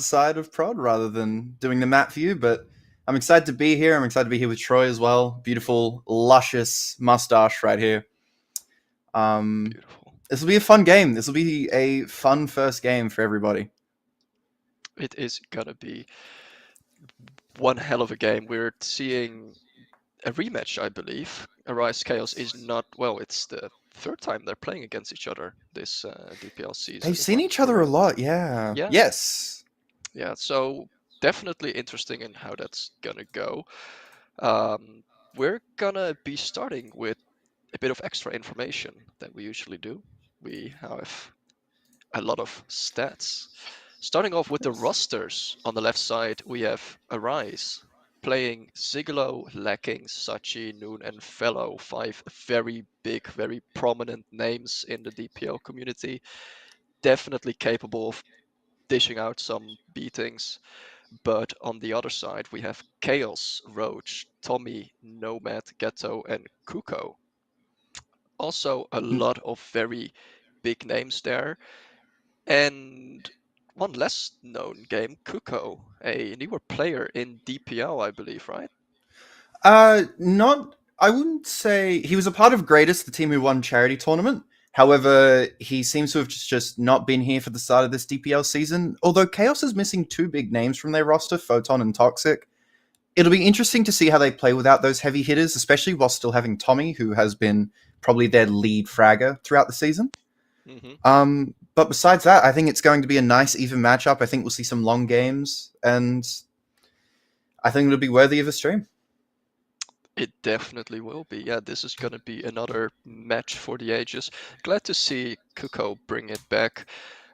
side of prod rather than doing the map view, but I'm excited to be here. I'm excited to be here with Troy as well. Beautiful, luscious mustache right here. Beautiful. This will be a fun game. This will be a fun first game for everybody. It is gonna be one hell of a game. We're seeing a rematch, I believe. Arise Chaos is not, well, it's the third time they're playing against each other this DPL season. They've if seen I'm each other a correct. lot, yeah. Yeah, Yes. yeah. So definitely interesting in how that's gonna go. Um, we're gonna be starting with a bit of extra information that we usually do. We have a lot of stats. Starting off with the rosters on the left side, we have Arise playing Zigolo, Lacking, Sachi, Noon, and Fellow. 5 very big, very prominent names in the DPL community. Definitely capable of dishing out some beatings. But on the other side, we have Chaos, Roach, Tommy, Nomad, Ghetto, and Kuko. Also, a lot of very big names there. And one less known game, Kuko, a newer player in DPL, I believe, right? Not. I wouldn't say he was a part of Greatest, the team who won charity tournament. However, he seems to have just not been here for the start of this DPL season. Although Chaos is missing two big names from their roster, Photon and Toxic. It'll be interesting to see how they play without those heavy hitters, especially while still having Tommy, who has been probably their lead fragger throughout the season. Mm-hmm. But besides that, I think it's going to be a nice, even matchup. I think we'll see some long games, and I think it'll be worthy of a stream. It definitely will be. Yeah, this is going to be another match for the ages. Glad to see Kuko bring it back.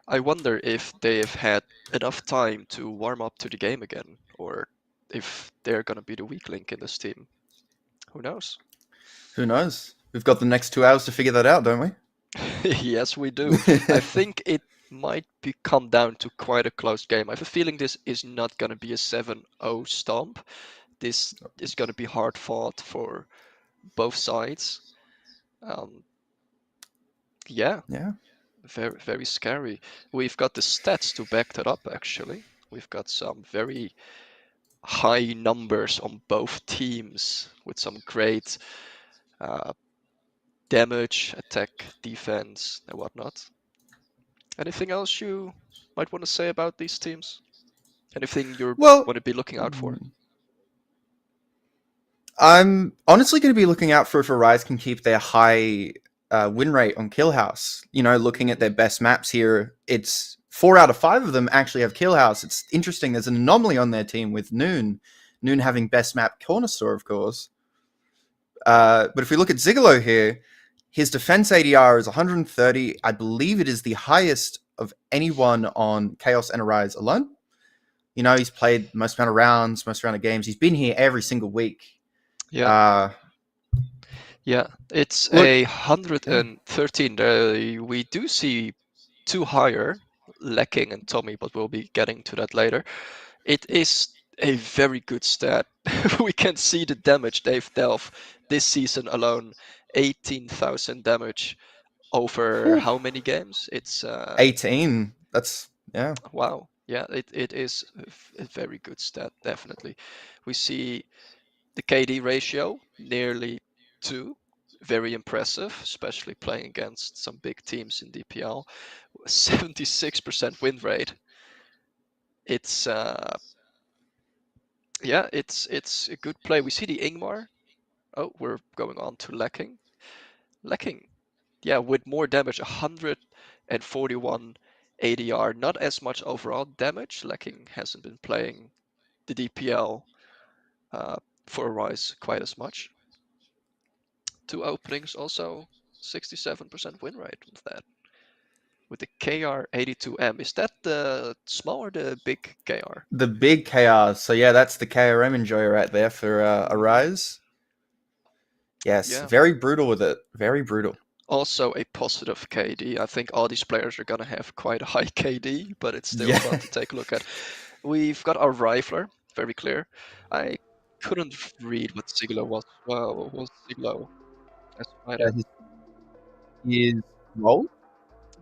I wonder if they've had enough time to warm up to the game again, or if they're going to be the weak link in this team. Who knows? Who knows? We've got the next 2 hours to figure that out, don't we? Yes, we do. I think it might come down to quite a close game. I have a feeling this is not going to be a 7-0 stomp. This is going to be hard fought for both sides. Um, yeah, Yeah. very, very scary. We've got the stats to back that up, actually. We've got some very high numbers on both teams with some great uh, damage, attack, defense, and whatnot. Anything else you might want to say about these teams? Anything you Well, want to be looking out for? I'm honestly going to be looking out for if Arise can keep their high win rate on Kill House. You know, looking at their best maps here, it's 4 out of 5 of them actually have Kill House. It's interesting. There's an anomaly on their team with Noon having best map Corner Store, of course. But if we look at Zigalo here, his defense ADR is 130. I believe it is the highest of anyone on Chaos and Arise alone. You know, he's played most amount of rounds, most amount of games. He's been here every single week. Yeah, Uh, yeah. It's look, a yeah. 113. We do see two higher, Lacking and Tommy, but we'll be getting to that later. It is a very good stat. We can see the damage they've dealt this season alone. 18,000 damage over Whew, how many games? It's 18. That's, yeah. wow. Yeah, it is a very good stat, definitely. We see the KD ratio nearly 2. Very impressive, especially playing against some big teams in DPL. 76% win rate. It's yeah, it's a good play. We see the Ingmar. Oh, we're going on to Lacking. Lacking, yeah, with more damage, 141 ADR. Not as much overall damage. Lacking hasn't been playing the DPL uh, for Rise quite as much. 2 openings, also 67% win rate with that. With the KR82M. Is that the small or the big KR? The big KR. So, yeah, that's the KRM enjoyer right there for Arise. Yes, Yeah. very brutal with it. Very brutal. Also a positive KD. I think all these players are gonna have quite a high KD, but it's still Yeah. fun to take a look at. We've got our rifler, very clear. I couldn't read what Siglo was. Well, what was Siglo? Specify that. His role?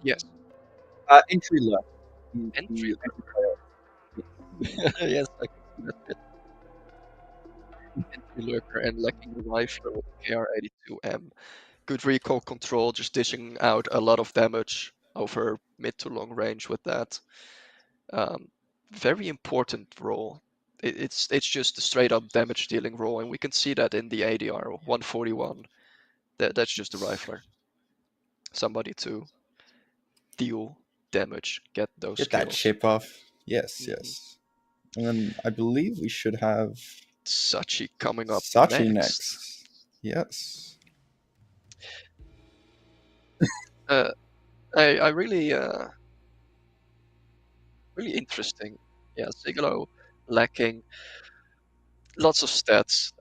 Yes, Entry left. He's entry the lurker. entry player. Yes, I can see that bit. Entry lurker and lacking the rifler with KR82M. Good recall control, just dishing out a lot of damage over mid to long range with that. Um, very important role. It's just a straight up damage dealing role, and we can see that in the ADR 141. That's just a rifler. Somebody to deal damage, get those Get that kills. chip off. Yes, Mhm. yes. And then I believe we should have Sachi coming up Sachi next. next. Yes. Uh, I really really interesting. Yeah, Sigalo lacking lots of stats.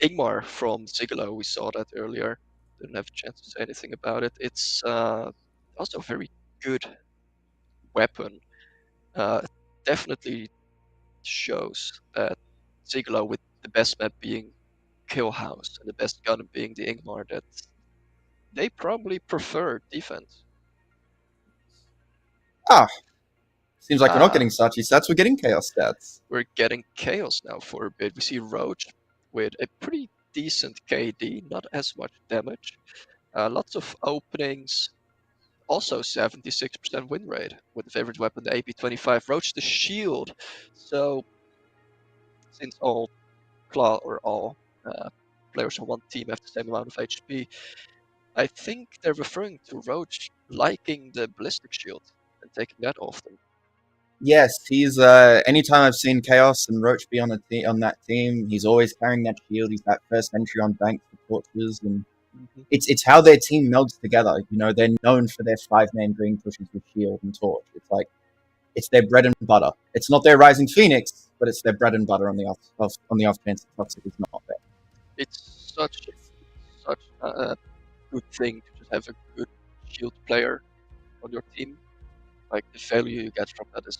Ingmar from Sigalo, we saw that earlier. Didn't have a chance to say anything about it. It's also a very good weapon. Uh, definitely shows that Sigalo, with the best map being Kill House and the best gun being the Ingmar, that they probably prefer defense. Ah, seems like we're not Ah, getting Sachi stats, we're getting Chaos stats. we're getting Chaos now for a bit. We see Roach with a pretty decent KD, not as much damage. Lots of openings, also 76% win rate with the favorite weapon, the AP25. Roach the shield. So since all players on one team have the same amount of HP, I think they're referring to Roach liking the ballistic shield and taking that often. Yes, he's. Anytime I've seen Chaos and Roach be on that team, he's always carrying that shield. He's that first entry on banks for torches, and Mhm. it's how their team melds together. You know, they're known for their 5-man green pushes with shield and torch. It's like it's their bread and butter. It's not their rising phoenix, but it's their bread and butter on the off chance that Toxic is not there. It's such a good thing to just have a good shield player on your team. Like the value you get from that is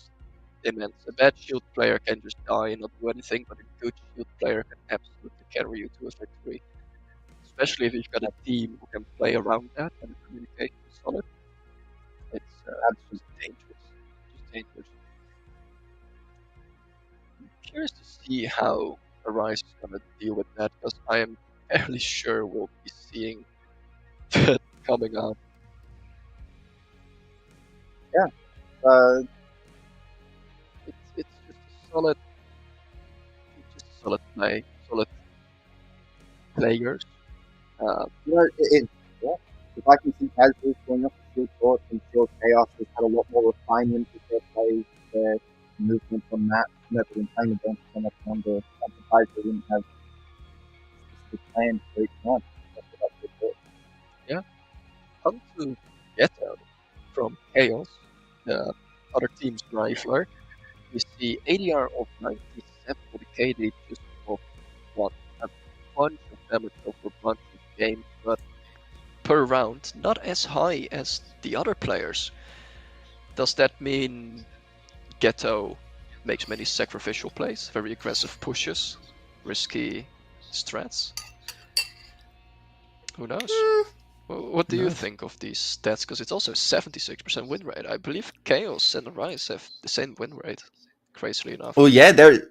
immense. A bad shield player can just die and not do anything, but a good shield player can absolutely carry you to a victory. Especially if you've got a team who can play around that and the communication is solid. It's just dangerous. Just dangerous. I'm curious to see how Arise is going to deal with that because I am fairly sure we'll be seeing that coming up. Uh, It's just a solid, play, solid players. you know, yeah. If I can see casuals going off the shield torch, I'm sure Chaos has had a lot more refinement with their plays, their movement on that. You know, they've been playing against so much longer. I'm surprised they didn't have specific plans for each one. Yeah, come to get out from Chaos, the other team's rifler. We see ADR of 97 for the KD just of one. A bunch of damage over a bunch of games, but per round, not as high as the other players. Does that mean Ghetto makes many sacrificial plays, very aggressive pushes, risky strats? Who knows? What do you think of these stats? Because it's also 76% win rate. I believe Chaos and Rise have the same win rate, crazily enough. Well, yeah, they're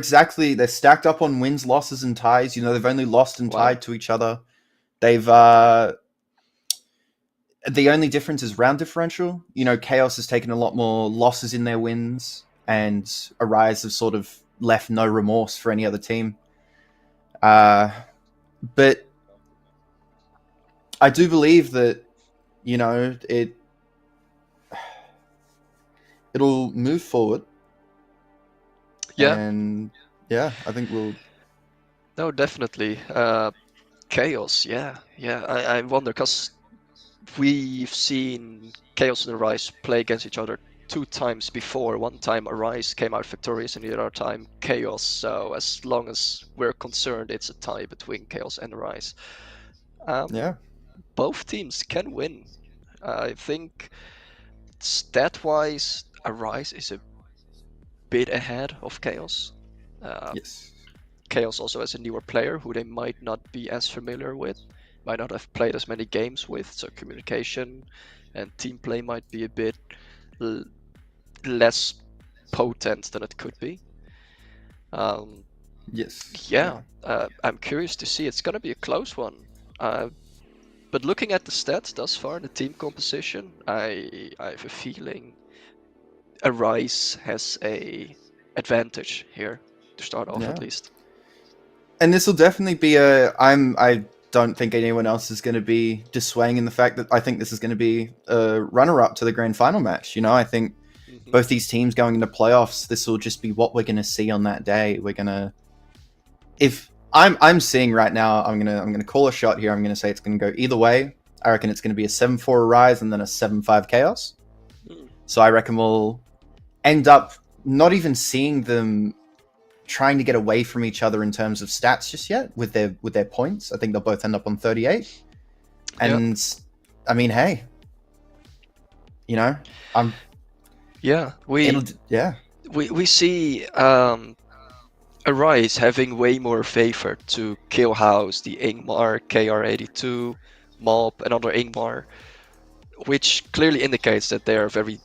stacked up on wins, losses, and ties. You know, they've only lost and Wow. tied to each other. They've the only difference is round differential. You know, Chaos has taken a lot more losses in their wins, and Arise have sort of left no remorse for any other team. But I do believe that, you know, it'll move forward. Yeah. And yeah, I think we'll. No, definitely. Chaos, yeah. I wonder because we've seen Chaos and Arise play against each other 2 times before. One time Arise came out victorious, and the other time Chaos. So as long as we're concerned, it's a tie between Chaos and Arise. Yeah. Both teams can win. I think stat-wise, Arise is a bit ahead of Chaos. Yes. Chaos also has a newer player who they might not be as familiar with, might not have played as many games with, so communication and team play might be a bit less potent than it could be. Yes. Yeah, I'm curious to see. It's going to be a close one. But looking at the stats thus far, the team composition, I have a feeling Arise has a advantage here to start off at least. And this will definitely be I don't think anyone else is going to be dissuading in the fact that I think this is going to be a runner-up to the grand final match. You know, I think both these teams going into playoffs, this will just be what we're going to see on that day. We're going to, if I'm seeing right now, I'm gonna call a shot here. I'm gonna say it's going to go either way. I reckon it's going to be a 7-4 Rise and then a 7-5 Chaos. So I reckon we'll end up not even seeing them trying to get away from each other in terms of stats just yet with their points. I think they'll both end up on 38. And I mean, hey, you know, we see Arise having way more favor to kill House, the Ingmar, KR82, Mob, another Ingmar, which clearly indicates that they are a very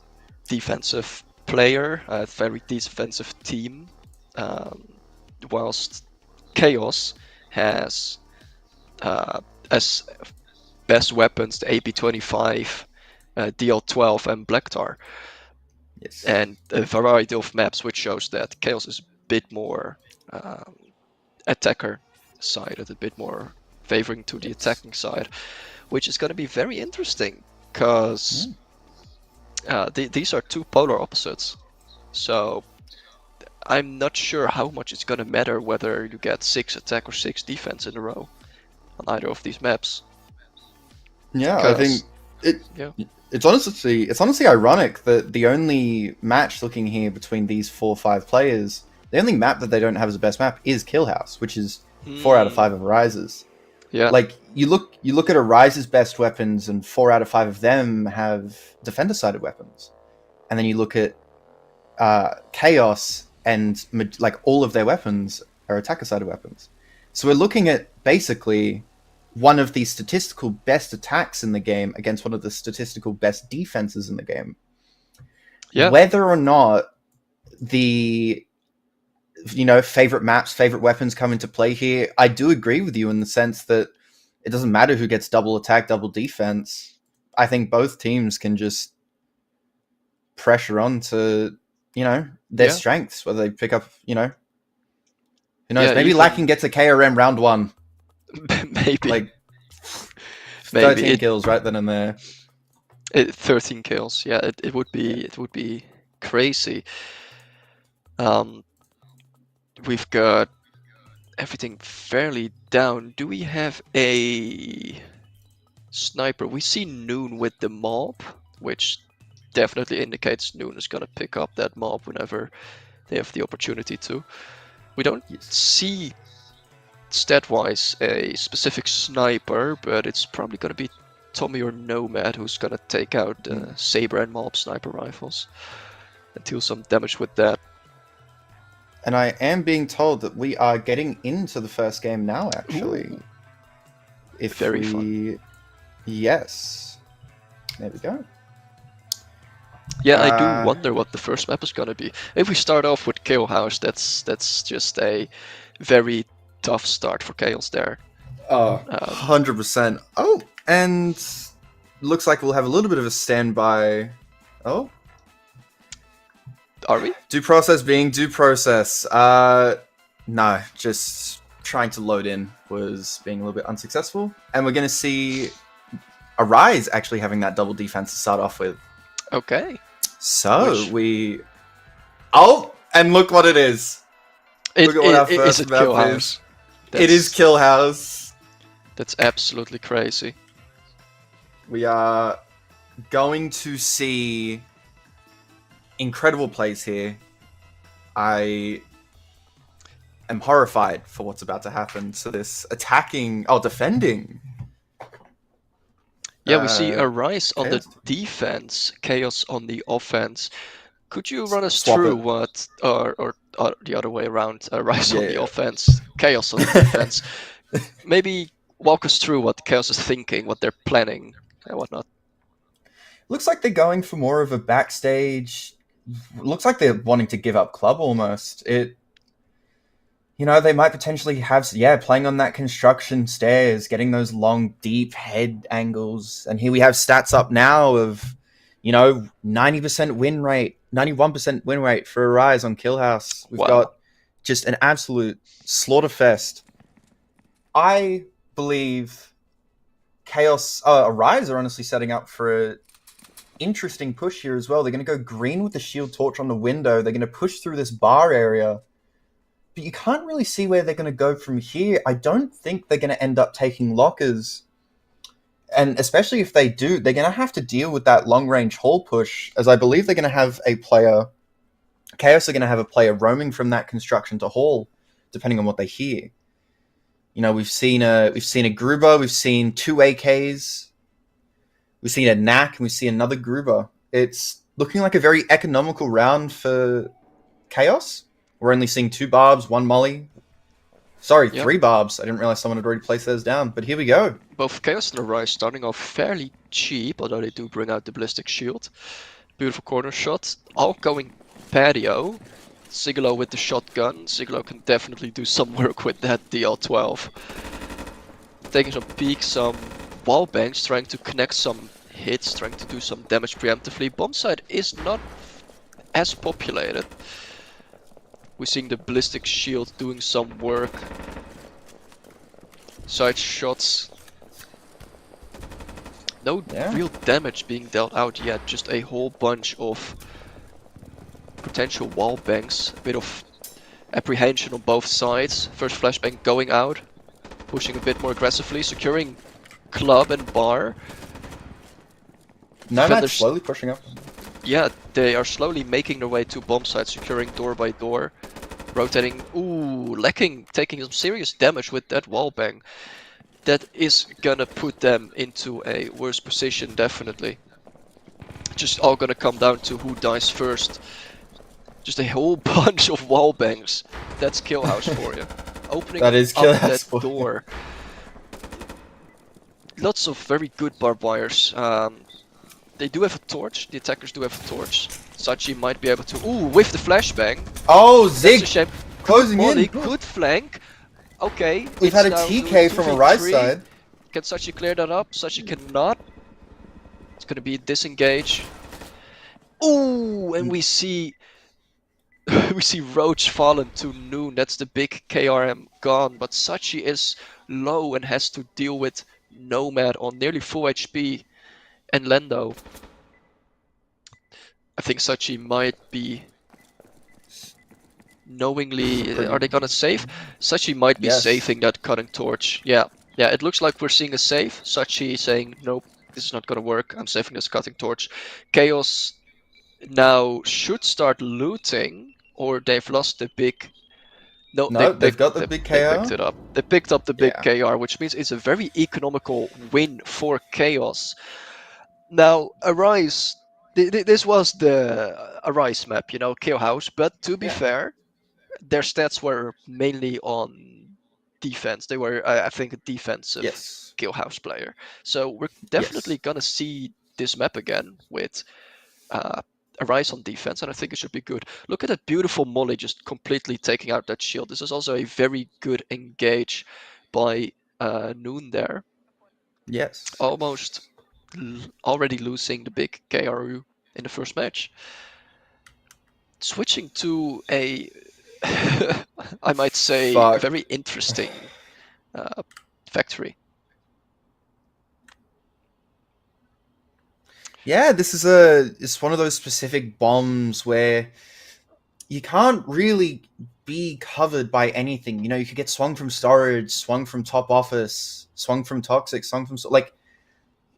defensive player, a very defensive team, whilst Chaos has as best weapons the AP25, DL12, and Blacktar. Yes. And a variety of maps, which shows that Chaos is a bit more attacker sided, a bit more favoring to the attacking side, which is going to be very interesting because these are two polar opposites. So I'm not sure how much it's gonna matter whether you get 6 attack or 6 defense in a row on either of these maps. Yeah, I Because think it. yeah, It's honestly ironic that the only match looking here between these 4 or 5 players, the only map that they don't have as a best map is Kill House, which is 4 out of 5 of Rise's. yeah, Like you look at a Rise's best weapons, and 4 out of 5 of them have defender sided weapons, and then you look at Chaos, and like all of their weapons are attacker sided weapons. So we're looking at basically one of the statistical best attacks in the game against one of the statistical best defenses in the game. yeah, Whether or not the favorite maps, favorite weapons come into play here, I do agree with you in the sense that it doesn't matter who gets double attack, double defense. I think both teams can just pressure on to their yeah, strengths, whether they pick up who knows, yeah. maybe Even Lacking gets a KRM round 1, maybe, like maybe 13 kills right then and there. 13 kills. Yeah, it would be crazy. We've got everything fairly down. Do we have a sniper? We see Noon with the mob, which definitely indicates Noon is gonna pick up that mob whenever they have the opportunity to. We don't see stat-wise a specific sniper, but it's probably gonna be Tommy or Nomad who's gonna take out Saber and mob sniper rifles and deal some damage with that. And I am being told that we are getting into the first game now, actually. Ooh. If Very we... fun. Yes. There we go. Yeah, I do wonder what the first map is gonna be. If we start off with Khaos, that's just a very tough start for Chaos there. Oh, 100%. Oh, and looks like we'll have a little bit of a standby. Oh, are we? Due process being due process. No, just trying to load in was being a little bit unsuccessful. And we're going to see Arise actually having that double defense to start off with. Okay. So Oh, and look what it is. Look at what our first map is. It is Kill House. That's absolutely crazy. We are going to see incredible plays here. I am horrified for what's about to happen to this defending. Yeah, we see Arise on the defense, Chaos on the offense. Could you run us through what, or the other way around, Arise on the offense, Chaos on the defense? Maybe walk us through what Chaos is thinking, what they're planning, and whatnot. Looks like they're going for more of a backstage. Looks like they're wanting to give up club almost. They might potentially have, playing on that construction stairs, getting those long, deep head angles. And here we have stats up now of, 90% win rate, 91% win rate for Arise on Kill House. We've got just an absolute slaughter fest. I believe Arise are honestly setting up for a interesting push here as well. They're going to go green with the shield torch on the window. They're going to push through this bar area. But you can't really see where they're going to go from here. I don't think they're going to end up taking lockers. And especially if they do, they're going to have to deal with that long-range hall push, as I believe they're going to have a player... Chaos are going to have a player roaming from that construction to hall, depending on what they hear. We've seen a Gruber, we've seen 2 AKs, we've seen a Knack, and we've seen another Gruber. It's looking like a very economical round for Chaos. We're only seeing 2 barbs, 1 molly. Sorry, 3 barbs. I didn't realize someone had already placed theirs down, but here we go. Both Chaos and Arise starting off fairly cheap, although they do bring out the ballistic shield. Beautiful corner shot. All going patio. Sigilo with the shotgun. Sigilo can definitely do some work with that DL12. Taking some peeks, some wall bangs, trying to connect some hits, trying to do some damage preemptively. Bomb site is not as populated. We're seeing the ballistic shield doing some work. Side shots. No real damage being dealt out yet, just a whole bunch of potential wall bangs, a bit of apprehension on both sides. First flashbang going out, pushing a bit more aggressively, securing club and bar. Nomad Defenders, slowly pushing up. yeah, they are slowly making their way to bomb site, securing door by door, rotating. Ooh, Lacking taking some serious damage with that wall bang. That is gonna put them into a worse position, definitely. Just all gonna come down to who dies first. Just a whole bunch of wall bangs. That's Kill House for you. Opening That is up Kill House that for you. door. Lots of very good barbed wires. They do have a torch. The attackers do have a torch. Sachi might be able to. Ooh, with the flashbang. Oh, That's a Zig shame. closing Molly, in. good flank. Okay. We've it's had a now TK from a Rise 2v3. side. Can Sachi clear that up? Sachi cannot. It's gonna be a disengage. Ooh, and we see we see Roach fallen to noon. That's the big KRM gone. But Sachi is low and has to deal with Nomad on nearly full HP and Lendo. I think Sachi might be knowingly. Are they gonna save? Sachi might be Yes. saving that cutting torch. Yeah, it looks like we're seeing a save. Sachi saying, nope, this is not gonna work. I'm saving this cutting torch. Chaos now should start looting, or they've lost the big. No, No, they've got the big they picked KO. it up. They picked up the big Yeah. KR, which means it's a very economical win for Chaos. Now, Arise, this was the Arise map, you know, Kill House, but to be Yeah. fair, their stats were mainly on defense. They were, I think, a defensive Yes. Kill House player. So we're definitely Yes. gonna see this map again with Arise on defense, and I think it should be good. Look at that beautiful molly just completely taking out that shield. This is also a very good engage by Noon there. Yes. Almost already losing the big KRU in the first match. Switching to a, I might say, Fuck. very interesting factory. Yeah, it's one of those specific bombs where you can't really be covered by anything. You know, you could get swung from storage, swung from top office, swung from toxic, swung from like.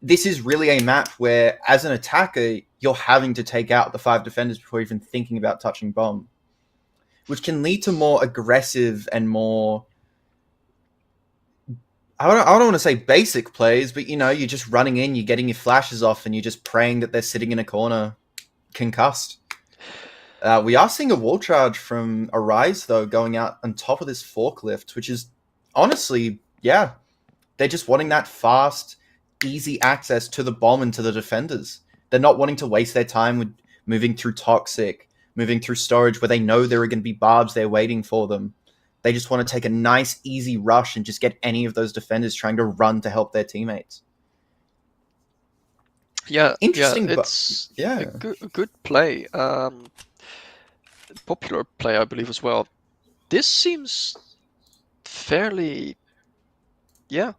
This is really a map where, as an attacker, you're having to take out the 5 defenders before even thinking about touching bomb, which can lead to more aggressive and more. I don't want to say basic plays, but you know, you're just running in, you're getting your flashes off, and you're just praying that they're sitting in a corner, concussed. We are seeing a wall charge from Arise, though, going out on top of this forklift, which is honestly, yeah, they're just wanting that fast, easy access to the bomb and to the defenders. They're not wanting to waste their time with moving through toxic, moving through storage where they know there are going to be barbs there waiting for them. They just want to take a nice, easy rush and just get any of those defenders trying to run to help their teammates. Yeah, Interesting, but it's yeah, a good play. Popular play, I believe, as well. This seems fairly, yeah.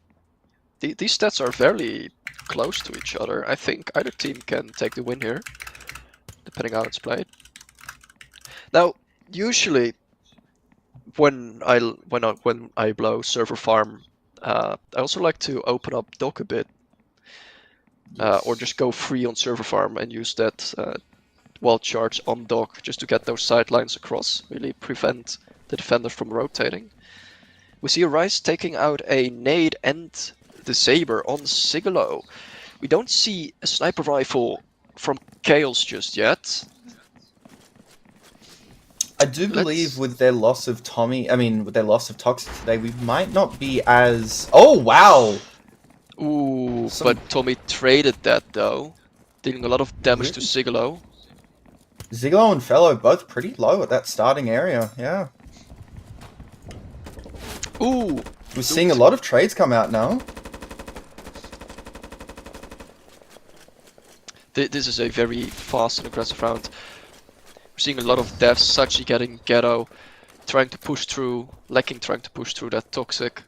These stats are fairly close to each other. I think either team can take the win here, depending how it's played. Now, usually when I blow server farm, I also like to open up dock a bit, or just go free on server farm and use that wall charge on dock just to get those sidelines across, really prevent the defenders from rotating. We see Rice taking out a nade and the saber on Sigalo. We don't see a sniper rifle from Chaos just yet. I do believe with their loss of with their loss of Toxic today, we might not be as. Oh wow! Ooh, but Tommy traded that though, dealing a lot of damage to Sigalo. Zigalo and Fellow both pretty low at that starting area, yeah. Ooh! We're seeing a lot of trades come out now. This is a very fast and aggressive round. We're seeing a lot of deaths, Sachi getting ghetto, trying to push through, Lacking trying to push through that toxic.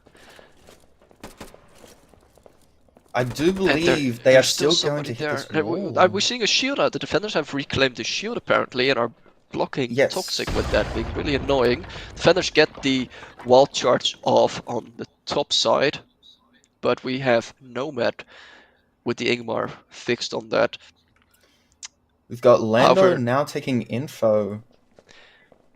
I do believe they are still going to hit this wall. We're seeing a shield out. The defenders have reclaimed the shield apparently and are blocking Toxic Yes. with that, being really annoying. Defenders get the wall charge off on the top side, but we have Nomad with the Ingmar fixed on that. We've got Lando However, now taking info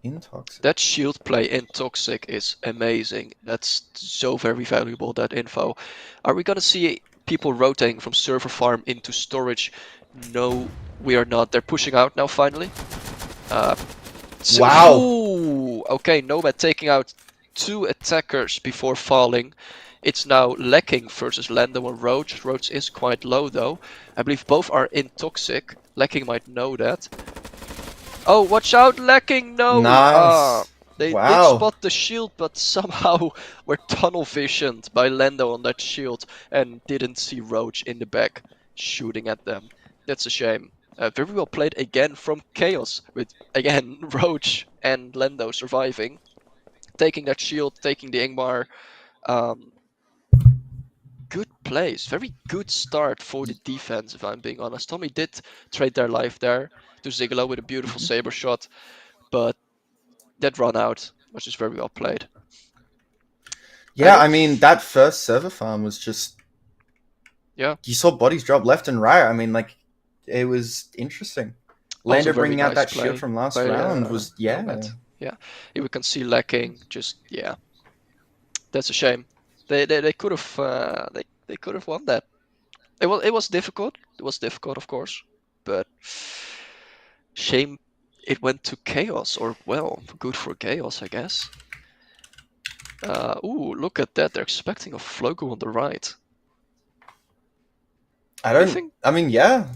in Toxic. that shield play in Toxic is amazing. That's so very valuable, that info. Are we gonna see people rotating from server farm into storage? No, we are not. They're pushing out now finally. Wow. Ooh, okay, Nomad taking out 2 attackers before falling. It's now Lacking versus Lando and Roach. Roach is quite low though. I believe both are in Toxic. Lacking might know that. Oh, watch out, Lacking! No! Nice. They did Wow. spot the shield, but somehow were tunnel visioned by Lando on that shield and didn't see Roach in the back shooting at them. That's a shame. Very well played again from Khaos, with again Roach and Lando surviving. Taking that shield, taking the Ingmar. Um, good plays. Very good start for the defense, if I'm being honest. Tommy did trade their life there to Zigalo with a beautiful saber shot, but that run out, which is very well played. I Yeah, I don't. mean, that first server farm was just. Yeah, You saw bodies drop left and right. I mean, like, it was interesting. also Lando very bringing out nice that shield play from last by round was, Nomad. yeah. Yeah, here we can see Lacking. Just yeah, that's a shame. They could have they could have won that. It was difficult. It was difficult, of course, but shame it went to Khaos. Or well, good for Khaos, I guess. Ooh, look at that! They're expecting a Flogo on the right. I You don't. think I mean, yeah.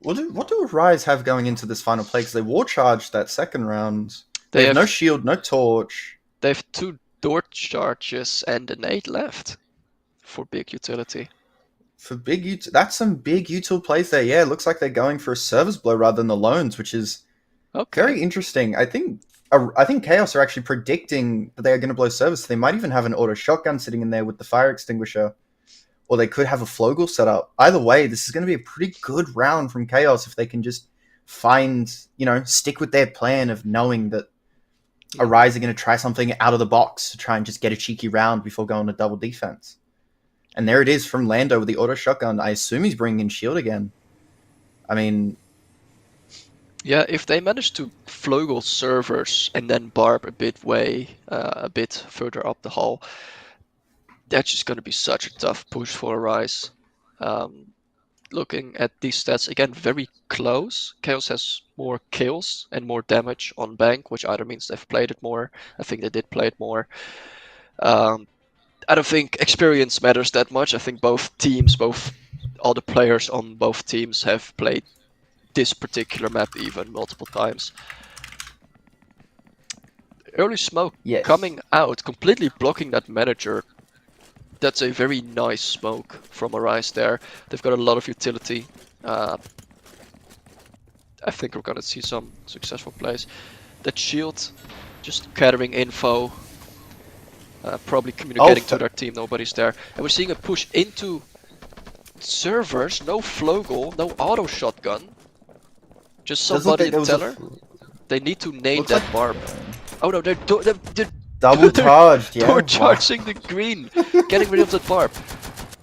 What do Rise have going into this final play? Because they war charged that second round. They they have no have shield, no torch. they have 2 door charges and an 8 left for big utility. For that's some big util plays there. Yeah, it looks like they're going for a service blow rather than the loans, which is Okay. very interesting. I think Chaos are actually predicting that they are going to blow service. They might even have an auto shotgun sitting in there with the fire extinguisher, or they could have a Flogel set up. Either way, this is going to be a pretty good round from Chaos if they can just stick with their plan of knowing that Arise are going to try something out of the box to try and just get a cheeky round before going to double defense. And there it is from Lando with the auto shotgun. I assume he's bringing in shield again. I mean, Yeah, if they manage to Flogel servers and then barb a bit further up the hall, that's just going to be such a tough push for Rise. Looking at these stats again, very close. Chaos has more kills and more damage on Bank, which either means they've played it more. I think they did play it more. Um, I don't think experience matters that much. I think all the players on both teams have played this particular map even multiple times. Early smoke yes. coming out, completely blocking that manager. That's a very nice smoke from Arise there. They've got a lot of utility. I think we're gonna see some successful plays. That shield, just gathering info, probably communicating to their team, nobody's there. And we're seeing a push into servers, no Flogel, no auto shotgun. Just Does look somebody like in there was teller. They need to name looks that like barb. Oh no, they're double charged. Yeah, door wow. charging the green, getting rid of that barb.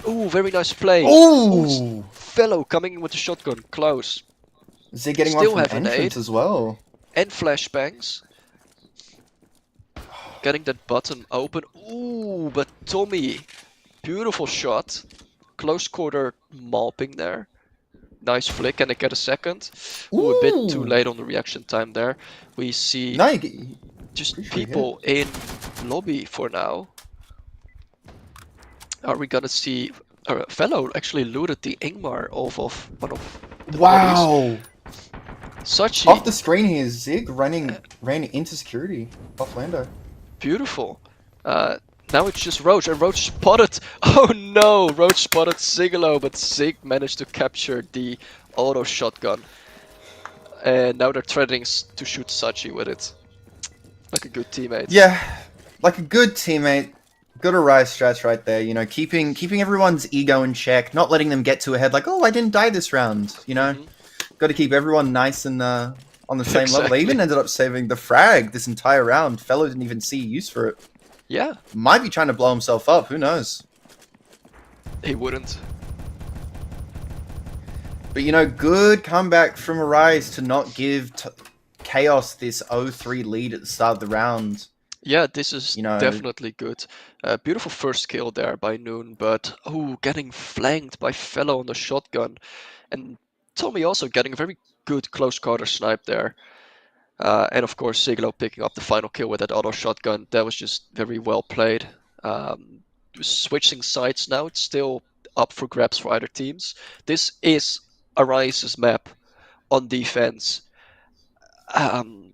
Ooh, very nice play. Ooh, Fellow coming in with the shotgun, close. is he getting one Still from have an entrance aid as well? and flashbangs. Getting that button open. Ooh, but Tommy, beautiful shot. Close quarter malping there. Nice flick, and they get a second. Ooh, a bit too Ooh, late on the reaction time there. We see no, you just pretty sure he hit. people in lobby for now. Are we gonna see Fellow actually looted the Ingmar off of one of the bodies? Wow. Sachi, Off the screen here, Zig ran into security off Lando. beautiful. Now it's just Roach, and Roach spotted. Oh no, Roach spotted Zigalo, but Zig managed to capture the auto shotgun. And now they're threatening to shoot Sachi with it. Like a good teammate. Yeah, like a good teammate. Good Arise strats right there. Keeping everyone's ego in check, not letting them get too ahead. Like, oh, I didn't die this round. Mm-hmm. Got to keep everyone nice and on the same level. They Exactly. even ended up saving the frag this entire round. Fellow didn't even see use for it. Yeah, Might be trying to blow himself up. Who knows? he wouldn't. But good comeback from Arise to not give Chaos this 0-3 lead at the start of the round. Yeah, this is You know, definitely good. Beautiful first kill there by Noon, but getting flanked by Fellow on the shotgun, and Tommy also getting a very good close quarter snipe there. And of course, Siglo picking up the final kill with that auto shotgun. That was just very well played. Switching sides now, it's still up for grabs for either teams. This is Arise's map on defense. Um,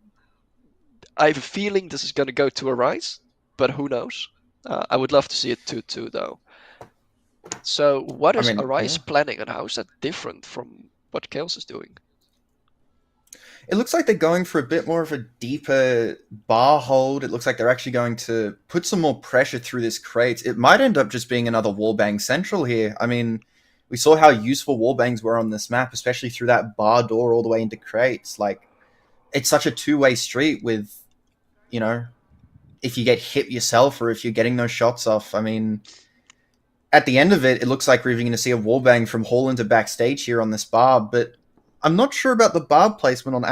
I have a feeling this is going to go to Arise, but who knows? I would love to see it 2-2 though. So, what I is mean, Arise yeah. planning, and how is that different from what Chaos is doing? It looks like they're going for a bit more of a deeper bar hold. It looks like they're actually going to put some more pressure through this crate. It might end up just being another wallbang central here. I mean, we saw how useful wallbangs were on this map, especially through that bar door all the way into crates. Like, it's such a two-way street with, you know, if you get hit yourself or if you're getting those shots off. I mean, at the end of it, it looks like we're even going to see a wallbang from Hall into backstage here on this barb, but I'm not sure about the barb placement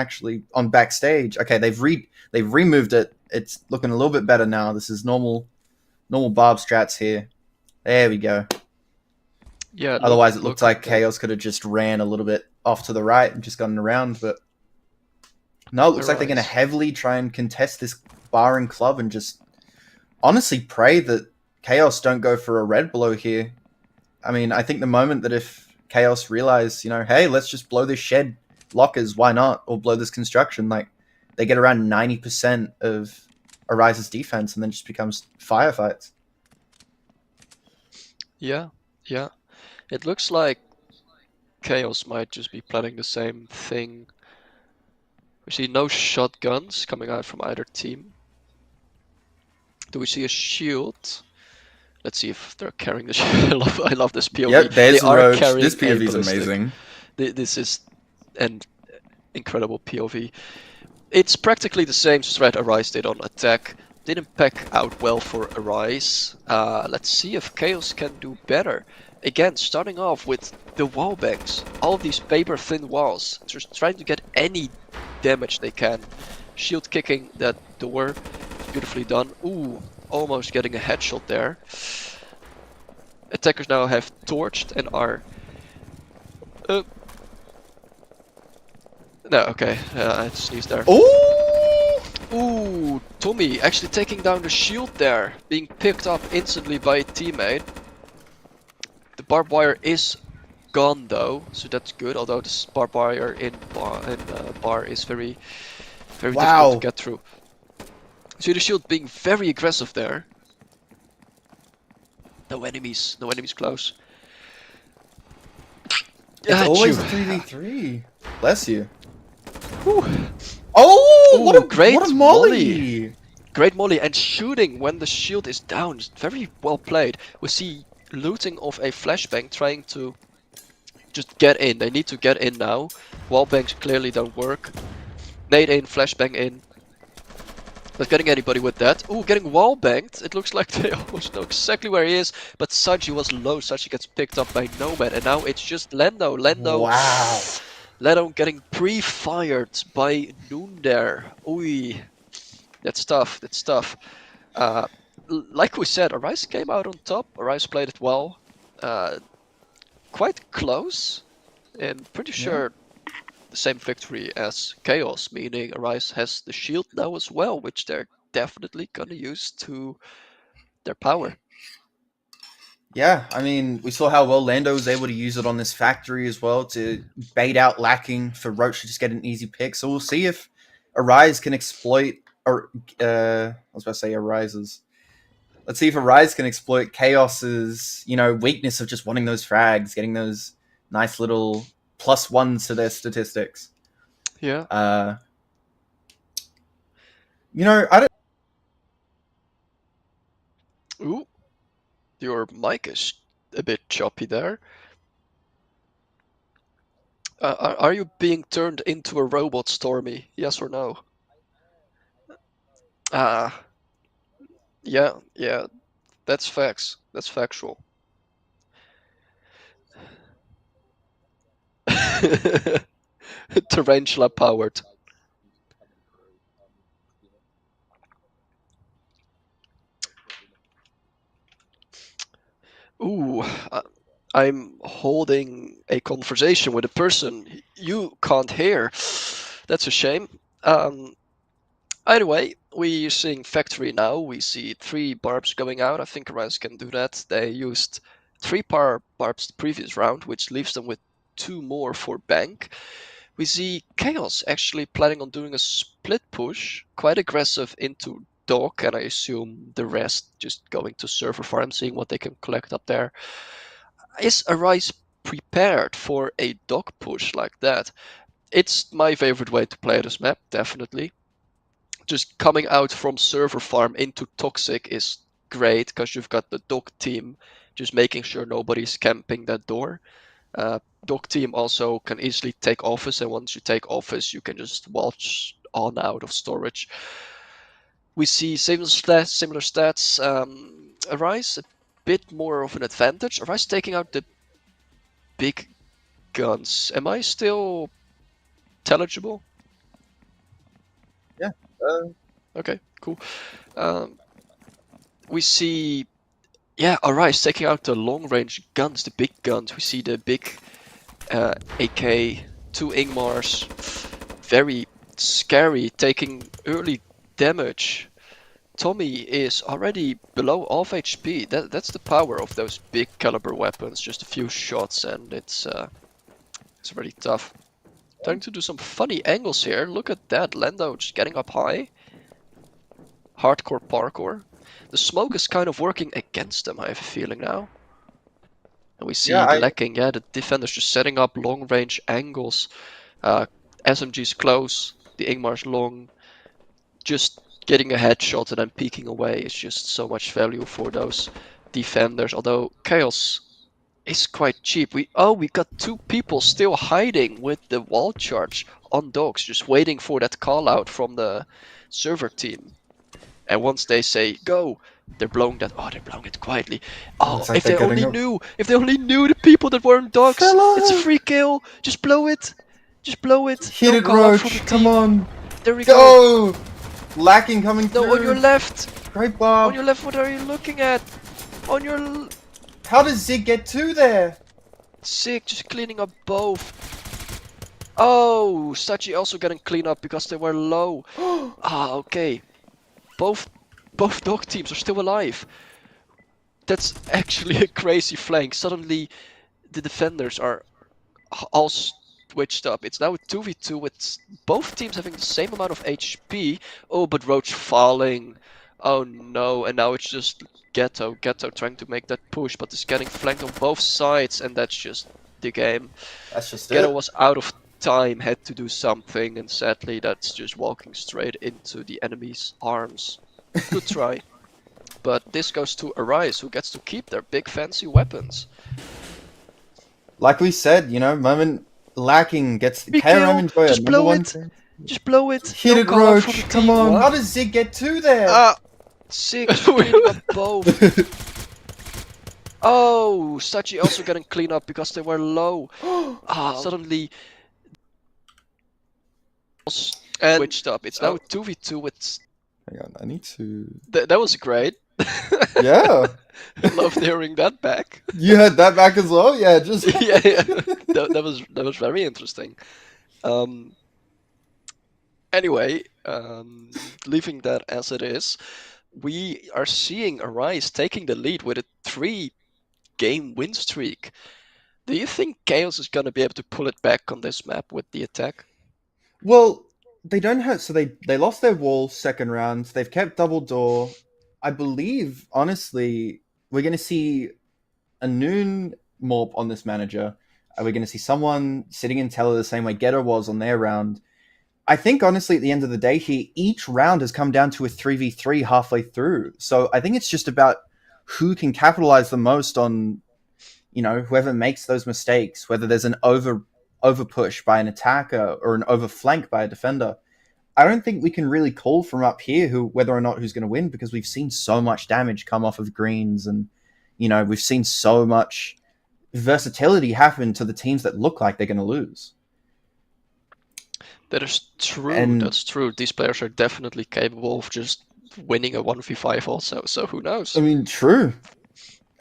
on backstage. Okay, they've removed it. It's looking a little bit better now. This is normal barb strats here. There we go. Yeah, Otherwise, it looked looking like Chaos could have just ran a little bit off to the right and just gotten around, but no, it looks like they're going to Arise. heavily try and contest this bar and club and just honestly pray that Chaos don't go for a red blow here. I mean, I think the moment that if Chaos realize, hey, let's just blow this shed lockers, why not? Or blow this construction, like they get around 90% of Arise's defense and then just becomes firefights. Yeah, yeah. It looks like Chaos might just be planning the same thing. We see no shotguns coming out from either team. Do we see a shield? Let's see if they're carrying the shield. I love this POV. Yep, They there's the are roach. This carrying a POV is ballistic. amazing. This is an incredible POV. It's practically the same strat Arise did on attack. Didn't pack out well for Arise. Let's see if Chaos can do better. Again, starting off with the wall banks. All these paper thin walls. Just trying to get any damage they can. Shield kicking that door. Beautifully done. Ooh, almost getting a headshot there. Attackers now have torched and are... no, okay. I sneezed there. Oh! Ooh, Tommy actually taking down the shield there, being picked up instantly by a teammate. The barbed wire is gone though, so that's good. Although this barbed wire in bar is very difficult to Wow. get through. See the shield being very aggressive there. No enemies close. It's always Achoo. a 3v3. Bless you. Whew. Oh, Ooh, what a molly! Great molly and shooting when the shield is down. Very well played. We see looting of a flashbang trying to just get in. They need to get in now. Wallbangs clearly don't work. Nade in, flashbang in. Not getting anybody with that. Ooh, getting wallbanged. It looks like they almost know exactly where he is. But Saji was low. Saji gets picked up by Nomad. And now it's just Lendo. Wow. Lendo getting pre-fired by Noon there. Ooh. That's tough. That's tough. Like we said, Arise came out on top. Arise played it well. Quite close. And pretty Yeah. sure the same victory as Chaos, meaning Arise has the shield now as well, which they're definitely gonna use to their power. Yeah, I mean, we saw how well Lando was able to use it on this factory as well to bait out lacking for Roach to just get an easy pick. So we'll see if Arise can exploit, or I was about to say Arises. Let's see if Arise can exploit Chaos's, weakness of just wanting those frags, getting those nice little +1s to their statistics. Yeah. Uh, I don't. Ooh, your mic is a bit choppy there. Are you being turned into a robot, Stormy? Yes or no? Ah, yeah, yeah. That's facts. That's factual. Tarantula powered. Ooh, I'm holding a conversation with a person you can't hear. That's a shame. Um, Either way, we're seeing factory now. We see three barbs going out. I think Rise can do that. They used three barbs the previous round, which leaves them with two more for bank. We see Chaos actually planning on doing a split push, quite aggressive into Dog, and I assume the rest just going to server farm, seeing what they can collect up there. Is Arise prepared for a Dog push like that? It's my favorite way to play this map, definitely. Just coming out from server farm into toxic is great because you've got the Dog team just making sure nobody's camping that door. Dog team also can easily take office, and once you take office, you can just watch on out of storage. We see similar stats. Arise a bit more of an advantage. Arise taking out the big guns. Am I still intelligible? Yeah. Okay, cool. Um, we see, yeah, Arise taking out the long range guns, the big guns. We see the big AK, two Ingmars, very scary, taking early damage. Tommy is already below half HP. That's the power of those big caliber weapons. Just a few shots and it's really tough. Trying to do some funny angles here. Look at that, Lando just getting up high. Hardcore parkour. The smoke is kind of working against them, I have a feeling now. And we Yeah, see lacking, yeah, the defenders just setting up long range angles. Uh, SMG's close, the Ingmar's long, just getting a headshot and then peeking away is just so much value for those defenders. Although Chaos is quite cheap. We got two people still hiding with the wall charge on dogs, just waiting for that call out from the server team. And once they say go, they're blowing that. Oh, they're blowing it quietly. Oh, looks like they're getting up. if they only knew the people that weren't dogs, it's a Fella! free kill. Just blow it. Just blow it. Hit No it, call out from the Roach! Come team. on! There we go. Go! Lacking coming No, on your through! left. Great On Bob! your left, what are you looking at? On your How does Zig get two there? sick, just cleaning up both. Oh, Sachi also getting clean up because they were low. Ah, okay. Both both dog teams are still alive. That's actually a crazy flank. Suddenly the defenders are all switched up. It's now a 2v2 with both teams having the same amount of HP. Oh, but Roach falling. Oh no, and now it's just Ghetto trying to make that push, but is getting flanked on both sides, and that's just the game. That's just Ghetto it. was out of time, had to do something, and sadly that's just walking straight into the enemy's arms. Good try. But this goes to Arise, who gets to keep their big fancy weapons. Like we said, moment lacking gets the Free KRM kill, Enjoyer, just number blow one. it, just blow it. Hit No it, call out from the Roach! Come team. on! What? How does Zig get two there? Ah, sick, just cleaning up both. Oh, Sachi also getting clean up because they were low. Ah, suddenly And switched up. It's now 2v2 with. hang on, I need to. That was great. Yeah, Loved hearing that back. you had that back as well. Yeah, just Yeah. That was very interesting. Um. Anyway, leaving that as it is, we are seeing Arise taking the lead with a 3-game win streak. Do you think Chaos is going to be able to pull it back on this map with the attack? Well, they don't have. So they lost their wall second round. They've kept double door. I believe, honestly, we're going to see a noon morp on this manager. We're going to see someone sitting in Teller the same way Getter was on their round. I think, honestly, at the end of the day here, each round has come down to a 3v3 halfway through. So I think it's just about who can capitalize the most on, whoever makes those mistakes, whether there's an over push by an attacker or an over flank by a defender, I don't think we can really call from up here whether or not who's going to win, because we've seen so much damage come off of greens, and we've seen so much versatility happen to the teams that look like they're going to lose. That is true. And That's true. These players are definitely capable of just winning a 1v5 also, so who knows? I mean, true.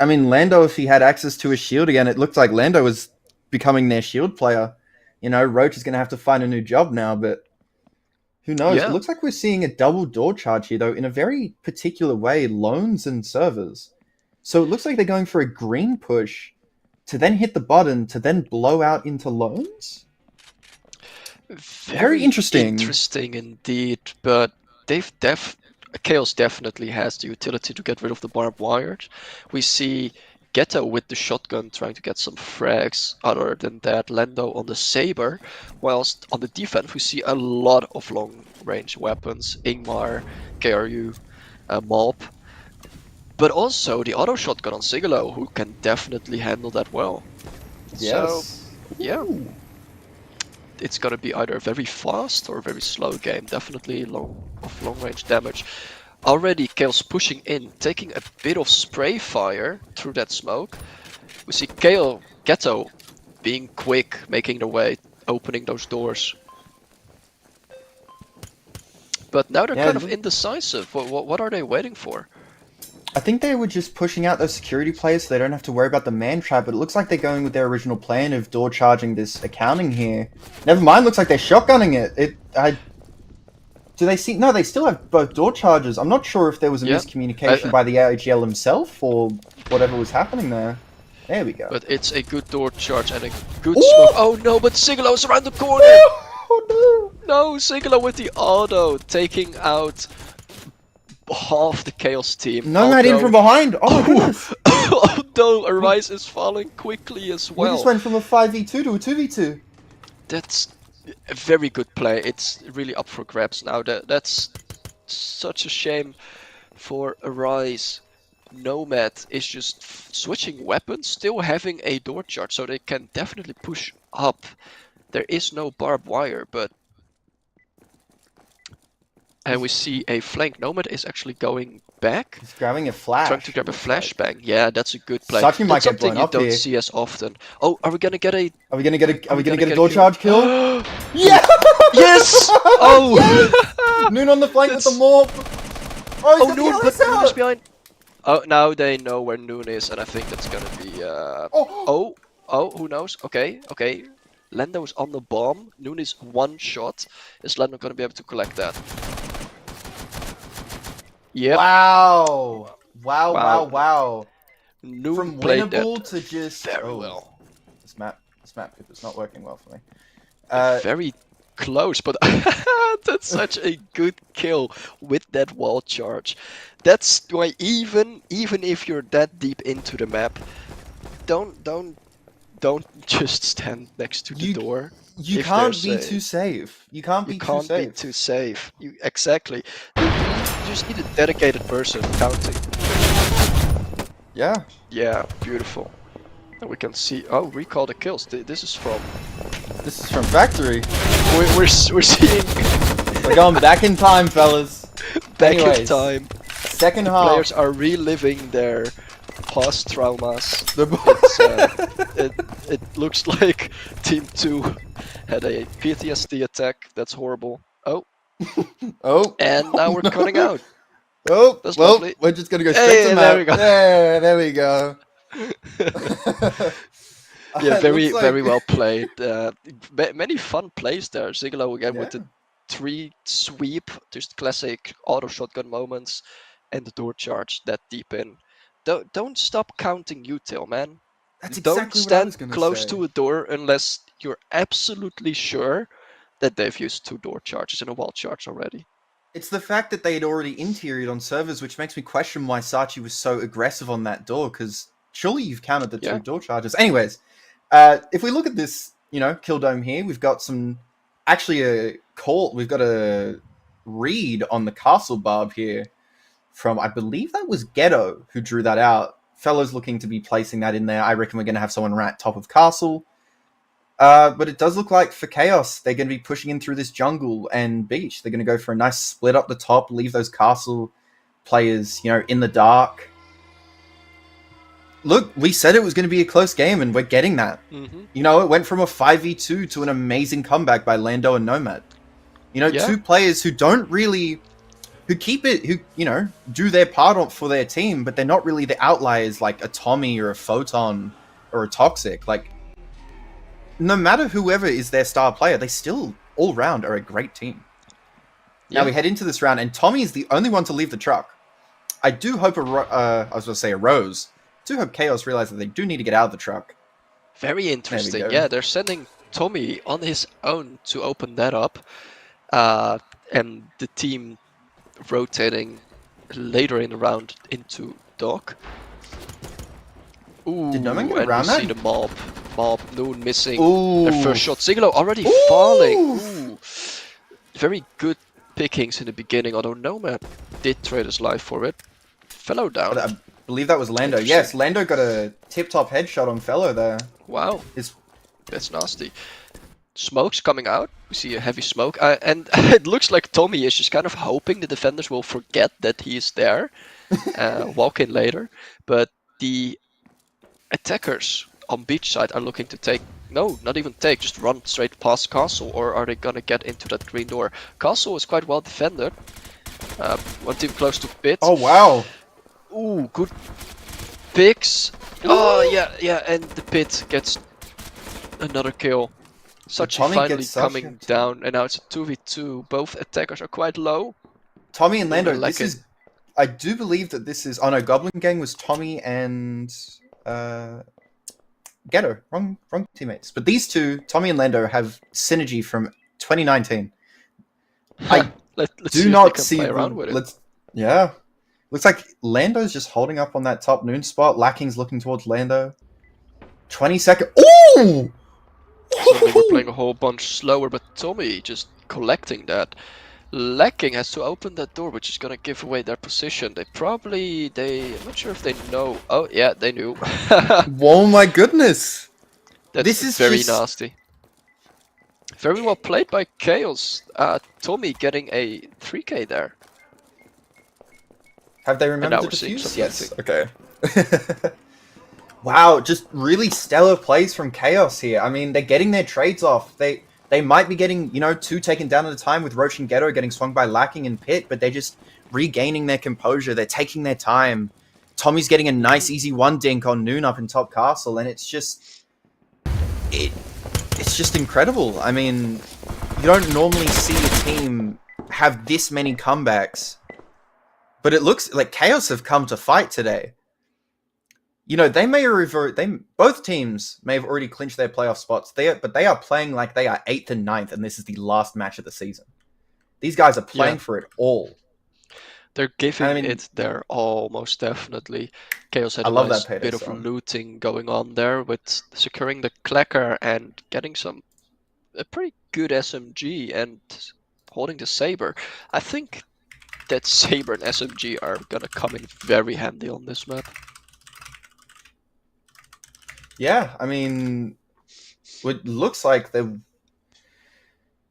I mean, Lando, if he had access to his shield again, it looked like Lando was becoming their shield player. Roach is going to have to find a new job now, but who knows? Yeah. It looks like we're seeing a double door charge here, though, in a very particular way, loans and servers. So it looks like they're going for a green push to then hit the button to then blow out into loans? Very interesting. Interesting indeed, but Chaos definitely has the utility to get rid of the barbed wires. We see Ghetto with the shotgun trying to get some frags. Other than that, Lando on the Saber, whilst on the defense we see a lot of long-range weapons. Ingmar, KRU, Mob, but also the auto shotgun on Sigalo, who can definitely handle that well. Yes. So, yeah. It's gonna be either a very fast or a very slow game. Definitely long range damage. Already Chaos pushing in, taking a bit of spray fire through that smoke. We see Ghetto being quick, making their way, opening those doors. But now they're kind of indecisive. What are they waiting for? I think they were just pushing out those security players so they don't have to worry about the man trap, but it looks like they're going with their original plan of door charging this accounting here. Never mind, looks like they're shotgunning it. Do they see? No, they still have both door charges. I'm not sure if there was a miscommunication by the AIGL himself or whatever was happening there. There we go. But it's a good door charge and a good smoke. Oh no, but Sigalo's around the corner! Oh no! No, Sigalo with the auto, taking out half the Chaos team. Nomad in from behind! Oh my goodness! Although Arise is falling quickly as well. We just went from a 5v2 to a 2v2. That's a very good play. It's really up for grabs now. That's such a shame for Arise. Nomad is just switching weapons, still having a door charge, so they can definitely push up. There is no barbed wire, but... And we see a flank. Nomad is actually going back. He's grabbing a flash. Trying to grab a flashbang. Yeah, that's a good play. Such might get blown you up don't here. see as often. Oh, are we gonna get a... Are we gonna get a door charge kill? Yeah! Yes! Oh! Yes! Noon on the flank with the morph. Oh, Noon, but Noon is behind. Oh, now they know where Noon is, and I think that's gonna be... Oh, who knows? Okay. Lando is on the bomb. Noon is one shot. Is Lando gonna be able to collect that? Yep. Wow. Noon From played winnable that to just very well. This map is not working well for me. Very close, but that's such a good kill with that wall charge. That's why even if you're that deep into the map, don't just stand next to the door. You can't be too safe. You can't be too safe. Exactly. You just need a dedicated person counting. Yeah. Yeah, beautiful. And we can see. Oh, recall the kills. This is from Factory. We're seeing. We're going back in time, fellas. Back in time. Second half. Players are reliving their past traumas. It looks like Team 2 had a PTSD attack. That's horrible. Oh. Oh. And now we're cutting out. Oh. That's well, lovely. we're just gonna go straight to map. There we go. There we go. Yeah, very well played. Many fun plays there. Sigalo again with the 3 sweep, just classic auto shotgun moments, and the door charge that deep in. Don't stop counting util, man. That's Don't exactly stand what I was gonna close say. to a door unless you're absolutely sure that they've used 2 door charges and a wall charge already. It's the fact that they had already interior'd on servers, which makes me question why Sachi was so aggressive on that door, because surely you've counted the 2 door charges. Anyways, if we look at this, kill dome here, we've got we've got a read on the castle barb here from, I believe that was Ghetto who drew that out. Fellows looking to be placing that in there. I reckon we're going to have someone right top of castle. But it does look like for Chaos, they're going to be pushing in through this jungle and beach. They're going to go for a nice split up the top, leave those castle players, in the dark. Look, we said it was going to be a close game, and we're getting that. Mm-hmm. It went from a 5v2 to an amazing comeback by Lando and Nomad. Yeah. Two players who don't really, who keep it, who, do their part for their team, but they're not really the outliers like a Tommy or a Photon or a Toxic. Like, no matter whoever is their star player, they still, all round, are a great team. Yeah. Now we head into this round, and Tommy is the only one to leave the truck. I do hope I was going to say a Rose. I do hope Chaos realize that they do need to get out of the truck. Very interesting. go. Yeah, they're sending Tommy on his own to open that up. And the team rotating later in the round into Doc. Ooh, Did no man get and around we that? see the mob. Noon missing Ooh. their first shot. Sigalo already falling. Ooh. Very good pickings in the beginning, although Nomad did trade his life for it. Fellow down. I believe that was Lando. Yes, Lando got a tip-top headshot on Fellow there. Wow, that's nasty. Smoke's coming out. We see a heavy smoke. And it looks like Tommy is just kind of hoping the defenders will forget that he is there. Walk in later. But the attackers on beach side are looking to take... No, not even take. Just run straight past Castle. Or are they going to get into that green door? Castle is quite well defended. One team close to pit. Oh, wow. Ooh, good picks. Oh, yeah. And the pit gets another kill. Sachi finally coming down, and now it's a 2v2. Both attackers are quite low. Tommy and Lando, this is... I do believe that this is... Oh no, Goblin Gang was Tommy and... Ghetto. Wrong teammates. But these two, Tommy and Lando, have synergy from 2019. I let's do not see... play around with it. Yeah. Looks like Lando's just holding up on that top noon spot. Lacking's looking towards Lando. 20 seconds... Ooh! So they were playing a whole bunch slower, but Tommy just collecting that. Lacking has to open that door, which is gonna give away their position. I'm not sure if they know. Oh yeah, they knew. Oh my goodness! This is very nasty. Very well played by Khaos. Tommy getting a 3k there. Have they remembered the defuse? Yes. Okay. Wow, just really stellar plays from Khaos here. I mean, they're getting their trades off. They might be getting, two taken down at a time with Roach and Ghetto getting swung by Lacking and Pit, but they're just regaining their composure. They're taking their time. Tommy's getting a nice, easy one dink on Noon up in top castle, and it's just incredible. I mean, you don't normally see a team have this many comebacks, but it looks like Khaos have come to fight today. They may revert. Both teams may have already clinched their playoff spots. But they are playing like they are 8th and 9th, and this is the last match of the season. These guys are playing for it all. They're giving it their all, most definitely. Khaos had a nice bit of looting going on there with securing the Clacker and getting a pretty good SMG and holding the Saber. I think that Saber and SMG are gonna come in very handy on this map. Yeah, I mean, it looks like they're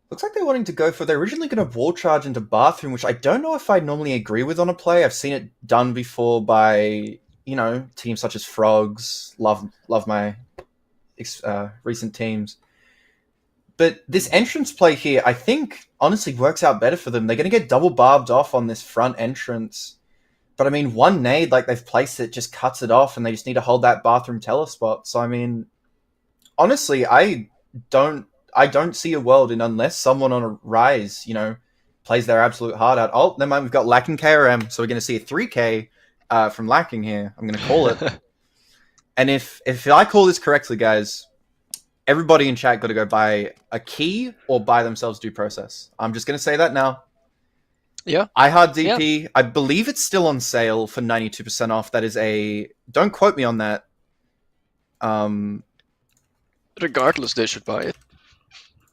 wanting to go for... They're originally going to wall charge into Bathroom, which I don't know if I normally agree with on a play. I've seen it done before by, teams such as Frogs. Love my recent teams. But this entrance play here, I think, honestly works out better for them. They're going to get double barbed off on this front entrance. But I mean, one nade, like they've placed it, just cuts it off, and they just need to hold that Bathroom telespot. So I mean, honestly, I don't see a world unless someone on a rise, plays their absolute heart out. Oh, never mind, we've got Lacking KRM, so we're going to see a 3K from Lacking here. I'm going to call it. And if I call this correctly, guys, everybody in chat got to go buy a key or buy themselves due process. I'm just going to say that now. Yeah. iHeart DP, yeah. I believe it's still on sale for 92% off. That is don't quote me on that. Regardless, they should buy it.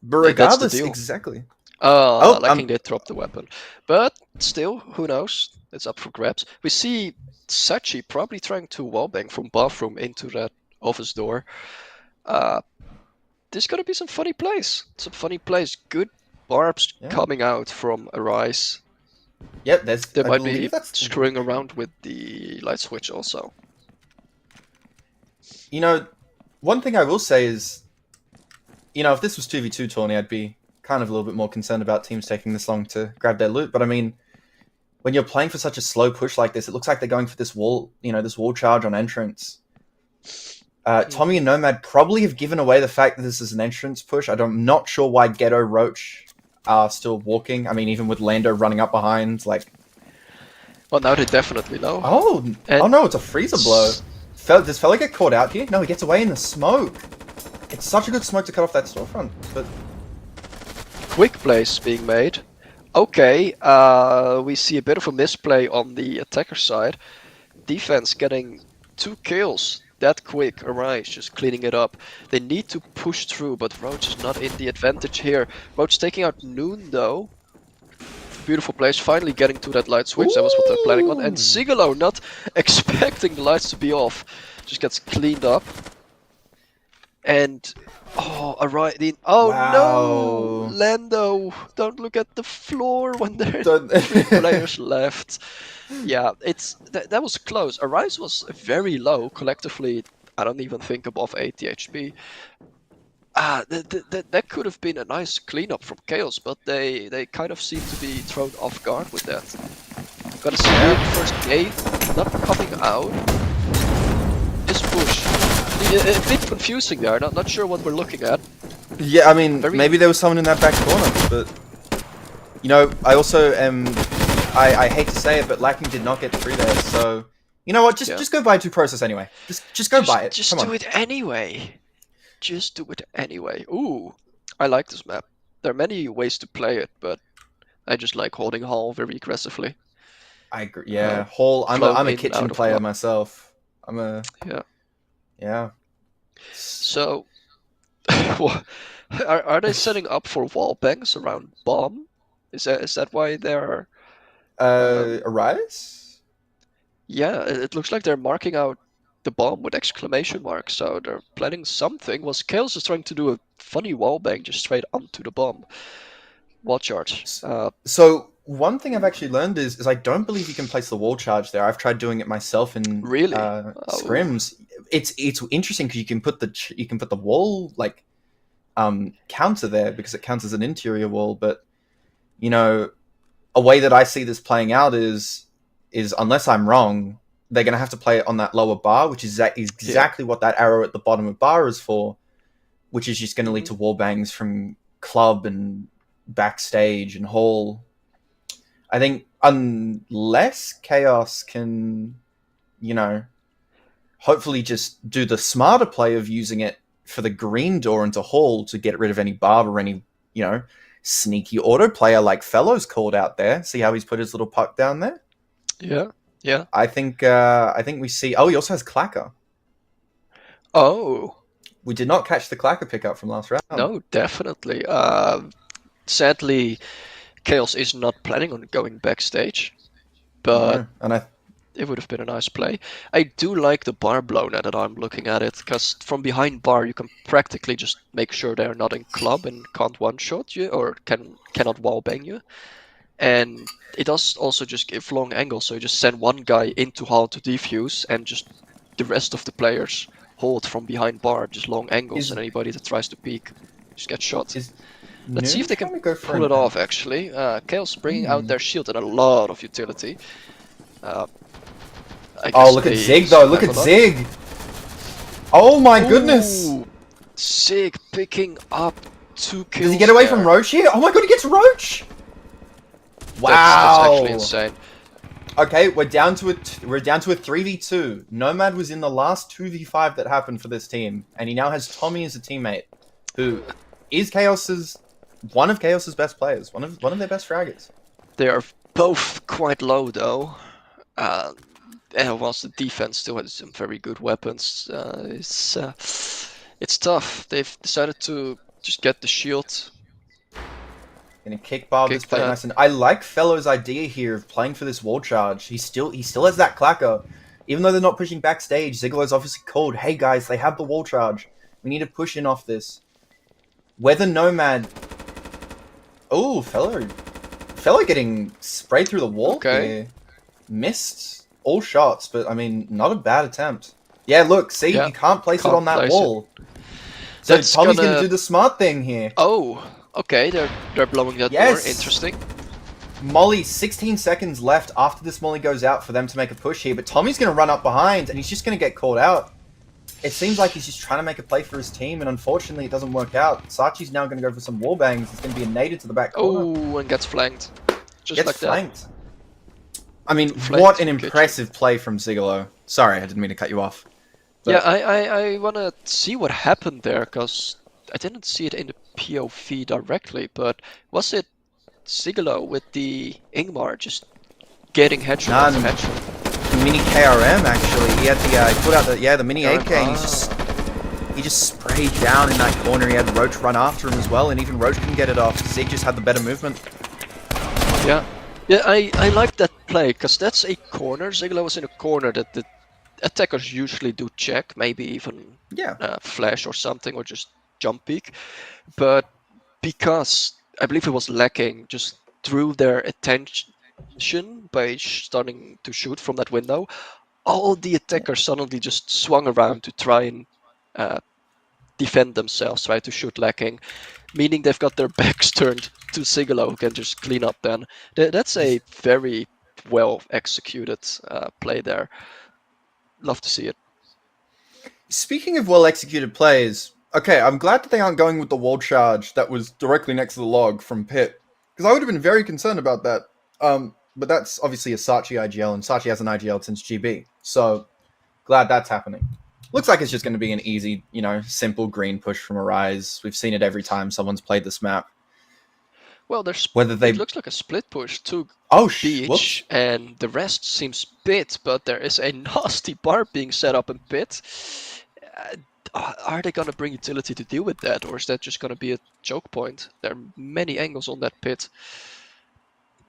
But regardless, exactly. Lacking did drop the weapon. But still, who knows? It's up for grabs. We see Sachi probably trying to wallbang from Bathroom into that office door. there's gonna be some funny plays. Some funny plays. Good barbs Yeah. coming out from Arise. Yep, there's. They I might be believe that's the screwing around with the light switch also. You know, one thing I will say is, if this was 2v2 tourney, I'd be kind of a little bit more concerned about teams taking this long to grab their loot. But I mean, when you're playing for such a slow push like this, it looks like they're going for this wall, this wall charge on entrance. Tommy and Nomad probably have given away the fact that this is an entrance push. I'm not sure why Ghetto Roach are still walking. I mean, even with Lando running up behind, like... Well, now they definitely know. Oh no, it's a freezer blow. Does Fella get caught out here? No, he gets away in the smoke. It's such a good smoke to cut off that storefront, but... Quick plays being made. Okay, we see a bit of a misplay on the attacker side. Defense getting 2 kills that quick. Arise just cleaning it up. They need to push through, but Roach is not in the advantage here. Roach taking out Noon though. Beautiful place, finally getting to that light switch. That was what they're planning on. And Sigalo not expecting the lights to be off. Just gets cleaned up. And Arise. Oh wow. no! Lando, don't look at the floor when there's 3 players left. Yeah, that was close. Arise was very low collectively. I don't even think above 80 HP. That could have been a nice cleanup from Khaos, but they kind of seem to be thrown off guard with that. Gotta see the first gate not coming out. This push. A bit confusing there, not sure what we're looking at. Yeah, I mean, maybe there was someone in that back corner, but... I also am... I hate to say it, but Lacking did not get through there, so... You know what, just go buy 2 process anyway. Just go buy it. Just do it anyway. Just do it anyway. Ooh, I like this map. There are many ways to play it, but I just like holding Hall very aggressively. I agree. Yeah, Hall. I'm a kitchen player myself. Yeah. So, are they setting up for wall bangs around bomb? Is that why they're Arise? Yeah, it looks like they're marking out the bomb with exclamation marks, so they're planning something. Was Khaos is trying to do a funny wall bang just straight onto the bomb. Wall charge. So one thing I've actually learned is I don't believe you can place the wall charge there. I've tried doing it myself in scrims. It's interesting because you can put the wall like counter there because it counts as an interior wall. But a way that I see this playing out is unless I'm wrong, they're going to have to play it on that lower bar, which is exactly what that arrow at the bottom of bar is for, which is just going to lead to wall bangs from club and backstage and hall. I think unless Khaos can, hopefully just do the smarter play of using it for the green door into hall to get rid of any barb or any, sneaky auto player like Fellows called out there. See how he's put his little puck down there? Yeah. I think we see... Oh, he also has Clacker. Oh. We did not catch the Clacker pickup from last round. No, definitely. Sadly, Khaos is not planning on going backstage, but it would have been a nice play. I do like the bar blow now that I'm looking at it, because from behind bar you can practically just make sure they're not in club and can't one-shot you, or cannot wall-bang you. And it does also just give long angles, so you just send one guy into hall to defuse, and just the rest of the players hold from behind bar, just long angles, and anybody that tries to peek just gets shot. Let's see if they can pull it off, actually. Khaos bringing out their shield and a lot of utility. Look at Zig, though. Look at Zig. Oh, my goodness. Zig picking up 2 kills. Does he get away from Roach here? Oh, my God, he gets Roach. Wow. That's actually insane. Okay, we're down to a 3v2. Nomad was in the last 2v5 that happened for this team, and he now has Tommy as a teammate, who is one of Khaos's best players, one of their best fraggers. They are both quite low though. Whilst the defense still has some very good weapons, it's tough. They've decided to just get the shield. Gonna kick Bob this play nice, and I like Fellow's idea here of playing for this wall charge. He still has that Clacker. Even though they're not pushing backstage, Ziggler's obviously called, hey guys, they have the wall charge. We need to push in off this. Weather Nomad. Oh, fellow getting sprayed through the wall Okay. here. Missed all shots, but I mean, not a bad attempt. Yeah, look, see, Yeah. you can't place it Can't on that place it. wall. So That's Tommy's gonna gonna. do the smart thing here. Oh. Okay. They're blowing that door. Yes! Interesting. Molly, 16 seconds left after this Molly goes out for them to make a push here, but Tommy's gonna run up behind and he's just gonna get caught out. It seems like he's just trying to make a play for his team, and unfortunately it doesn't work out. Sachi's now going to go for some wall bangs. It's going to be a nade into the back corner. Oh, and gets flanked. Just Gets like flanked. I mean, Flanked what an kitchen. impressive play from Zigolo. Sorry, I didn't mean to cut you off. Yeah, But I wanna see what happened there, because I didn't see it in the POV directly, but was it Sigalo with the Ingmar just getting headshot after None. headshot? Mini KRM actually. He had the he put out the mini AK, and he just sprayed down in that corner. He had Roach run after him as well, and even Roach couldn't get it off. Zig just had the better movement. Yeah. Yeah, I like that play, because that's a corner. Sigalo was in a corner that the attackers usually do check, maybe even Yeah. flash or something, or just jump peek. But because I believe it was lacking, just drew their attention by starting to shoot from that window, all the attackers suddenly just swung around to try and defend themselves, try to shoot lacking, meaning they've got their backs turned to Sigalo, who can just clean up then. That's a very well executed play there. Love to see it. Speaking of well executed plays, okay, I'm glad that they aren't going with the wall charge that was directly next to the log from Pit, because I would have been very concerned about that. But that's obviously a Sachi IGL, and Sachi has an IGL since GB, so glad that's happening. Looks like it's just going to be an easy, simple green push from Arise. We've seen it every time someone's played this map. Well, Whether they it looks like a split push to whoops. beach, and the rest seems pit, but there is a nasty bar being set up in pit. Are they gonna bring utility to deal with that, or is that just gonna be a choke point? There are many angles on that pit.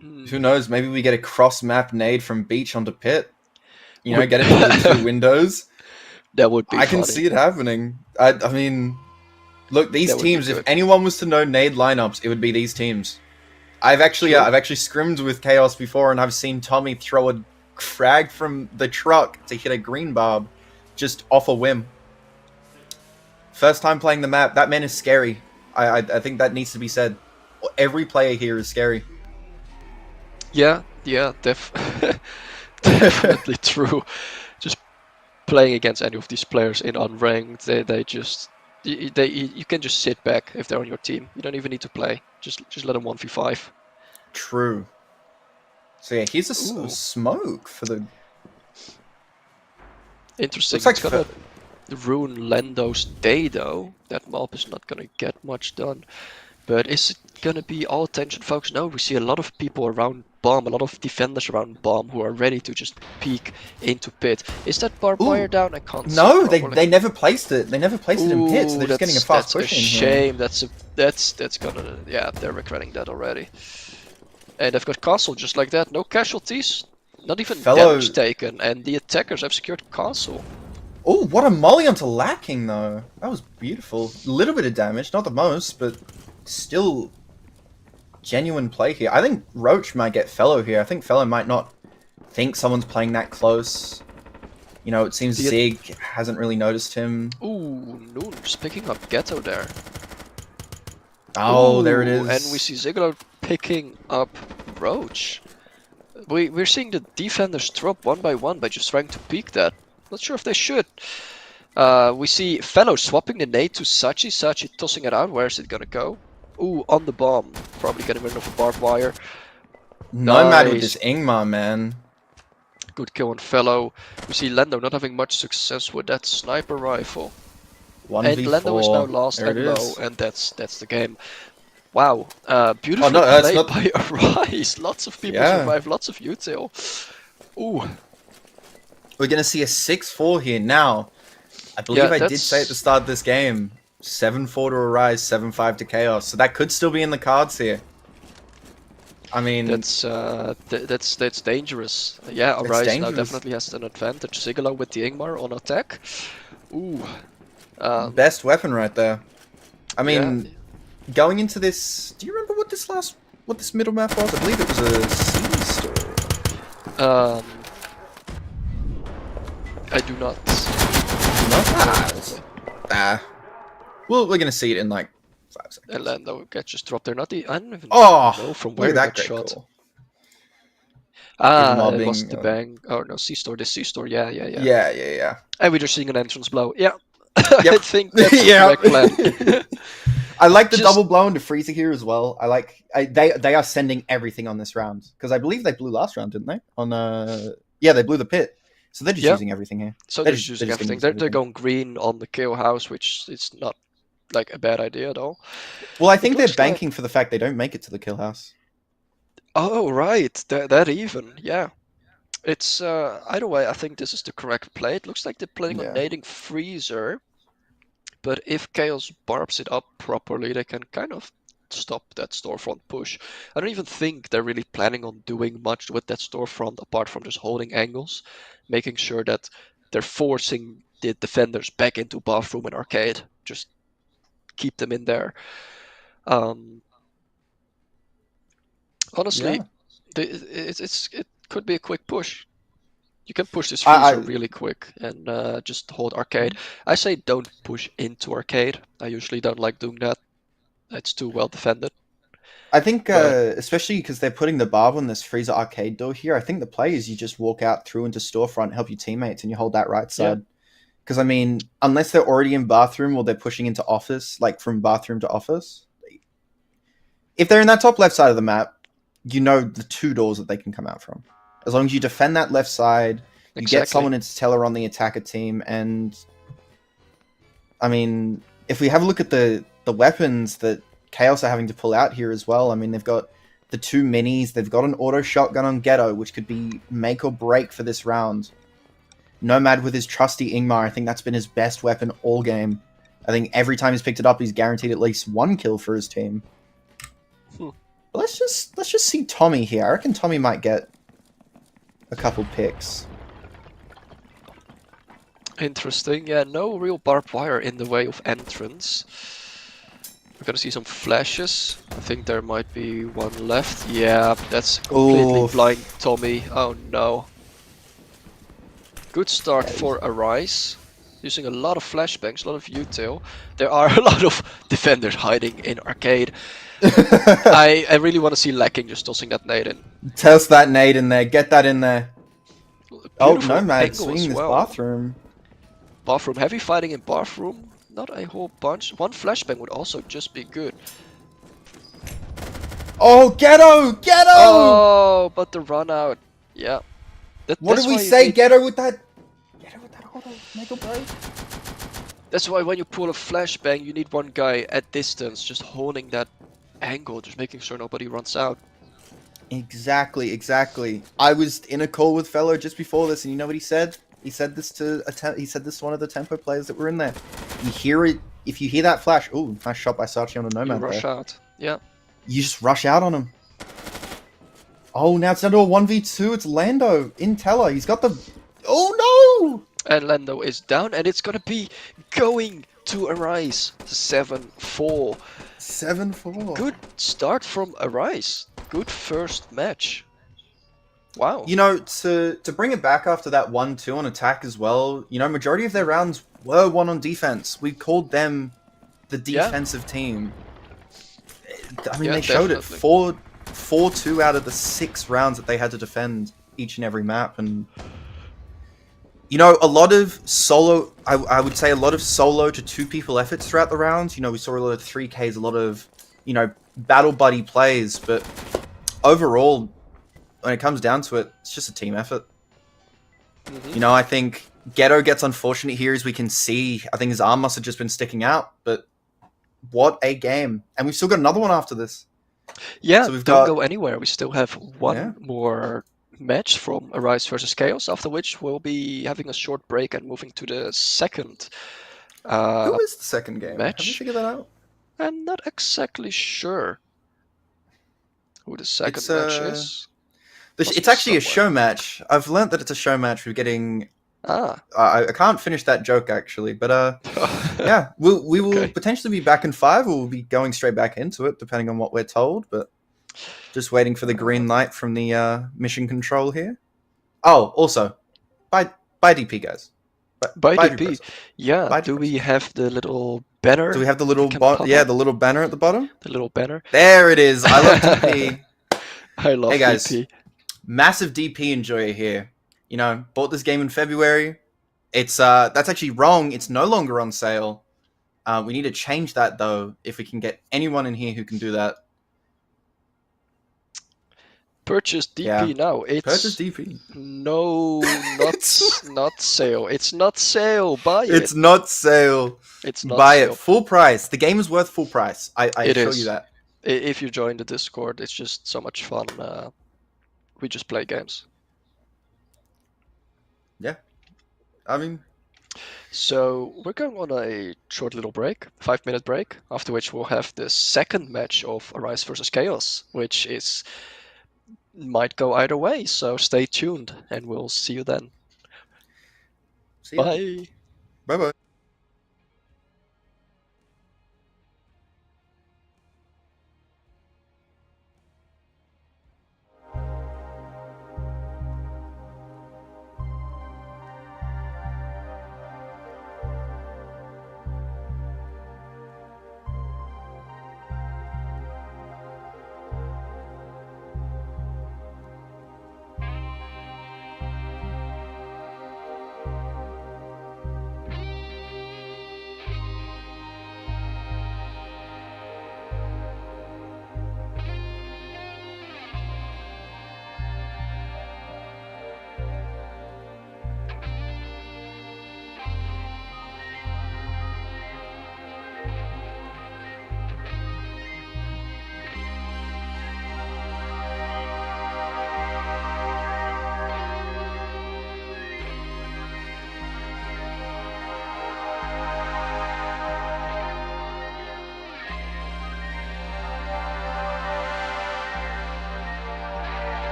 Who knows? Maybe we get a cross map nade from beach onto pit. Get it to the two windows. That would be I can funny. see it happening. I mean, look, these That would be teams. If good. anyone was to know nade lineups, it would be these teams. I've actually scrimmed with Khaos before, and I've seen Tommy throw a frag from the truck to hit a green barb, just off a whim. First time playing the map, that man is scary. I think that needs to be said. Every player here is scary. Yeah, definitely true. Just playing against any of these players in unranked, they just you can just sit back if they're on your team. You don't even need to play. Just let them 1v5. True. So yeah, here's a smoke for the. Interesting. Looks like It's gonna ruin Lando's day though. That mob is not gonna get much done. But is it gonna be all attention focused? No, we see a lot of people around bomb, a lot of defenders around bomb who are ready to just peek into pit. Is that barbed wire down? I can't see. No, they never placed it. They never placed it in pit, so they're just that's, getting a fast that's push a in shame. here. That's gonna, yeah, they're regretting that already. And they've got castle just like that. No casualties, not even damage taken, and the attackers have secured castle. Oh, what a molly onto lacking though. That was beautiful. A little bit of damage, not the most, but still genuine play here. I think Roach might get Fellow here. I think Fellow might not think someone's playing that close. It seems Zig hasn't really noticed him. Ooh, Noon's picking up Ghetto there. Oh, there it is. And we see Ziggular picking up Roach. We're seeing the defenders drop one by just trying to peek that. Not sure if they should. We see Fellow swapping the nade to Sachi. Sachi tossing it out. Where is it gonna go? Ooh, on the bomb. Probably getting rid of a barbed wire. Nomad with this Ingmar, man. Good kill on Fellow. We see Lando not having much success with that sniper rifle. 1v4. And Lando is now last and low, and that's the game. Wow, beautiful play by Arise. Lots of people survive, lots of util. Ooh. We're going to see a 6-4 here now. I believe I did say at the start of this game, 7-4 to Arise, 7-5 to Khaos. So that could still be in the cards here. I mean... That's dangerous. Yeah, Arise now definitely has an advantage. Sigalo with the Ingmar on attack. Ooh. Best weapon right there. I mean, going into this, do you remember what this middle map was? I believe it was a C store. Um, I do not. Well, we're gonna see it in like 5 seconds. And Lando get just dropped there. Not the. I don't even Oh, know from look where at he that got great shot. call. Ah, Even it was mobbing, the bang. Oh no, C store. The C store. Yeah. yeah. And we're just seeing an entrance blow. Yeah. I Yep. think that's the Yeah. correct plan. I like the Just- double blow into freezer here as well. They are sending everything on this round because I believe they blew last round, didn't they? Yeah, they blew the pit, so they're just Yeah. using everything here. So They're they're just- just they're using just gonna everything. use They're everything. going green on the kill house, which is not like a bad idea at all. Well, I think they're looks like- banking for the fact they don't make it to the kill house. Oh right, that even. Yeah. It's either way. I think this is the correct play. It looks like they're planning on Yeah. nading freezer, but if Chaos barbs it up properly, they can kind of stop that storefront push. I don't even think they're really planning on doing much with that storefront apart from just holding angles, making sure that they're forcing the defenders back into bathroom and arcade. Just keep them in there. Honestly, Yeah. it could be a quick push. You can push this I, freezer really quick and just hold arcade. I say don't push into arcade. I usually don't like doing that. It's too well defended. I think, But- especially because they're putting the barb on this freezer arcade door here. I think the play is you just walk out through into storefront, help your teammates, and you hold that right side. Because I mean, unless they're already in bathroom or they're pushing into office, like from bathroom to office, if they're in that top left side of the map, you know the 2 doors that they can come out from. As long as you defend that left side, you get someone into teller on the attacker team, and I mean, if we have a look at the weapons that Chaos are having to pull out here as well, I mean, they've got the 2 minis, they've got an auto shotgun on Ghetto, which could be make or break for this round. Nomad with his trusty Ingmar, I think that's been his best weapon all game. I think every time he's picked it up, he's guaranteed at least 1 kill for his team. But let's just see Tommy here. I reckon Tommy might get a couple picks. Interesting. Yeah, no real barbed wire in the way of entrance. We're gonna see some flashes. I think there might be one left. Yeah, that's completely blind Tommy. Oh no. Good start for Arise. Using a lot of flashbangs, a lot of util. There are a lot of defenders hiding in arcade. I really want to see Lacking just tossing that nade in. Toss that nade in there. Get that in there. Oh, Beautiful Nomad angle swinging as this well. bathroom. Bathroom, heavy fighting in bathroom. Not a whole bunch. One flashbang would also just be good. Oh, Ghetto! Ghetto! Oh, but the run out. Yeah. What did we say? Ghetto with that auto. Make or break. That's why when you pull a flashbang, you need one guy at distance just holding that angle, just making sure nobody runs out. Exactly. I was in a call with Fellow just before this, and you know what he said? He said this to one of the tempo players that were in there. You hear it if you hear that flash. Ooh, nice shot by Sachi on a Nomad. You rush out. Yeah. You just rush out on him. Oh, now it's down to a 1v2. It's Lando in Teller. He's got the. Oh no! And Lando is down, and it's gonna be going to Arise. 7-4. 7-4. Good start from Arise. Good first match. Wow. You know, to bring it back after that 1-2 on attack as well, you know, majority of their rounds were won on defense. We called them the defensive team. I mean, they showed it. 4-2 out of the 6 rounds that they had to defend each and every map. And, you know, a lot of solo, I would say a lot of solo to 2 people efforts throughout the rounds. You know, we saw a lot of 3Ks, a lot of, you know, battle buddy plays. But overall, when it comes down to it, it's just a team effort. You know, I think Ghetto gets unfortunate here, as we can see. I think his arm must have just been sticking out, but what a game. And we've still got another one after this. Yeah, so we've don't got... go anywhere. We still have one more match from Arise versus Chaos, after which we'll be having a short break and moving to the second Who is the second game? match. Have you figured that out? I'm not exactly sure who the second match is. It's actually a show match. I've learnt that it's a show match. We're getting Ah. I can't finish that joke actually, but yeah, we will Okay. potentially be back in 5, or we'll be going straight back into it depending on what we're told. But just waiting for the green light from the mission control here. Oh, also, bye DP guys, By bye DP, Dupressa, yeah. bye Do we Dupressa. have the little Do we banner have the that little can pop yeah, up? the little banner at the bottom? The little banner. There it is. I love DP. I Hey love guys, DP. massive DP enjoyer here. You know, bought this game in February. It's that's actually wrong. It's no longer on sale. We need to change that though. If we can get anyone in here who can do that, Purchase yeah, DP now. purchase It's DP. no, it's not sale. It's not sale. Buy it. it's not sale. It's not Buy it sale. full price. The game is worth full price. I It assure you is. that. If you join the Discord, it's just so much fun. We just play games. Yeah, I mean, So we're going on a short little break, 5-minute break, after which we'll have the second match of Arise versus Chaos, which is might go either way. So stay tuned, and we'll see you then. see ya. Bye. Bye bye.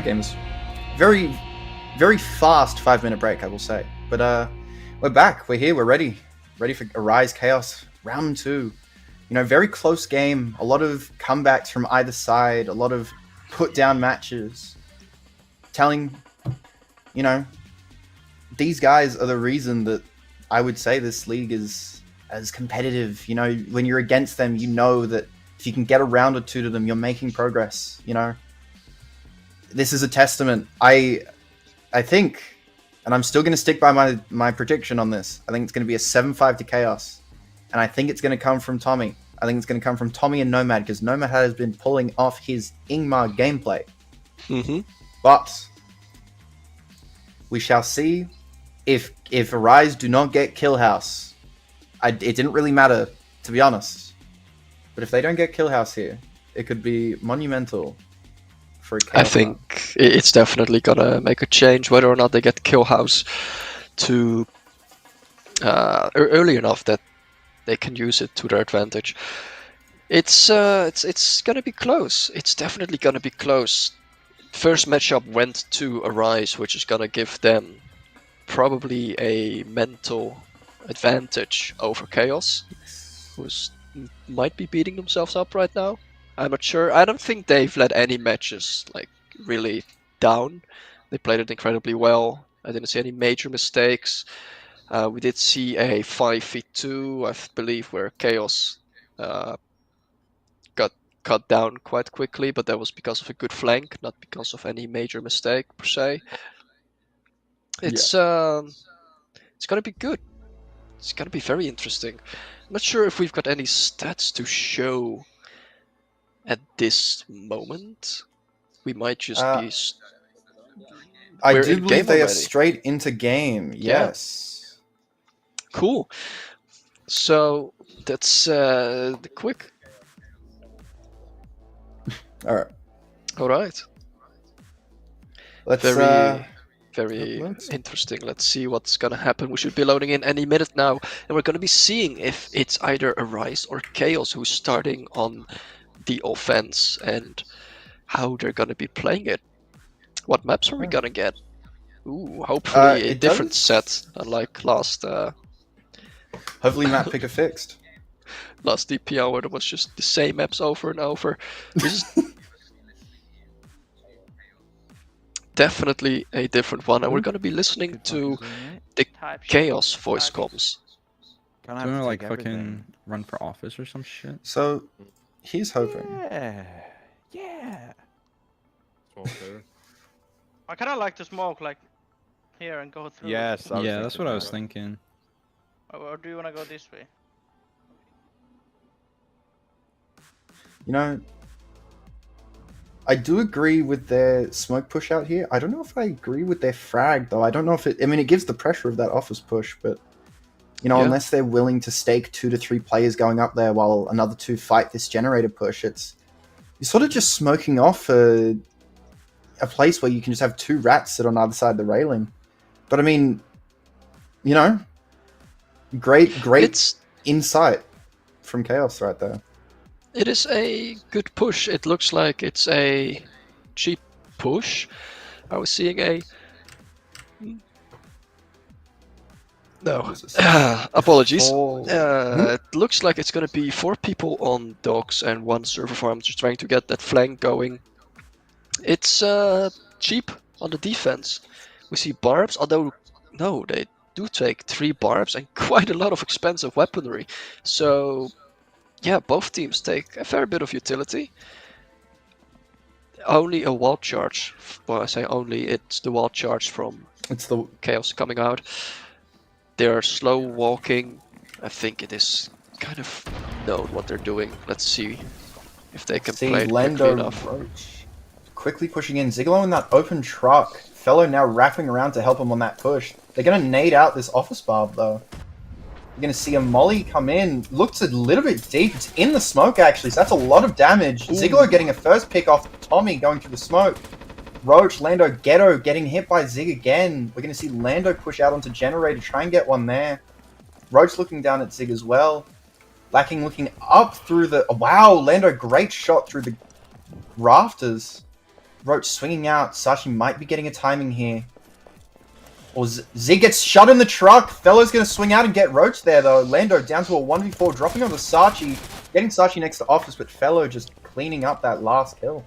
that game was very, very fast 5-minute break, I will say. But we're back. We're here. We're ready for Arise Chaos round 2. Very close game. A lot of comebacks from either side. A lot of put down matches. Telling, these guys are the reason that I would say this league is as competitive. When you're against them, that if you can get a round or two to them, you're making progress. This is a testament. I think, and I'm still going to stick by my prediction on this. I think it's going to be a 7-5 to Chaos. And I think it's going to come from Tommy. I think it's going to come from Tommy and Nomad, because Nomad has been pulling off his Ingmar gameplay. Mm-hmm. But we shall see if Arise do not get Kill House. It didn't really matter, to be honest. But if they don't get Kill House here, it could be monumental for a Chaos. I think it's definitely gonna make a change whether or not they get Kill House to early enough that they can use it to their advantage. It's gonna be close. It's definitely gonna be close. First matchup went to Arise, which is gonna give them probably a mental advantage over Chaos, who's might be beating themselves up right now. I'm not sure. I don't think they've let any matches really down. They played it incredibly well. I didn't see any major mistakes. We did see a 5v2, I believe, where Chaos got cut down quite quickly, but that was because of a good flank, not because of any major mistake per se. It's gonna be good. It's gonna be very interesting. I'm not sure if we've got any stats to show at this moment. We might just be. I do believe they are straight into game. Yes. Yeah. Cool. So that's the quick. All right. All right. Let's very interesting. Let's see what's gonna happen. We should be loading in any minute now, and we're gonna be seeing if it's either Arise or Chaos who's starting on the offense and how they're gonna be playing it. What maps are we gonna get? Ooh, hopefully a different set, unlike last. Hopefully, map picker fixed. Last DPL where there was just the same maps over and over. This is definitely a different one, and we're gonna be listening to the Chaos voice comms. Don't I fucking run for office or some shit? So, he's hoping. Yeah. I kind of like to smoke here and go through. Yes. Yeah, that's what I was thinking. Or do you want to go this way? I do agree with their smoke push out here. I don't know if I agree with their frag, though. I don't know if it gives the pressure of that office push, but, unless they're willing to stake 2 to 3 players going up there while another 2 fight this generator push, you're sort of just smoking off a place where you can just have 2 rats sit on either side of the railing. But, great insight from Chaos right there. It is a good push. It looks like it's a cheap push. I was seeing a... No. Apologies. It looks like it's going to be 4 people on docks and 1 server farm just trying to get that flank going. It's cheap on the defense. We see barbs, although no, they do take 3 barbs and quite a lot of expensive weaponry. So... yeah, both teams take a fair bit of utility. Only a wall charge. Well, I say only, it's the wall charge from Chaos coming out. They're slow walking. I think it is kind of known what they're doing. Let's see if they can play it quickly enough. Roach quickly pushing in. Zigalo in that open truck. Fellow now wrapping around to help him on that push. They're going to nade out this office barb, though. You're going to see a molly come in. Looks a little bit deep. It's in the smoke, actually, so that's a lot of damage. Zigalo getting a first pick off Tommy going through the smoke. Roach, Lando, Ghetto getting hit by Zig again. We're going to see Lando push out onto Generator, try and get one there. Roach looking down at Zig as well. Lacking looking up through the... wow, Lando, great shot through the rafters. Roach swinging out. Sachi might be getting a timing here. Or Zig gets shot in the truck. Fello's going to swing out and get Roach there, though. Lando down to a 1v4, dropping onto Sachi. Getting Sachi next to Office, but Fellow just cleaning up that last kill.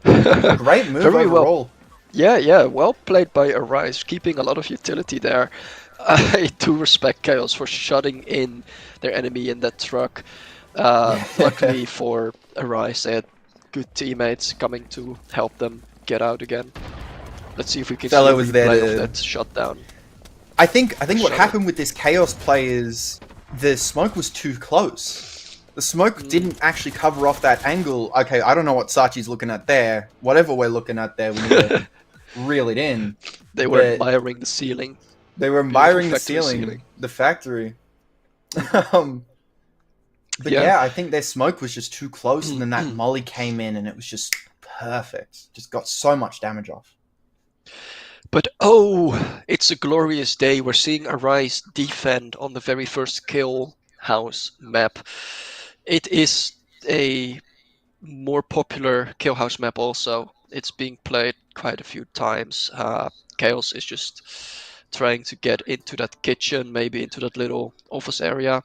Great move Very overall. Yeah, well played by Arise, keeping a lot of utility there. I do respect Khaos for shutting in their enemy in that truck. Luckily for Arise, they had good teammates coming to help them get out again. Let's see if we can see a replay of that shutdown. I think what happened with this Khaos play is the smoke was too close. The smoke didn't actually cover off that angle. Okay, I don't know what Sachi's looking at there. Whatever we're looking at there, we need to reel it in. They were admiring the ceiling. They were admiring the ceiling, the factory. But yeah, I think their smoke was just too close, and then that molly came in, and it was just perfect. Just got so much damage off. But oh, it's a glorious day. We're seeing Arise defend on the very first kill house map. It is a more popular kill house map also. It's being played quite a few times. Khaos is just trying to get into that kitchen, maybe into that little office area.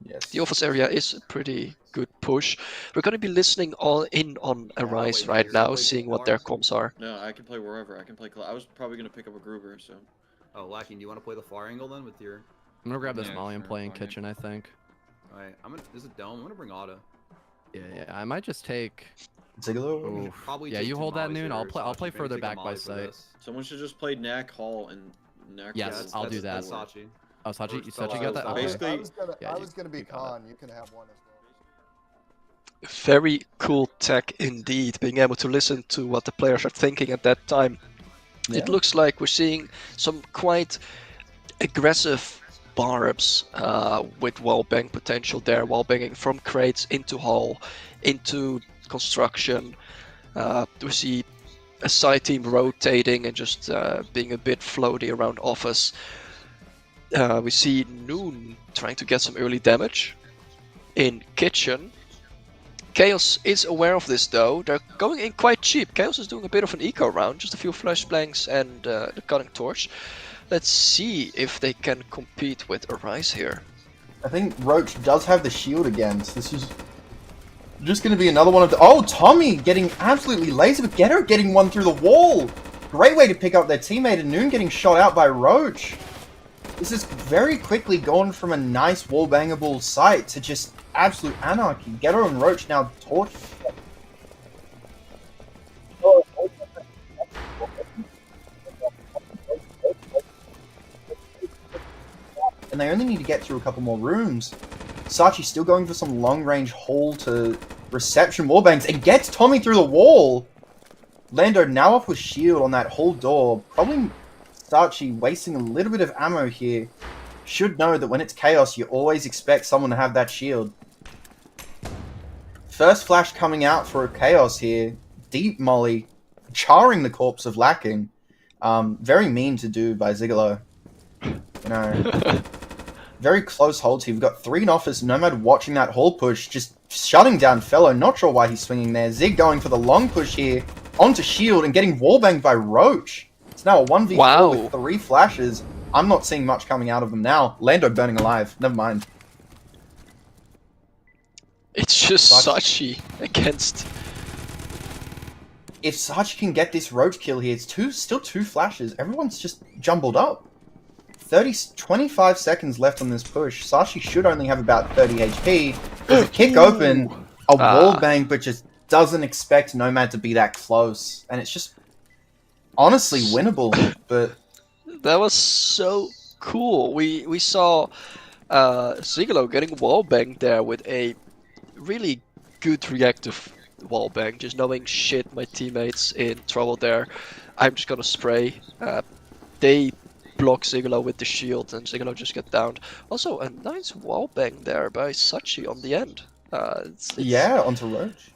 Yes. The office area is a pretty good push. We're going to be listening all in on Arise right now, seeing what their comms are. No, I can play wherever. I can play. I was probably going to pick up a Gruber, so. Oh, Lacking, do you want to play the far angle then with your? I'm gonna grab this molly and play in kitchen, I think. Alright, this is dome. I'm gonna bring Auto. Yeah, I might just take. Zigalo. Probably yeah, take you hold that Mollies noon. or I'll play Sachi. further Maybe take back a by Molly for sight. this. Someone should just play Knack Hall and Knack. Yes, I'll do that. That's Sachi. Oh, Sachi, So, Sachi got that. Okay. basically- I was gonna be Khan. You can have one as well. Very cool tech indeed, being able to listen to what the players are thinking at that time. Yeah. It looks like we're seeing some quite aggressive barbs with wallbang potential there, wallbanging from crates into hull, into construction. We see a side team rotating and just being a bit floaty around office. We see Noon trying to get some early damage in kitchen. Khaos is aware of this though. They're going in quite cheap. Khaos is doing a bit of an eco round, just a few flashbangs and the cutting torch. Let's see if they can compete with Arise here. I think Roach does have the shield again, so this is just going to be another one of the... Oh, Tommy getting absolutely lazy, but Ghetto getting one through the wall. Great way to pick up their teammate, and Noon getting shot out by Roach. This is very quickly gone from a nice wall-bangable site to just absolute anarchy. Ghetto and Roach now torch. And they only need to get through a couple more rooms. Sachi still going for some long-range haul to reception wallbangs and gets Tommy through the wall. Lando now off with shield on that whole door. Probably Sachi wasting a little bit of ammo here. Should know that when it's Khaos, you always expect someone to have that shield. First flash coming out for Khaos here. Deep molly, charring the corpse of Lacking. Very mean to do by Zigalo. You know, very close holds here. We've got 3 in office. Nomad watching that hall push, just shutting down Fellow. Not sure why he's swinging there. Zig going for the long push here onto shield and getting wallbanged by Roach. It's now a 1v4 with 3 flashes. I'm not seeing much coming out of them now. Lando burning alive. Never mind. It's just Sachi against... If Sachi can get this Roach kill here, it's still 2 flashes. Everyone's just jumbled up. 25 seconds left on this push. Sachi should only have about 30 HP. There's a kick open, a wall bang, but just doesn't expect Nomad to be that close. And it's just honestly winnable, but... That was so cool. We saw Zigalo getting wall banged there with a really good reactive wall bang. Just knowing, shit, my teammates in trouble there. I'm just gonna spray. They block Zigalo with the shield and Zigalo just get downed. Also, a nice wall bang there by Sachi on the end. Yeah, onto Roach.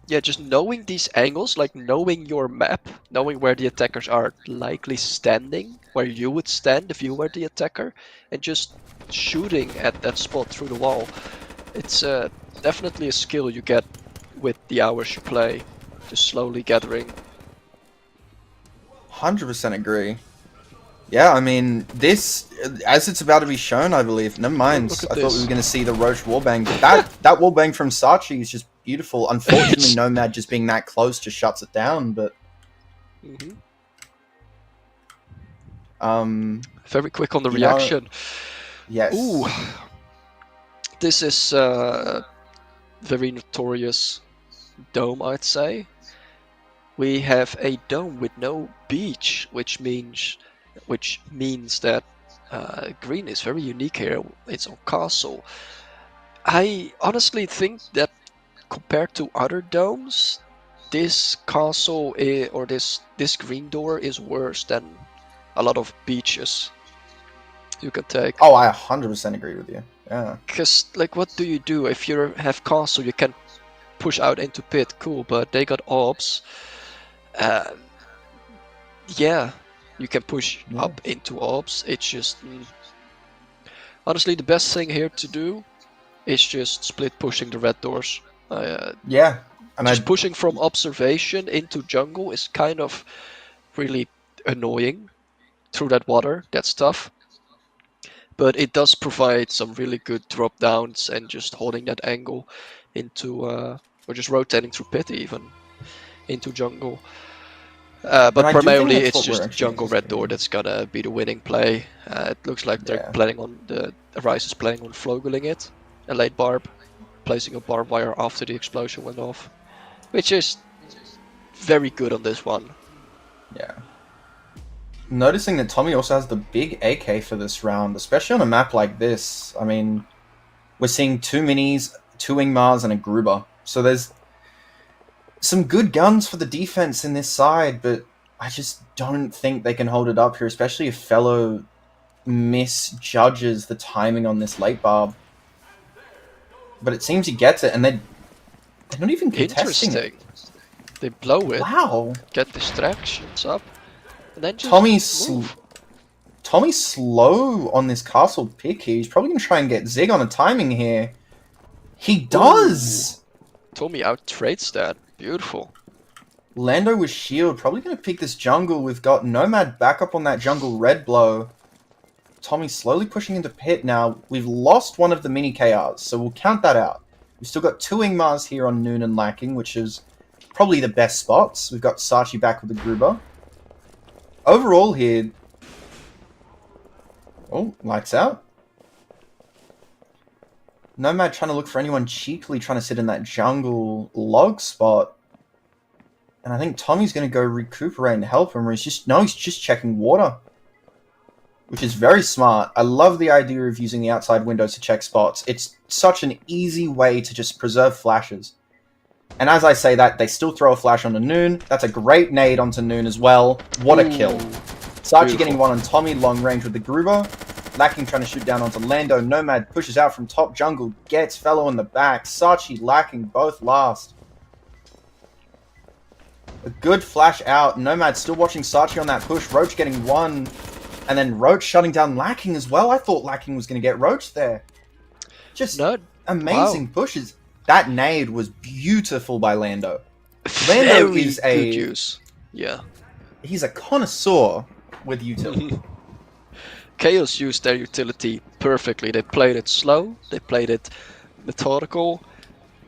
Yeah, just knowing these angles, like knowing your map, knowing where the attackers are likely standing, where you would stand if you were the attacker, and just shooting at that spot through the wall. It's definitely a skill you get with the hours you play. just slowly gathering. 100% agree. Yeah, I mean, this, as it's about to be shown, I believe. Never mind. Look at I thought we this. were going to see the Roach wallbang. That wallbang from Sachi is just beautiful. Unfortunately, Nomad just being that close just shuts it down, but... Very quick on the you know- reaction. yes. Ooh. This is very notorious dome, I'd say. We have a dome with no beach, which means that green is very unique here. It's on castle. I honestly think that compared to other domes, this castle or this green door is worse than a lot of beaches you can take. Oh, I 100% agree with you. Yeah. Because, like, what do you do if you have castle? You can push out into pit, cool, but they got orbs. Yeah, you can push up into orbs. It's just honestly the best thing here to do is just split pushing the red doors. Yeah. And just pushing from observation into jungle is kind of really annoying through that water. That's tough. But it does provide some really good drop downs and just holding that angle into, or just rotating through pit even, into jungle. But primarily it's just jungle red door that's gonna be the winning play. It looks like they're planning on, the Rise is planning on floggling it, a late barb, placing a barbed wire after the explosion went off. Which is very good on this one. Yeah. Noticing that Tommy also has the big AK for this round, especially on a map like this. I mean, we're seeing 2 minis, 2 Ingmars, and a Gruber. So there's some good guns for the defense in this side, but I just don't think they can hold it up here, especially if Fellow misjudges the timing on this late barb. But it seems he gets it, and they're not even contesting it. They blow it, wow. Get distractions up, and then just Tommy's slow on this castle pick here. He's probably going to try and get Zig on a timing here. He does! Ooh. Tommy out-trades that. Beautiful. Lando with shield, probably going to pick this jungle. We've got Nomad back up on that jungle red blow. Tommy slowly pushing into pit now. We've lost one of the mini KRs, so we'll count that out. We've still got 2 Ingmars here on Noon and Lacking, which is probably the best spots. We've got Sachi back with the Gruber. Overall here... Oh, lights out. Nomad trying to look for anyone cheaply trying to sit in that jungle log spot. And I think Tommy's going to go recuperate and help him. Or he's just checking water. Which is very smart. I love the idea of using the outside windows to check spots. It's such an easy way to just preserve flashes. And as I say that, they still throw a flash onto Noon. That's a great nade onto Noon as well. What a kill. Sachi getting one on Tommy, long range with the Gruber. Lacking trying to shoot down onto Lando. Nomad pushes out from top jungle, gets Fellow in the back. Sachi, Lacking, both last. A good flash out. Nomad still watching Sachi on that push. Roach getting one. And then Roach shutting down Lacking as well. I thought Lacking was going to get Roach there. Just amazing pushes. That nade was beautiful by Lando. Lando is a good use. Yeah. He's a connoisseur with utility. Khaos used their utility perfectly. They played it slow, they played it methodical,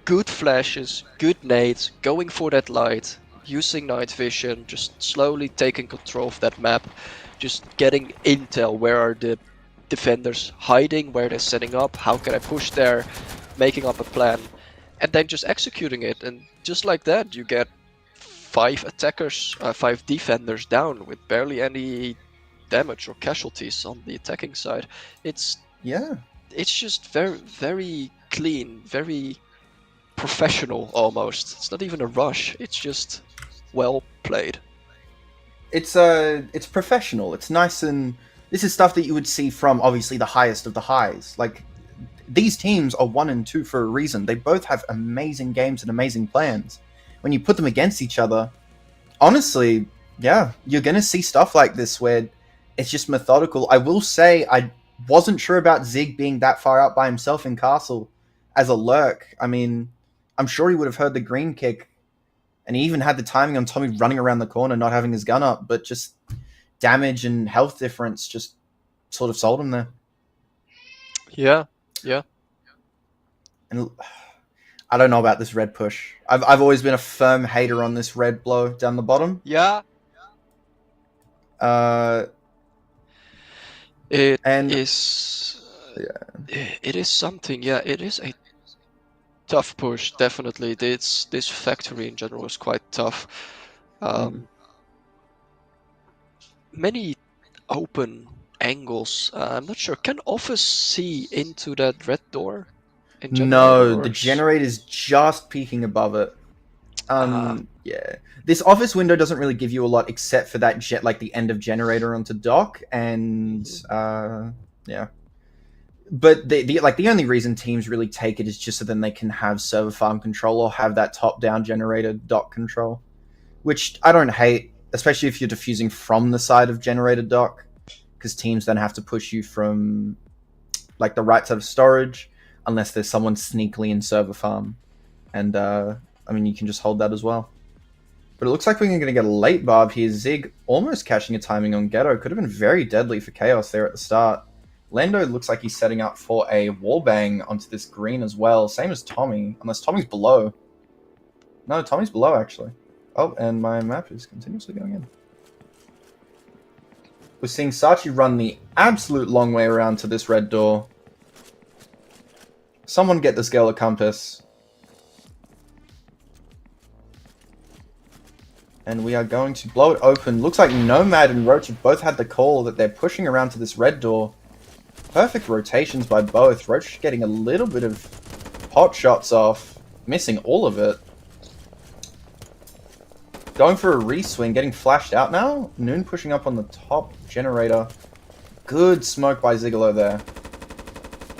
good flashes, good nades, going for that light, using night vision, just slowly taking control of that map, just getting intel. Where are the defenders hiding, where they're setting up, how can I push there, making up a plan, and then just executing it. And just like that, you get 5 attackers, 5 defenders down with barely any damage or casualties on the attacking side. It's just very, very clean, very professional almost. It's not even a rush. It's just well played. It's professional. It's nice, and this is stuff that you would see from obviously the highest of the highs. Like, these teams are 1 and 2 for a reason. They both have amazing games and amazing plans. When you put them against each other, honestly, yeah, you're gonna see stuff like this where it's just methodical. I will say I wasn't sure about Zig being that far out by himself in Castle as a lurk. I mean, I'm sure he would have heard the green kick And he even had the timing on Tommy running around the corner, not having his gun up, but just damage and health difference just sort of sold him there. Yeah. And I don't know about this red push. I've always been a firm hater on this red blow down the bottom. Yeah. It And- is. It is something. Yeah, it is a tough push. Definitely, this factory in general is quite tough. Many open angles. I'm not sure. Can Office see into that red door? In No, the generator, or generator's just peeking above it. Yeah. This office window doesn't really give you a lot except for that like the end of generator onto dock, and yeah. But the only reason teams really take it is just so then they can have server farm control or have that top-down generator dock control, which I don't hate, especially if you're diffusing from the side of generator dock, because teams then have to push you from like the right side of storage, unless there's someone sneakily in server farm, and I mean you can just hold that as well. But it looks like we're going to get a late barb here. Zig almost catching a timing on Ghetto. Could have been very deadly for Khaos there at the start. Lando looks like he's setting up for a wallbang onto this green as well. Same as Tommy, unless Tommy's below. No, Tommy's below, actually. Oh, and my map is continuously going in. We're seeing Sachi run the absolute long way around to this red door. Someone get this girl a compass. And we are going to blow it open. Looks like Nomad and Roach have both had the call that they're pushing around to this red door. Perfect rotations by both. Roach getting a little bit of pot shots off. Missing all of it. Going for a re-swing. Getting flashed out now. Noon pushing up on the top generator. Good smoke by Zigolo there.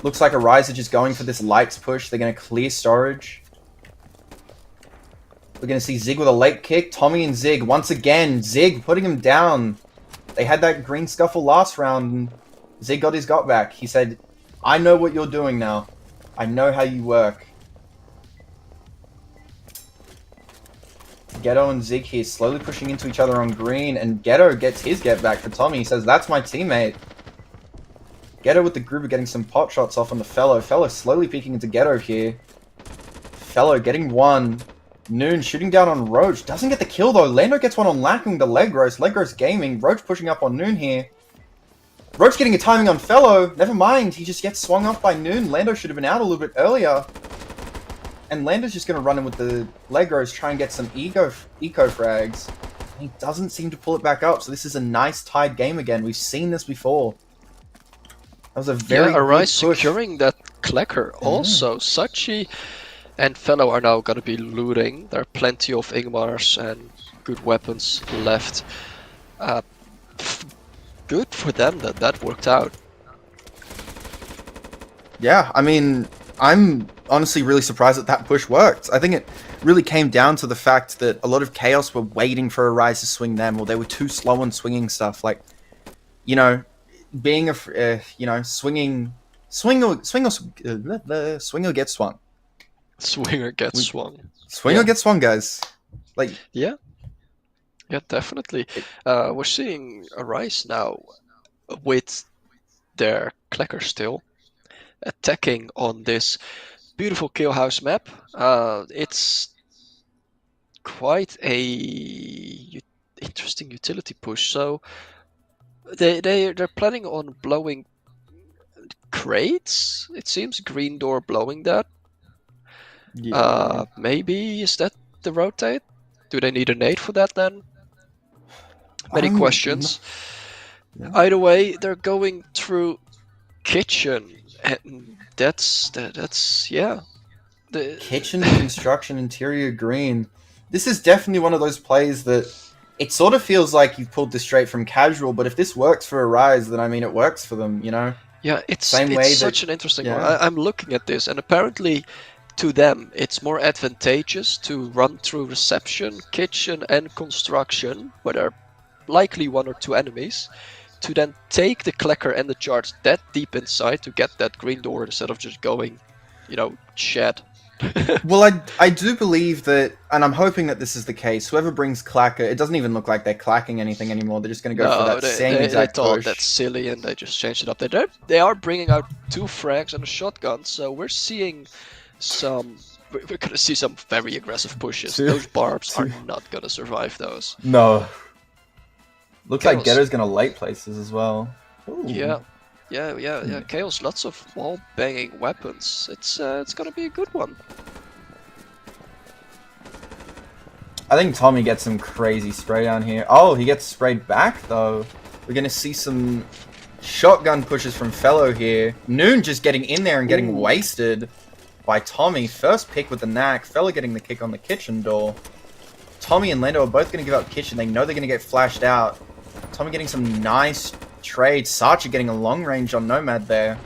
Looks like Arise are just going for this lights push. They're going to clear storage. We're going to see Zig with a late kick. Tommy and Zig once again. Zig putting him down. They had that green scuffle last round, and Zig got his got back. He said, I know what you're doing now. I know how you work. Ghetto and Zig here slowly pushing into each other on green, and Ghetto gets his get back for Tommy. He says, that's my teammate. Ghetto with the Gruber getting some pot shots off on the Fellow. Fellow slowly peeking into Ghetto here. Fellow getting one. Noon shooting down on Roach. Doesn't get the kill though. Lando gets one on lacking the leg roast. Leg roast gaming. Roach pushing up on Noon here. Roach getting a timing on Fellow. Never mind. He just gets swung up by Noon. Lando should have been out a little bit earlier. And Lando's just going to run in with the leg roast, try and get some eco frags. He doesn't seem to pull it back up. So this is a nice tied game again. We've seen this before. That was a very good Arise push. securing that Klecker also. Sachi and Fellow are now gonna be looting. There are plenty of Ingmars and good weapons left. Good for them that that worked out. Yeah, I mean, I'm honestly really surprised that that push worked. I think it really came down to the fact that a lot of Khaos were waiting for Arise to swing them, or they were too slow on swinging stuff. Like, you know, being a, you know, swing or get swung. Swinger gets swung. Swing or get swung, guys. Like, Yeah, definitely. We're seeing Arise now with their Klecker still attacking on this beautiful Khaos map. It's quite a interesting utility push. So they're planning on blowing crates. It seems green door blowing that. yeah. Maybe is that the rotate? Do they need a nade for that then? Many I'm questions. Yeah. Either way, they're going through kitchen, and that's yeah. The Kitchen construction interior green. This is definitely one of those plays that it sort of feels like you've pulled this straight from casual, but if this works for Arise, then I mean it works for them, you know? Yeah, it's Same way that- such an interesting one. yeah. I'm looking at this, and apparently to them it's more advantageous to run through reception, kitchen, and construction, where there are likely one or two enemies, to then take the Klecker and the charge that deep inside to get that green door instead of just going, you know, shed. Well, I do believe that, and I'm hoping that this is the case. Whoever brings Clacker, it doesn't even look like they're clacking anything anymore. They're just going to go for No, that same they exact thought push. that's silly and they just changed it up. They are bringing out 2 frags and a shotgun, so we're seeing some. We're gonna see some very aggressive pushes. Those barbs are not gonna survive those. No. Looks like Chaos. Ghetto's going to late places as well. Ooh. Yeah. Chaos, lots of wall banging weapons. It's gonna be a good one. I think Tommy gets some crazy spray down here. Oh, he gets sprayed back though. We're gonna see some shotgun pushes from Fellow here. Noon just getting in there and getting wasted by Tommy. First pick with the knack. Fellow getting the kick on the kitchen door. Tommy and Lando are both gonna give up kitchen. They know they're gonna get flashed out. Tommy getting some nice trades. Sachi getting a long range on Nomad there.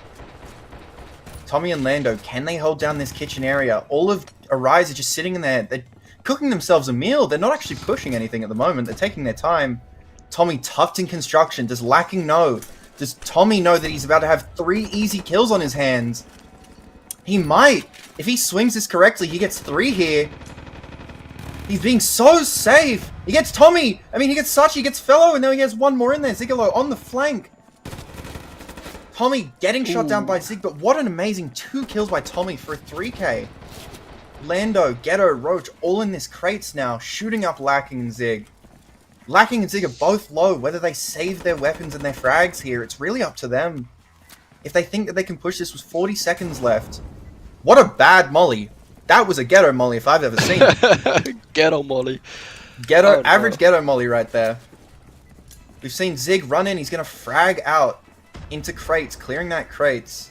Tommy and Lando, can they hold down this kitchen area? All of Arise are just sitting in there. They're cooking themselves a meal. They're not actually pushing anything at the moment. They're taking their time. Tommy tucked in construction. Does Lacking know? Does Tommy know that he's about to have 3 easy kills on his hands? He might. If he swings this correctly, he gets 3 here. He's being so safe. He gets Tommy. I mean, he gets Sachi, he gets Fellow, and now he has 1 more in there. Zigalo on the flank. Tommy getting shot down by Zig, but what an amazing 2 kills by Tommy for a 3k. Lando, Ghetto, Roach, all in this crates now, shooting up Lacking and Zig. Lacking and Zig are both low. Whether they save their weapons and their frags here, it's really up to them. If they think that they can push this with 40 seconds left. What a bad molly. That was a Ghetto molly if I've ever seen it. Ghetto molly. Ghetto, Oh, no. average Ghetto molly right there. We've seen Zig run in. He's going to frag out into crates, clearing that crates.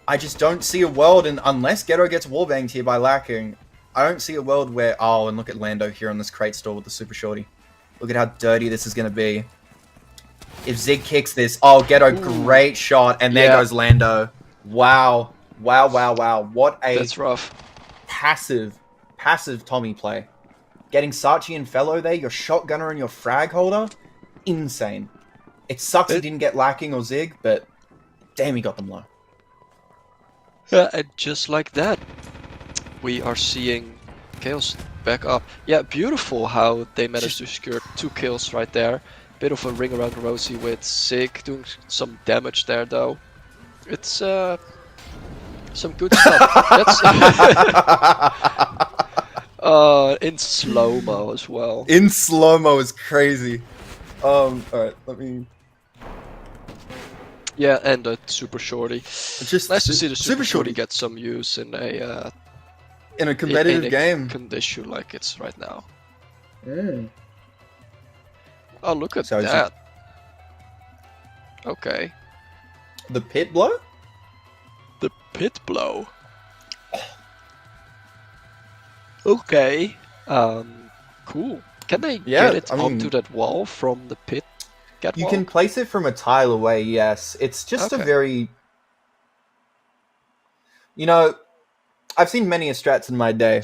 I just don't see a world, and unless Ghetto gets wallbanged here by Lacking, I don't see a world where... Oh, and look at Lando here on this crate store with the super shorty. Look at how dirty this is going to be. If Zig kicks this... Oh, Ghetto, great shot, and there goes Lando. Wow. Wow, wow, wow. What a... That's rough. passive Tommy play. Getting Sachi and Fellow there, your shotgunner and your frag holder, insane. It sucks he didn't get Lacking or Zig, but damn, he got them low. Yeah, and just like that, we are seeing Chaos back up. Yeah, beautiful how they managed to secure 2 kills right there. Bit of a ring around the rosy with Zig doing some damage there though. It's some good stuff. That's in slow-mo as well. In slow-mo is crazy. Alright, let me... Yeah, and a super shorty. Just Nice to see the super shorty get some use in a competitive in a game. condition like it's right now. Mm. Oh, look at So is that. Okay. The pit blow? The pit blow. Okay. Cool. Can they Yeah, get it I mean- onto that wall from the pit? You can place it from a tile away, yes. It's just a Okay. very... You know, I've seen many a strats in my day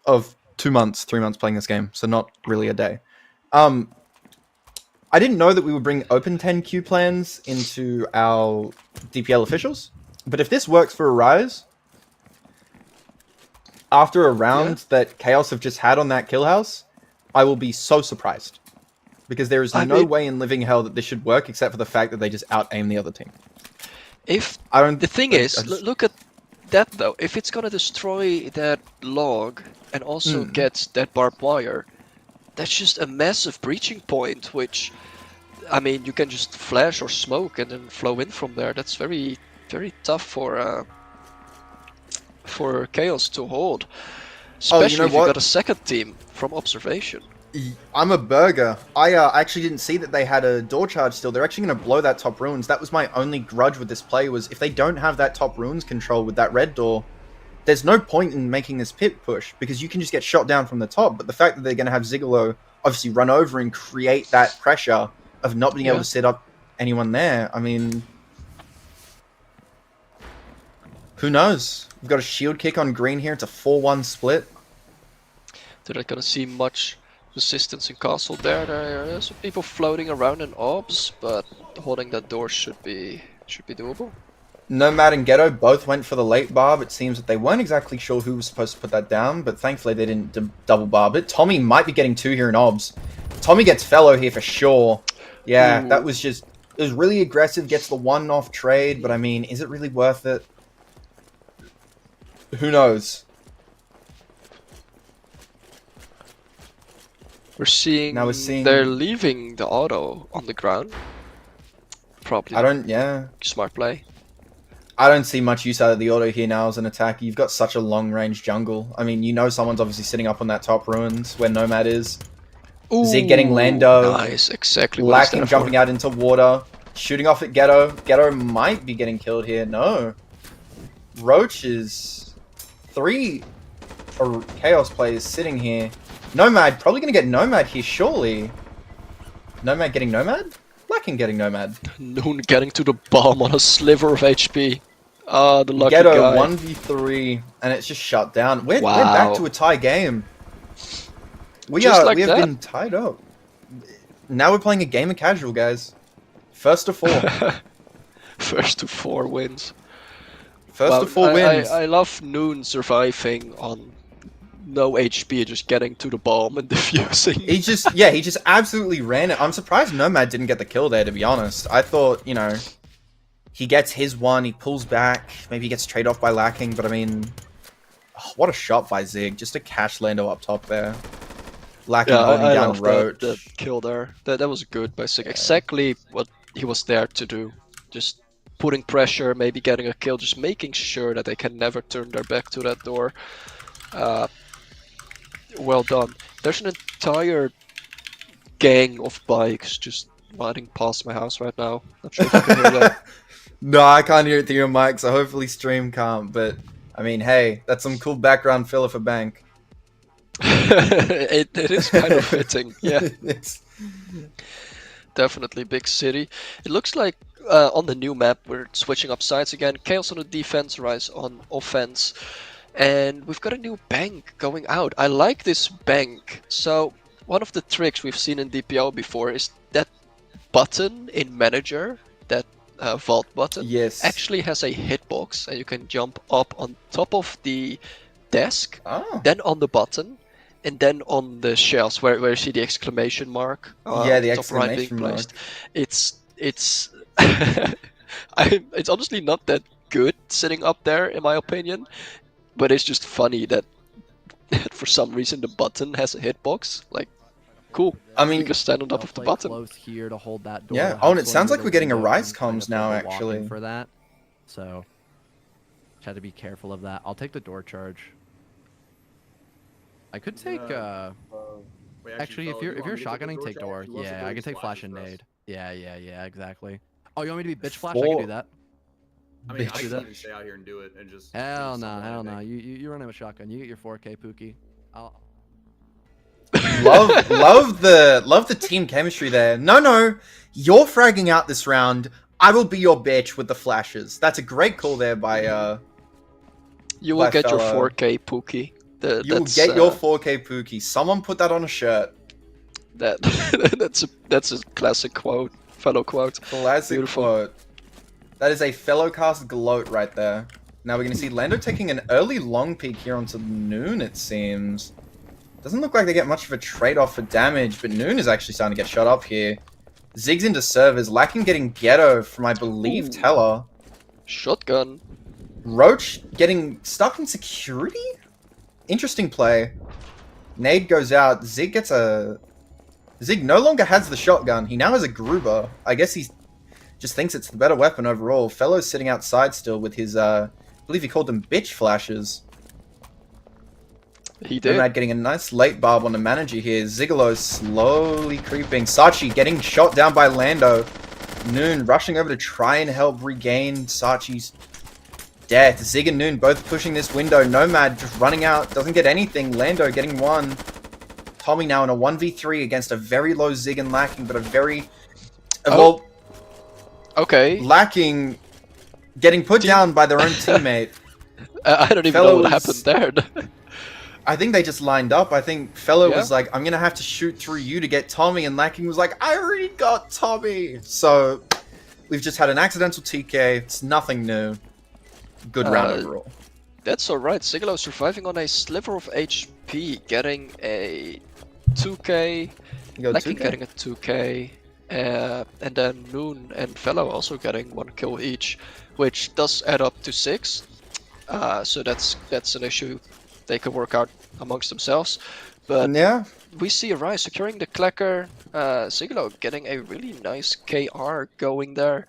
of 2 months, 3 months playing this game, so not really a day. I didn't know that we would bring open 10Q plans into our DPL officials, but if this works for Arise, after a round that Chaos have just had on that kill house, I will be so surprised. Because there is no way in living hell that this should work, except for the fact that they just out-aim the other team. If I don't. the thing is, look at that though. If it's gonna destroy that log and also get that barbed wire, that's just a massive breaching point. Which, I mean, you can just flash or smoke and then flow in from there. That's very, very tough for Chaos to hold. Especially if you got a second team from observation. I'm a burger. I actually didn't see that they had a door charge still. They're actually going to blow that top ruins. That was my only grudge with this play, was if they don't have that top ruins control with that red door, there's no point in making this pit push, because you can just get shot down from the top. But the fact that they're going to have Zigalo obviously run over and create that pressure of not being able to set up anyone there, I mean... Who knows? We've got a shield kick on green here. It's a 4-1 split. They're not gonna see much resistance in castle there. There are some people floating around in orbs, but holding that door should be doable. Nomad and Ghetto both went for the late barb. It seems that they weren't exactly sure who was supposed to put that down, but thankfully they didn't double barb it. Tommy might be getting 2 here in obs. Tommy gets Fellow here for sure. Yeah, that was just... It was really aggressive, gets the 1-off trade, but I mean, is it really worth it? Who knows? We're seeing, Now we're seeing- they're leaving the auto on the ground. Probably smart play. I don't see much use out of the auto here now as an attacker. You've got such a long-range jungle. I mean, you know someone's obviously sitting up on that top ruins where Nomad is. Zig getting Lando. Nice, exactly. Lacking jumping out into water. Shooting off at Ghetto. Ghetto might be getting killed here. No. Roach is 3 Chaos players sitting here. Nomad, probably going to get Nomad here, surely. Nomad getting Nomad? Lacking getting Nomad. Noon getting to the bomb on a sliver of HP. Ah, the lucky Ghetto guy. 1v3, and it's just shut down. We're Wow. back to a tie game. We Just like have that. been tied up. Now we're playing a game of casual, guys. First to 4. First to 4 wins. First to 4 wins. I love Noon surviving on no HP, just getting to the bomb and defusing. He just absolutely ran it. I'm surprised Nomad didn't get the kill there, to be honest. I thought, you know, he gets his one, he pulls back, maybe he gets trade off by Lacking, but I mean, what a shot by Zig. Just a cash Lando up top there. Lacking holding I down love Roach. that kill there. That was good by Sig. Exactly what he was there to do. Just putting pressure, maybe getting a kill, just making sure that they can never turn their back to that door. Well done. There's an entire gang of bikes just riding past my house right now. Not sure if you can hear that. No, I can't hear it through your mic, so hopefully stream can't, but I mean, hey, that's some cool background filler for Bank. it is kind of fitting, yeah. It's... Definitely big city. It looks like on the new map we're switching up sides again. Chaos on the defense, Rise on offense. And we've got a new bank going out. I like this bank. So one of the tricks we've seen in DPL before is that button in Manager, that vault button, Yes. actually has a hitbox, and you can jump up on top of the desk, Oh. then on the button, and then on the shelves where you see the exclamation mark. Yeah, the top right being exclamation mark. placed. It's it's honestly not that good sitting up there in my opinion, but it's just funny that for some reason the button has a hitbox. Like, cool. I mean, you can stand on top of the button. Close here to hold that door. Yeah. Have Oh, and it someone sounds like with we're getting a window Rise and kind comms of now, like a walk-in actually. for that. So, try to be careful of that. I'll take the door charge. I could take. Wait, Actually, if fellas, you're you want me to take the shotgunning, take charge? door. Who wants to Yeah, play I can these take flash flashes and for us? nade. Yeah, exactly. Oh, you want me to be bitch flash? I can do that. I mean, I Bitch. can Do that. even stay out here and do it and just. Hell just no, someone, I hell no. think. You run him a shotgun. You get your 4K Pookie. I'll. love the team chemistry there. No, you're fragging out this round. I will be your bitch with the flashes. That's a great call there by You will by get your fellow. 4K Pookie. You will get your 4K Pookie. Someone put that on a shirt. That's a classic quote, fellow quote. Classic Beautiful. quote. That is a fellow cast gloat right there. Now we're going to see Lando taking an early long peek here onto Noon, it seems. Doesn't look like they get much of a trade-off for damage, but Noon is actually starting to get shot up here. Ziggs into servers, Lacking getting Ghetto from, I believe, Ooh. Teller. Shotgun. Roach getting stuck in security? Interesting play. Nade goes out. Zig gets a... Zig no longer has the shotgun. He now has a Gruber. I guess he just thinks it's the better weapon overall. Fellow's sitting outside still with his, I believe he called them bitch flashes. He did. Nomad getting a nice late barb on the manager here. Zigalo slowly creeping. Sachi getting shot down by Lando. Noon rushing over to try and help regain Sachi's death. Zig and Noon both pushing this window. Nomad just running out. Doesn't get anything. Lando getting one. Tommy now in a 1v3 against a very low Zig and Lacking, but a very... well, Okay. Lacking getting put down by their own teammate. I don't even know what Fellows- happened there. I think they just lined up. I think Fellow Yeah. was like, I'm going to have to shoot through you to get Tommy. And Lacking was like, I already got Tommy. So We've just had an accidental TK. It's nothing new. Good round overall. That's alright. Sigilo surviving on a sliver of HP, getting a 2k. You go Lacking 2K. getting a 2k. And then Noon and Fellow also getting 1 kill each, which does add up to 6. So that's an issue they can work out amongst themselves. But Yeah. we see Arise securing the Clacker. Sigilo getting a really nice KR going there.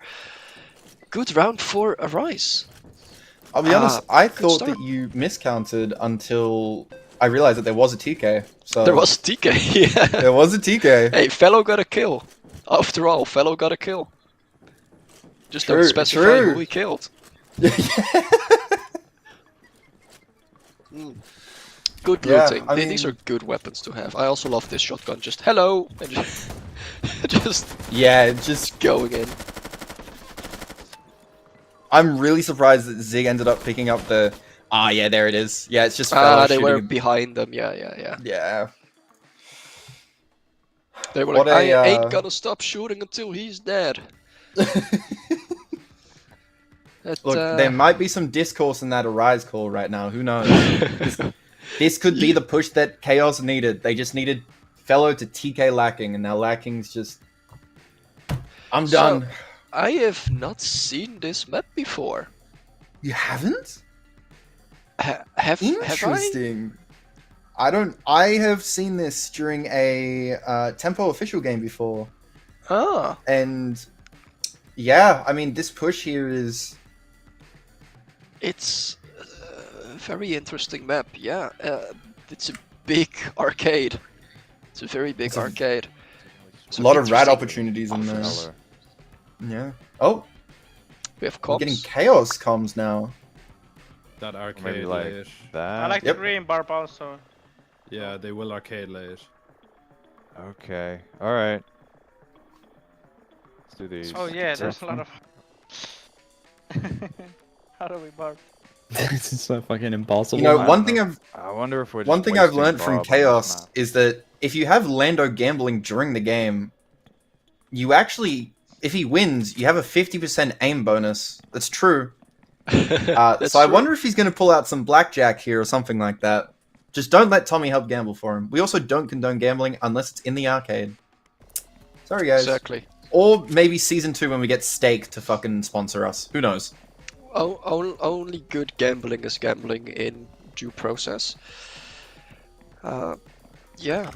Good round for Arise. I'll be honest, I thought start. that you miscounted until I realized that there was a TK. So There was a TK, yeah. there was a TK. Hey, Fellow got a kill. After all, Fellow got a kill. Just True, don't specify true. who he killed. Good Yeah, looting. I These are mean- good weapons to have. I also love this shotgun. Just hello, and just Yeah, just going in. I'm really surprised that Zig ended up picking up the. Ah, yeah, there it is. Yeah, it's just Fellow They shooting. were behind them. Yeah. Yeah. They were What like, a, I ain't gonna stop shooting until he's dead. That, Look, there might be some discourse in that Arise call right now. Who knows? This could be the push that Chaos needed. They just needed Fellow to TK Lacking, and now Lacking's just. I'm done. I have not seen this map before. You haven't? Have I? Interesting. I don't. I have seen this during a Tempo official game before, Ah, and yeah, I mean this push here is. it's a very interesting map. Yeah, it's a big arcade. It's a very big It's a- arcade. A So lot of rad interesting opportunities in there. offers. Yeah. Oh, We have we're getting comms. Chaos comms now. That arcade Maybe like late. that. I like Yep. the green barb also. Yeah, they will arcade late. Okay. All right. Let's do these. Oh yeah, there's a lot of. How do we barb? This is so fucking impossible. You know, man. one thing I've I wonder if we're. one just thing I've wasting learned from Bob on this Chaos map. is that if you have Lando gambling during the game, you actually, if he wins, you have a 50% aim bonus. That's true. That's So I true. wonder if he's going to pull out some blackjack here or something like that. Just don't let Tommy help gamble for him. We also don't condone gambling unless it's in the arcade. Sorry, guys. Exactly. Or maybe season 2 when we get Steak to fucking sponsor us. Who knows? Only good gambling is gambling in due process. Yeah,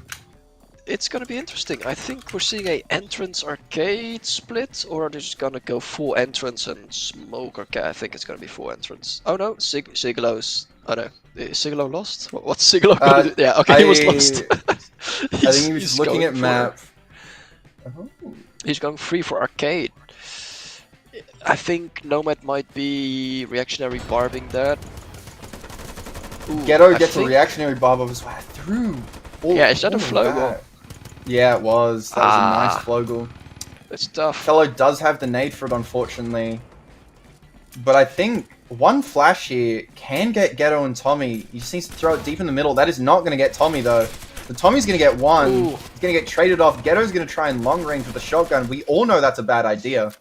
it's gonna be interesting. I think we're seeing a entrance arcade split, or are they just gonna go full entrance and smoke arcade? I think it's gonna be full entrance. Oh no, Sigilo's. Oh no, Sigilo lost. What's Sigilo gonna do? Yeah, okay, he was lost. I think he was just looking at map. He's going free for arcade. I think Nomad might be reactionary barbing that. Ooh, Ghetto I gets a think- reactionary barb of his way through. Yeah, is that a all of flow that. Yeah, it was. That was a Ah. nice floggle. It's tough. Fellow does have the nade for it, unfortunately. But I think one flash here can get Ghetto and Tommy. He just needs to throw it deep in the middle. That is not going to get Tommy, though. The Tommy's going to get one. Ooh. He's going to get traded off. Ghetto's going to try and long range with the shotgun. We all know that's a bad idea.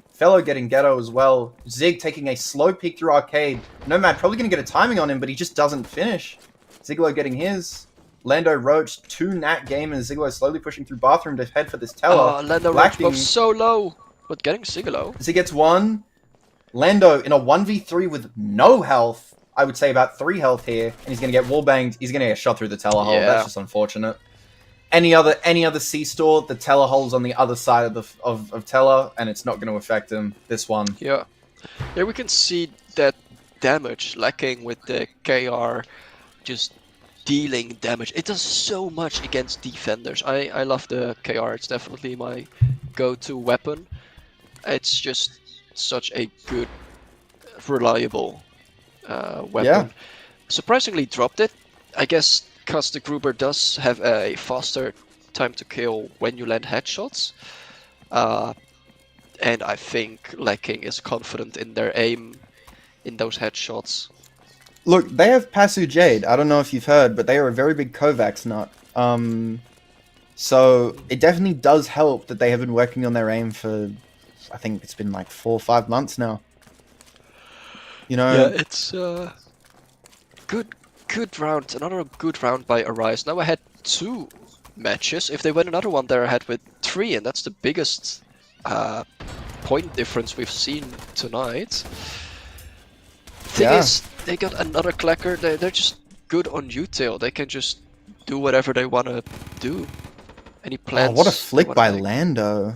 Fellow getting Ghetto as well. Zig taking a slow peek through arcade. Nomad probably going to get a timing on him, but he just doesn't finish. Ziglo getting his. Lando Roach, 2 Nat gamers. Ziglo slowly pushing through bathroom to head for this teller. Lando Roach Lacking- both so low, but getting Sigilo. Zig gets one. Lando in a 1v3 with no health. I would say about 3 health here. And he's going to get wallbanged. He's going to get shot through the teller hole. Yeah. That's just unfortunate. Any other C-store, the teller hole's on the other side of the of teller, and it's not going to affect him. This one. Yeah. There we can see that damage lacking with the KR just dealing damage. It does so much against defenders. I love the KR. It's definitely my go-to weapon. It's just such a good, reliable weapon. Yeah. Surprisingly dropped it. I guess because the Gruber does have a faster time to kill when you land headshots. And I think Lacking is confident in their aim in those headshots. Look, they have Pasu Jade. I don't know if you've heard, but they are a very big Kovacs nut. So it definitely does help that they have been working on their aim for I think it's been like 4 or 5 months now. You know, Yeah, it's good round. Another good round by Arise. Now I had 2 matches. If they win another one, they're ahead with 3, and that's the biggest point difference we've seen tonight. Thing Yeah. is, they got another clacker. They're just good on util. They can just do whatever they want to do. Any plans? oh, what a they flick wanna by make. Lando.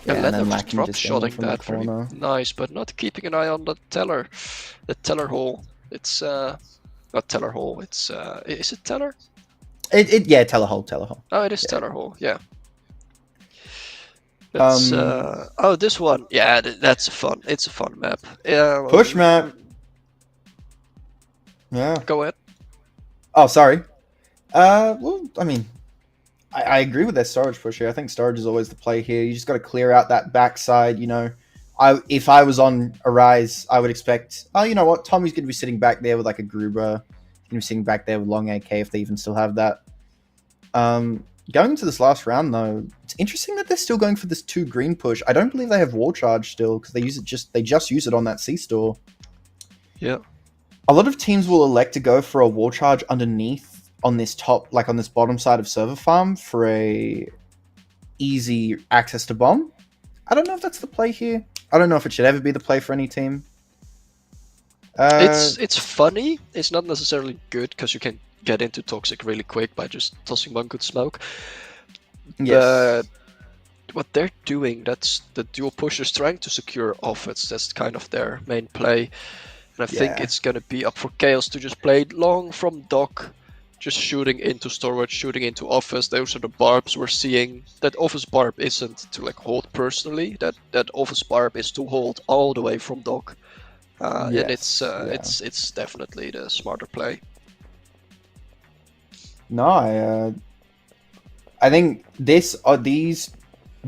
Yeah, and Lando then just Lacking drop just getting shotting from the that very corner. nice, but not keeping an eye on the teller hole. It's not teller hole. It's is it teller? Yeah, telehole. Oh, it is Yeah. teller hole. Yeah. That's oh, this one. Yeah, that's fun. It's a fun map. Yeah. Well, Push map. Yeah. Go ahead. Oh, sorry. Well, I mean, I agree with their storage push here. I think storage is always the play here. You just got to clear out that backside. You know, if I was on Arise, I would expect. Oh, you know what? Tommy's going to be sitting back there with like a Gruber. He's going to be sitting back there with long AK if they even still have that. Going into this last round though, it's interesting that they're still going for this 2 green push. I don't believe they have wall charge still because they just use it on that C-store. Yeah. A lot of teams will elect to go for a wall charge underneath on this top, like on this bottom side of server farm for a easy access to bomb. I don't know if that's the play here. I don't know if it should ever be the play for any team. It's funny. It's not necessarily good because you can get into toxic really quick by just tossing one good smoke. yes. But what they're doing, that's the dual pushers trying to secure offense. That's kind of their main play. And I think Yeah. it's gonna be up for Khaos to just play long from dock, just shooting into storage, shooting into office. Those are the barbs we're seeing. That office barb isn't to like hold personally. That office barb is to hold all the way from dock. And Yes, yeah. it's definitely the smarter play. No, I think these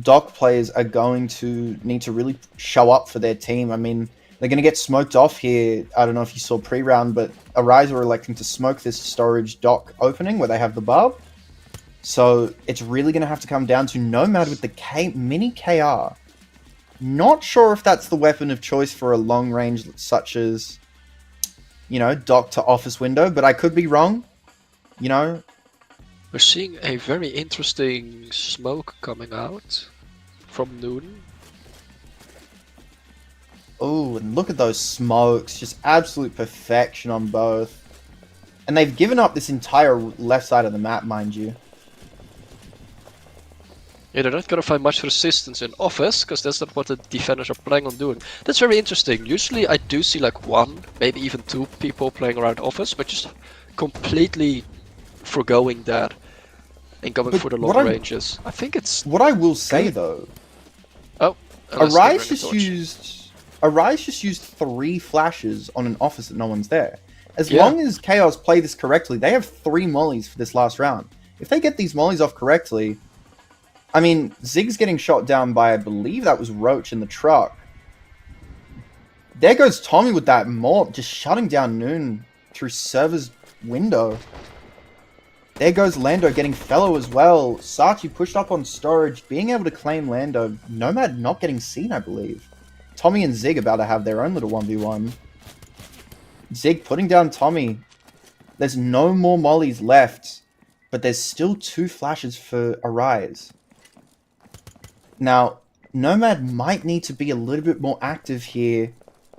dock players are going to need to really show up for their team. I mean, they're going to get smoked off here. I don't know if you saw pre-round, but Arise are electing to smoke this storage dock opening where they have the barb. So it's really going to have to come down to Nomad with the mini KR. Not sure if that's the weapon of choice for a long range such as, you know, dock to office window, but I could be wrong. You know, We're seeing a very interesting smoke coming out from Noon. oh, and look at those smokes. Just absolute perfection on both. And they've given up this entire left side of the map, mind you. Yeah, they're not gonna find much resistance in office, because that's not what the defenders are planning on doing. That's very interesting. Usually I do see like 1, maybe even 2 people playing around office, but just completely forgoing that and going But for the what long I- ranges. I think it's... What I will say Good. though, Oh, unless they Arise bring a just torch. used 3 flashes on an office that no one's there. As Yeah. long as Khaos play this correctly, they have 3 mollies for this last round. If they get these mollies off correctly, I mean, Zig's getting shot down by, I believe that was Roach in the truck. There goes Tommy with that morp, just shutting down Noon through server's window. There goes Lando getting fellow as well. Sachi pushed up on storage, being able to claim Lando. Nomad not getting seen, I believe. Tommy and Zig about to have their own little 1v1. Zig putting down Tommy. There's no more mollies left, but there's still 2 flashes for Arise. Now, Nomad might need to be a little bit more active here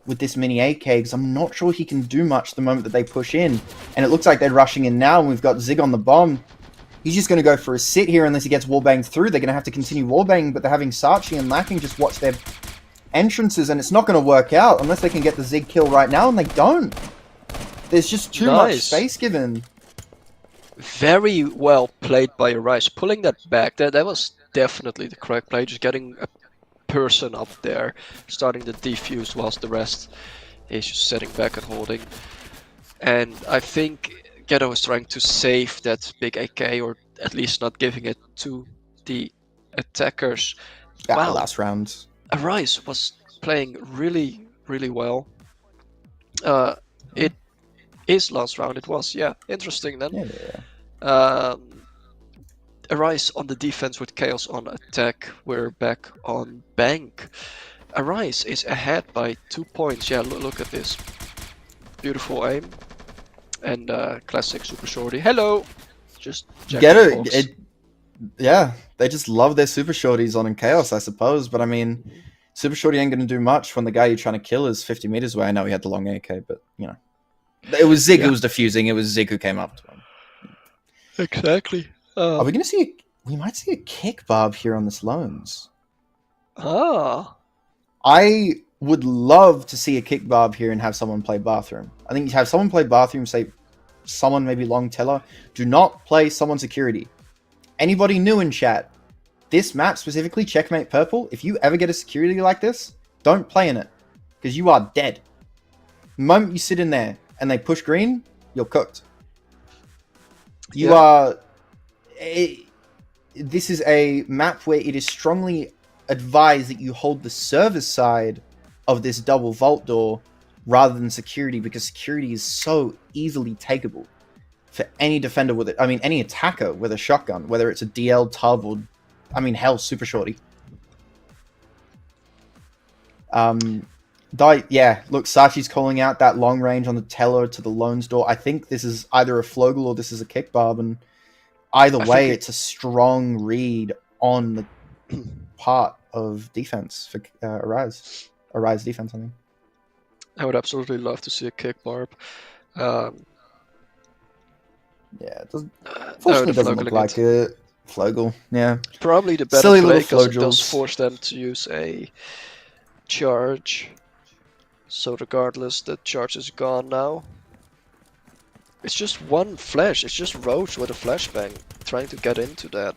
with this mini AK, because I'm not sure he can do much the moment that they push in. And it looks like they're rushing in now, and we've got Zig on the bomb. He's just going to go for a sit here unless he gets wallbanged through. They're going to have to continue wallbanging, but they're having Sachi and Lacking just watch their entrances, and it's not going to work out unless they can get the Zig kill right now, and they don't. There's just too much Nice. space given. Very well played by Arise. Pulling that back, that was definitely the correct play. Just getting a person up there, starting the defuse whilst the rest is just sitting back and holding. And I think Ghetto is trying to save that big AK, or at least not giving it to the attackers. Yeah, Wow. last round. Arise was playing really, really well. It is last round. It was, yeah, interesting then. Yeah. Arise on the defense with Chaos on attack. We're back on bank. Arise is ahead by 2 points. Yeah, look at this. Beautiful aim. And classic super shorty. Hello! Just Get jacking the box. it. Yeah, they just love their super shorties on in Chaos, I suppose. But I mean, super shorty ain't going to do much when the guy you're trying to kill is 50 meters away. I know he had the long AK, but, you know. It was Zig who was defusing. It was Zig who came up to him. Exactly. Are we going to see... We might see a kick barb here on this Loans. Ah. I would love to see a kick barb here and have someone play bathroom. I think you have someone play bathroom, say someone maybe long teller. Do not play someone security. Anybody new in chat, this map specifically, Checkmate Purple, if you ever get a security like this, don't play in it. Because you are dead. The moment you sit in there and they push green, you're cooked. You are... This is a map where it is strongly advised that you hold the service side of this double vault door rather than security, because security is so easily takeable for any defender with it. I mean, any attacker with a shotgun, whether it's a DL, tub, or, I mean, hell, super shorty. Yeah, look, Sachi's calling out that long range on the teller to the Loans door. I think this is either a Flogel or this is a kick barb, and either way, it's a strong read on the part of defense for Arise. Arise defense, I mean. I would absolutely love to see a kick barb. Yeah, it doesn't, fortunately, it doesn't look like a Flogel. Yeah, probably the better silly play little because it does Flogels. force them to use a charge. So regardless, the charge is gone now. It's just one flash. It's just Roach with a flashbang trying to get into that.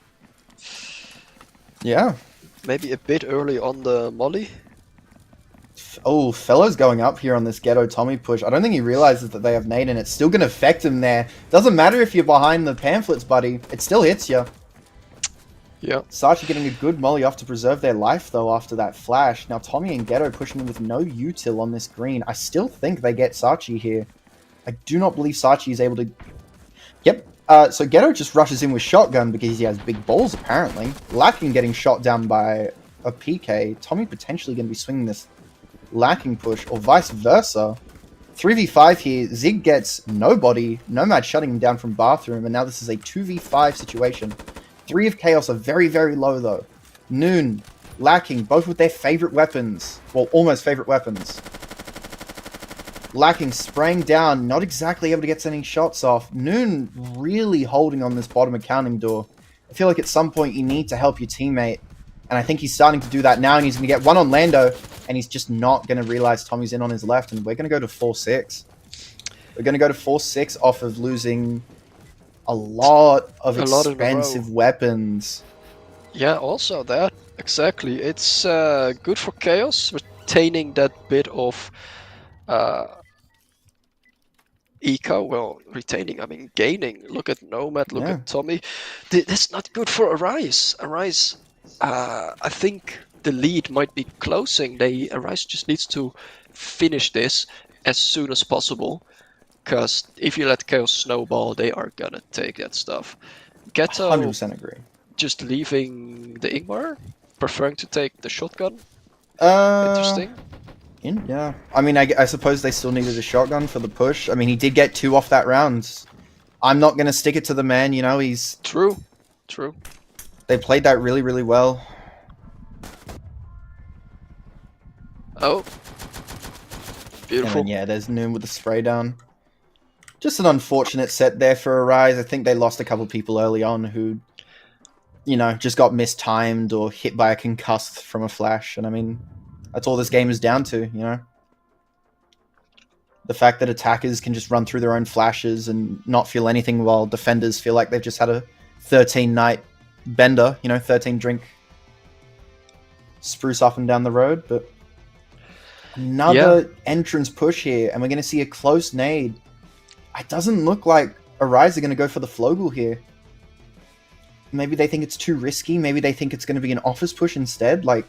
Yeah. Maybe a bit early on the molly. Oh, Fellow's going up here on this Ghetto Tommy push. I don't think he realizes that they have nade, and it's still going to affect him there. Doesn't matter if you're behind the pamphlets, buddy. It still hits you. Yeah. Sachi getting a good molly off to preserve their life, though, after that flash. Now, Tommy and Ghetto pushing in with no util on this green. I still think they get Sachi here. I do not believe Sachi is able to... Yep. So Ghetto just rushes in with shotgun because he has big balls, apparently. Lacking getting shot down by a PK. Tommy potentially going to be swinging this Lacking push, or vice versa. 3v5 here. Zig gets nobody. Nomad shutting him down from bathroom, and now this is a 2v5 situation. 3 of Chaos are very, very low, though. Noon, Lacking, both with their favorite weapons. Well, almost favorite weapons. Lacking, spraying down, not exactly able to get any shots off. Noon really holding on this bottom accounting door. I feel like at some point you need to help your teammate. And I think he's starting to do that now, and he's going to get one on Lando, and he's just not going to realize Tommy's in on his left, and we're going to go to 4-6. We're going to go to 4-6 off of losing a lot of expensive weapons. Yeah, also that. Exactly. It's good for Chaos, retaining that bit of eco. Well, retaining, I mean gaining. Look at Nomad, look at Tommy. That's not good for Arise. Arise, I think the lead might be closing. Arise just needs to finish this as soon as possible. Because if you let Chaos snowball, they are gonna take that stuff. Ghetto 100% agree. Just leaving the Ingmar, preferring to take the shotgun. Interesting. Yeah. I mean, I suppose they still needed a shotgun for the push. I mean, he did get 2 off that round. I'm not going to stick it to the man, you know, he's... True. They played that really, really well. Oh. Beautiful. And then, yeah, there's Noon with the spray down. Just an unfortunate set there for Arise. I think they lost a couple people early on who, you know, just got mistimed or hit by a concussed from a flash. And I mean, that's all this game is down to, you know? The fact that attackers can just run through their own flashes and not feel anything, while defenders feel like they've just had a 13-night bender, you know, 13-drink spruce up and down the road. But another entrance push here, and we're going to see a close nade. It doesn't look like Arise are going to go for the Flogel here. Maybe they think it's too risky. Maybe they think it's going to be an office push instead. Like,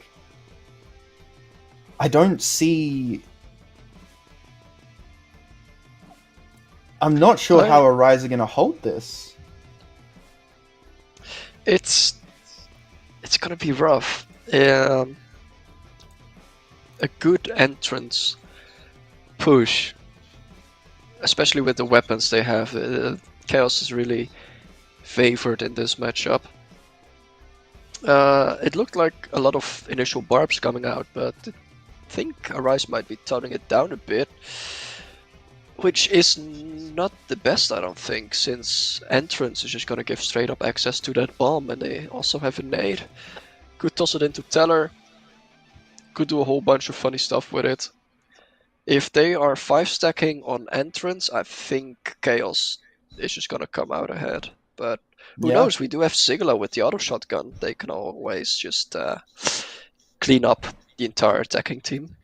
I don't see... I'm not sure how Arise are going to hold this. It's gonna be rough. A good entrance push, especially with the weapons they have. Chaos is really favored in this matchup. It looked like a lot of initial barbs coming out, but I think Arise might be toning it down a bit, which is not the best, I don't think, since entrance is just gonna give straight up access to that bomb, and they also have a nade. Could toss it into Teller, could do a whole bunch of funny stuff with it. If they are 5-stacking on entrance, I think Chaos is just gonna come out ahead. But who knows? We do have Sigala with the auto shotgun. They can always just clean up the entire attacking team.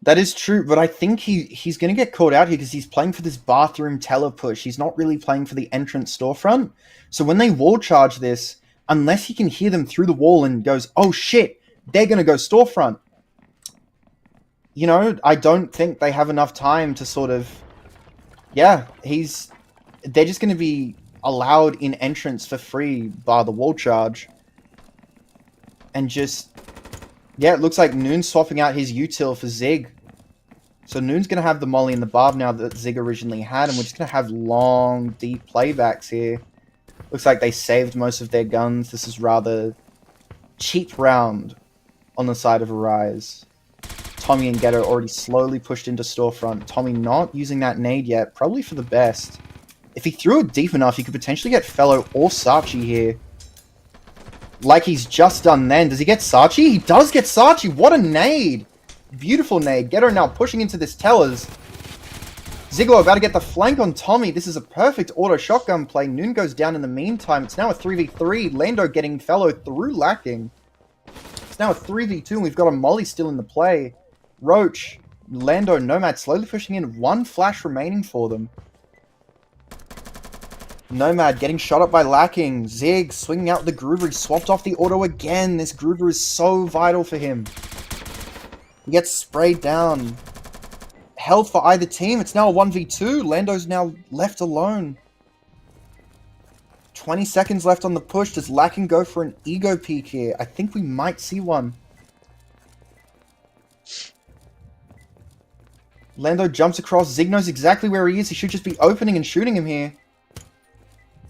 That is true, but I think he's going to get caught out here because he's playing for this bathroom Teller push. He's not really playing for the entrance storefront. So when they wall charge this, unless he can hear them through the wall and goes, oh shit, they're going to go storefront. You know, I don't think they have enough time to sort of... Yeah, they're just going to be allowed in entrance for free by the wall charge. And just... Yeah, it looks like Noon's swapping out his util for Zig. So Noon's going to have the molly and the barb now that Zig originally had, and we're just going to have long, deep playbacks here. Looks like they saved most of their guns. This is rather cheap round on the side of Arise. Tommy and Ghetto already slowly pushed into storefront. Tommy not using that nade yet, probably for the best. If he threw it deep enough, he could potentially get Fellow or Sachi here. Like he's just done then. Does he get Sachi? He does get Sachi! What a nade! Beautiful nade. Ghetto now pushing into this Tellers. Ziglo about to get the flank on Tommy. This is a perfect auto shotgun play. Noon goes down in the meantime. It's now a 3v3. Lando getting Fellow through lacking. It's now a 3v2 and we've got a molly still in the play. Roach, Lando, Nomad slowly pushing in. One flash remaining for them. Nomad getting shot up by lacking. Zig swinging out the Groover. He swapped off the auto again. This Groover is so vital for him. He gets sprayed down. Health for either team. It's now a 1v2. Lando's now left alone. 20 seconds left on the push. Does Lacking go for an ego peek here? I think we might see one. Lando jumps across. Zig knows exactly where he is. He should just be opening and shooting him here.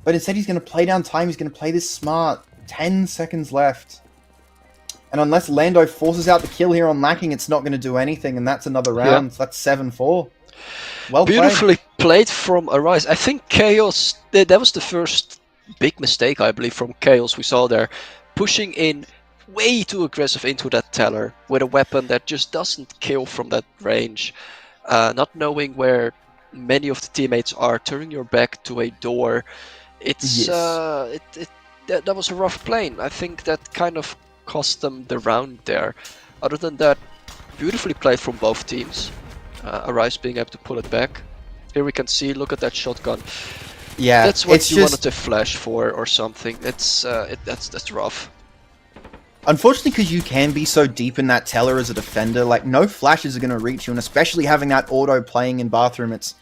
But instead he's going to play down time. He's going to play this smart. 10 seconds left. And unless Lando forces out the kill here on Lacking, it's not going to do anything. And that's another round. So that's 7-4. Well Beautifully played from Arise. I think Chaos, that was the first big mistake, I believe, from Chaos we saw there. Pushing in way too aggressive into that Teller with a weapon that just doesn't kill from that range. Not knowing where many of the teammates are, turning your back to a door. It's that was a rough play. I think that kind of cost them the round there. Other than that, beautifully played from both teams. Arise being able to pull it back. Here we can see, look at that shotgun. Yeah, that's what you wanted to flash for or something. That's rough. Unfortunately, because you can be so deep in that Teller as a defender, like no flashes are going to reach you, and especially having that auto playing in bathroom, it's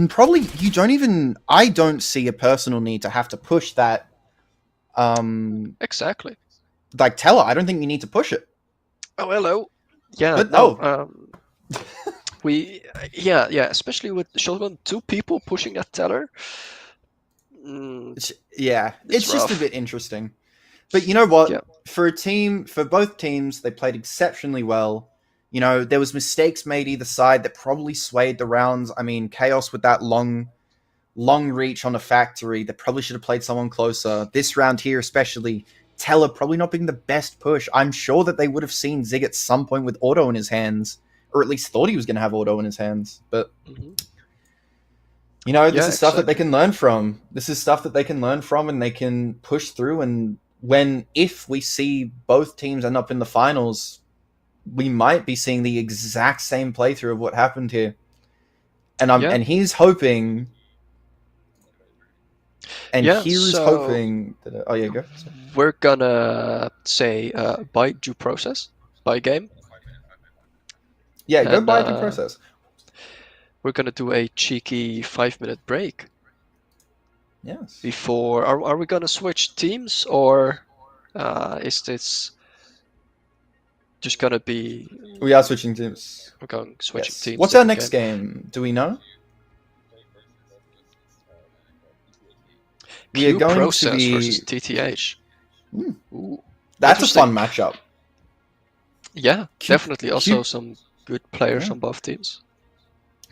probably I don't see a personal need to have to push that. Exactly. Like Teller, I don't think you need to push it. Oh, hello. Yeah. But, no. Especially with the shotgun, 2 people pushing that Teller. It's just rough. a bit interesting. But you know what? Yeah. For both teams, they played exceptionally well. You know, there was mistakes made either side that probably swayed the rounds. I mean, Chaos with that long reach on a factory, they probably should have played someone closer. This round here, especially, Teller probably not being the best push. I'm sure that they would have seen Zig at some point with auto in his hands, or at least thought he was going to have auto in his hands. But you know, this is stuff that they can learn from. This is stuff that they can learn from, and they can push through. And if we see both teams end up in the finals, we might be seeing the exact same playthrough of what happened here. And he's hoping. And here's hoping that... Oh, yeah, go. Sorry. We're gonna say by due process, by game. Yeah, go by due process. We're gonna do a cheeky 5-minute break. Yes. before. Are we gonna switch teams, or is this just gonna be We are switching teams. we're going switching Yes. teams? What's our in next game? game? Do we know? We are Q going to Process versus be. TTH. Hmm. Ooh, That's a fun interesting. matchup. Yeah, Q- definitely. Also, Q- some good players Yeah. on both teams.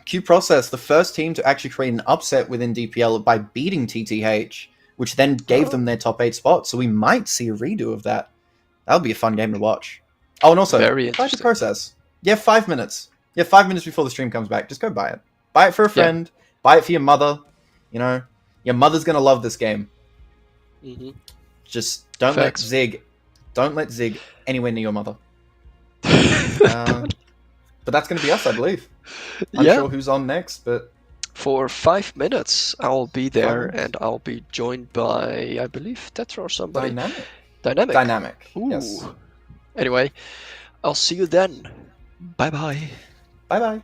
Q Process, the first team to actually create an upset within DPL by beating TTH, which then gave them their top 8 spot. So we might see a redo of that. That'll be a fun game to watch. Oh, and also, Very buy Q interesting. Process. Yeah, 5 minutes. Yeah, 5 minutes before the stream comes back. Just go buy it. Buy it for a friend. Buy it for your mother. You know, your mother's gonna love this game. Mm-hmm. Just don't Facts. let Zig anywhere near your mother. But that's going to be us, I believe. Unsure who's on next, but For 5 minutes, I'll be there, 5 minutes. and I'll be joined by, I believe, Tetra or somebody. Dynamic. Dynamic. Ooh. Yes. Anyway, I'll see you then. Bye bye. Bye bye.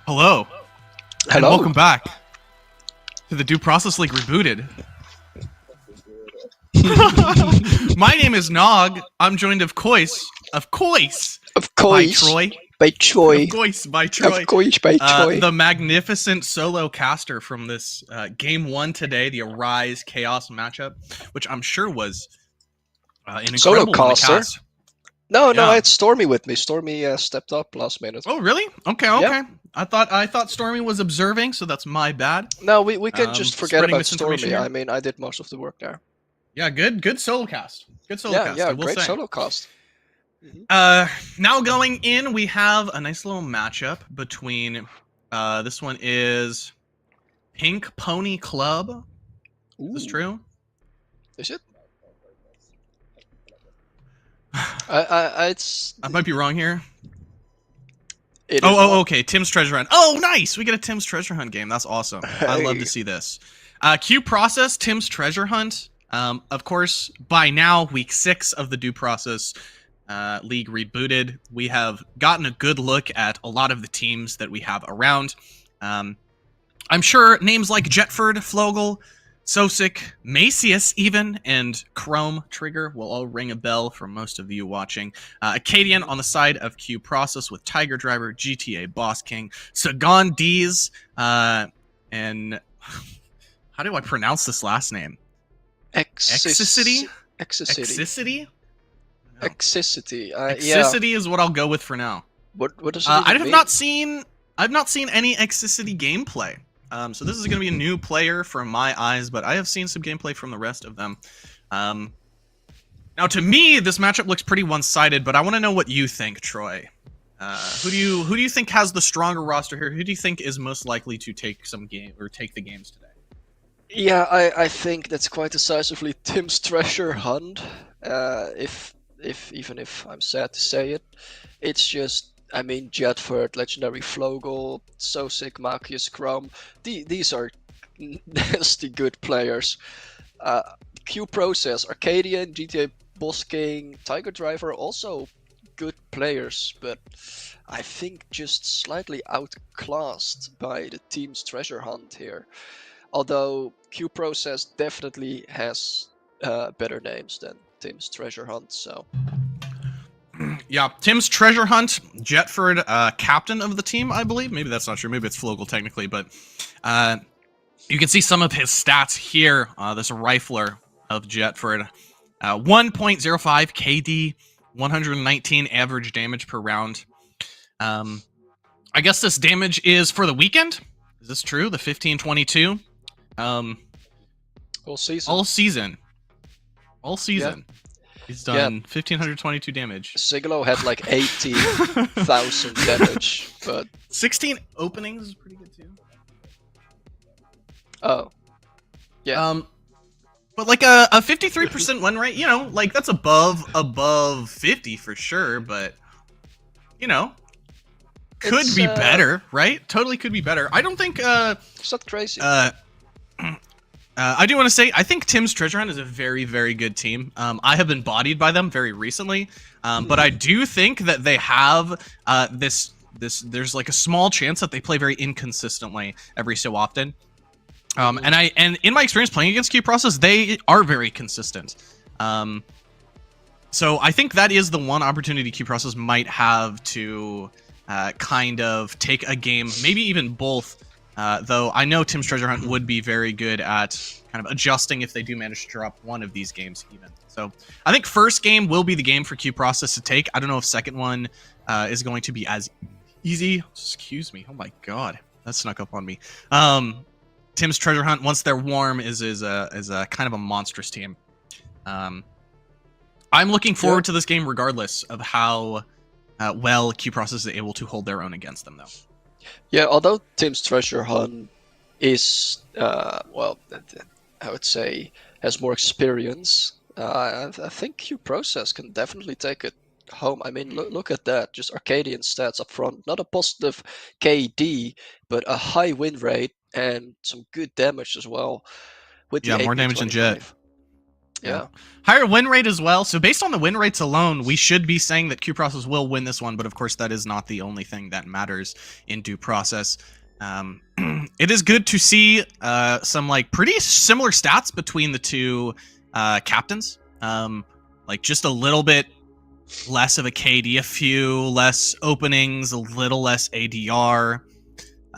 Hello. And Hello. welcome back to the Due Process League Rebooted. My name is Nog. I'm joined, of course, by Troy. By Troy. Of course, by Troy. Of course, by Troy. The magnificent solo caster from this game 1 today, the Arise Chaos matchup, which I'm sure was an Solo incredible one to caster? cast. No, Yeah. I had Stormy with me. Stormy stepped up last minute. Oh, really? Okay. Yeah. I thought Stormy was observing, so that's my bad. No, we can just forget spreading about misinformation Stormy. here. I mean, I did most of the work there. Yeah, good solo cast. Good solo cast. I will great say. solo cast. Now going in, we have a nice little matchup between. This one is Pink Pony Club. Is this Ooh. true? Is it? It's. I might be wrong here. It is Oh, not. okay. Tim's Treasure Hunt. Oh, nice. We get a Tim's Treasure Hunt game. That's awesome. I love Hey. to see this. Q Process, Tim's Treasure Hunt. Of course, by now, week 6 of the Due Process League rebooted. We have gotten a good look at a lot of the teams that we have around. I'm sure names like Jetford, Flogel, Sosic, Macius even, and Chrome Trigger will all ring a bell for most of you watching. Acadian on the side of Q Process with Tiger Driver, GTA Boss King, Sagan D's, and how do I pronounce this last name? Exicity? Exicity. Exicity? Exicity. Yeah. Exicity is what I'll go with for now. What does it I even have mean? I've not seen any Exicity gameplay. So this is going to be a new player from my eyes, but I have seen some gameplay from the rest of them. Now, to me, this matchup looks pretty one-sided, but I want to know what you think, Troy. Who do you think has the stronger roster here? Who do you think is most likely to take the games today? Yeah, I think that's quite decisively Tim's Treasure Hunt. Even if I'm sad to say it, it's just. I mean, Jetford, Legendary Flogel, Sosic, Macius, Chrome. These are nasty good players. Q Process, Arcadian, GTA Boss King, Tiger Driver, also good players, but I think just slightly outclassed by the Team's Treasure Hunt here. Although Q Process definitely has better names than Team's Treasure Hunt, so. Yeah, Tim's Treasure Hunt, Jetford, captain of the team, I believe. Maybe that's not true. Maybe it's Flogel technically, but you can see some of his stats here. This rifler of Jetford, 1.05 KD, 119 average damage per round. I guess this damage is for the weekend. Is this true? The 1522. All season. All season. Yeah. He's done 1,522 damage. Sigalo had like 80,000 damage, but 16 openings is pretty good too. Oh, yeah. But like a 53% win rate, like that's above 50 for sure. But could be better, right? Totally could be better. I don't think. It's not crazy. I do want to say, I think Tim's Treasure Hunt is a very, very good team. I have been bodied by them very recently, but I do think that they have there's like a small chance that they play very inconsistently every so often. And in my experience playing against Q Process, they are very consistent. So I think that is the one opportunity Q Process might have to kind of take a game, maybe even both. Though I know Tim's Treasure Hunt would be very good at kind of adjusting if they do manage to drop one of these games even. So I think first game will be the game for Q Process to take. I don't know if second one is going to be as easy. Excuse me. Oh my god. That snuck up on me. Tim's Treasure Hunt, once they're warm, is a kind of a monstrous team. I'm looking forward to this game regardless of how well Q Process is able to hold their own against them, though. Yeah, although Tim's Treasure Hunt is, well, I would say, has more experience, I think Q Process can definitely take it home. I mean, look at that. Just Arcadian stats up front. Not a positive KD, but a high win rate and some good damage as well. With the more damage than Jet. Yeah. Higher win rate as well. So based on the win rates alone, we should be saying that Q Process will win this one. But of course, that is not the only thing that matters in due process. It is good to see some like pretty similar stats between the two captains. Like just a little bit less of a KD, a few less openings, a little less ADR.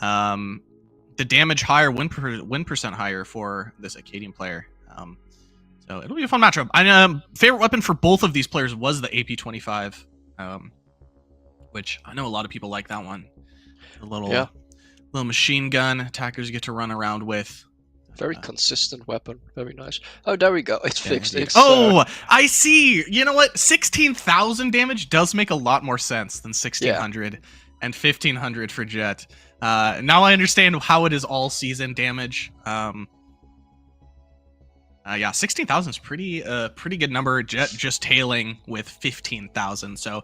The damage higher, win percent higher for this Acadian player. So it'll be a fun matchup. Favorite weapon for both of these players was the AP25, which I know a lot of people like that one. The little machine gun attackers get to run around with. Very consistent weapon. Very nice. Oh, there we go. It's fixed. It's, I see. You know what? 16,000 damage does make a lot more sense than 1,600 and 1,500 for Jet. Now I understand how it is all season damage. Yeah, 16,000 is pretty good number. Jet just tailing with 15,000. So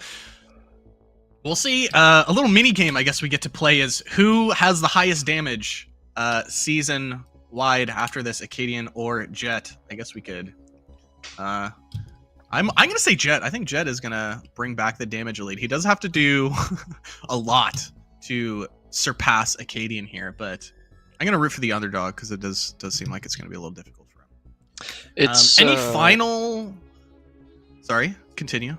we'll see. A little mini game I guess we get to play is who has the highest damage season wide after this, Acadian or Jet. I guess we could. I'm gonna say Jet. I think Jet is gonna bring back the damage lead. He does have to do a lot to surpass Acadian here, but I'm gonna root for the underdog because it does seem like it's gonna be a little difficult for him. It's any final. Sorry, continue.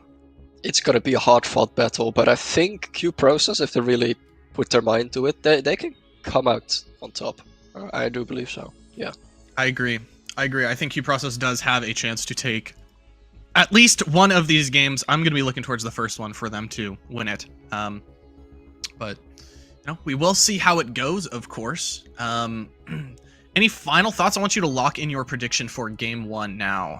It's gonna be a hard-fought battle, but I think Q Process, if they really put their mind to it, they can come out on top. I do believe so. Yeah. I agree. I think Q Process does have a chance to take at least one of these games. I'm going to be looking towards the first one for them to win it. But we will see how it goes, of course. Any final thoughts? I want you to lock in your prediction for game 1 now.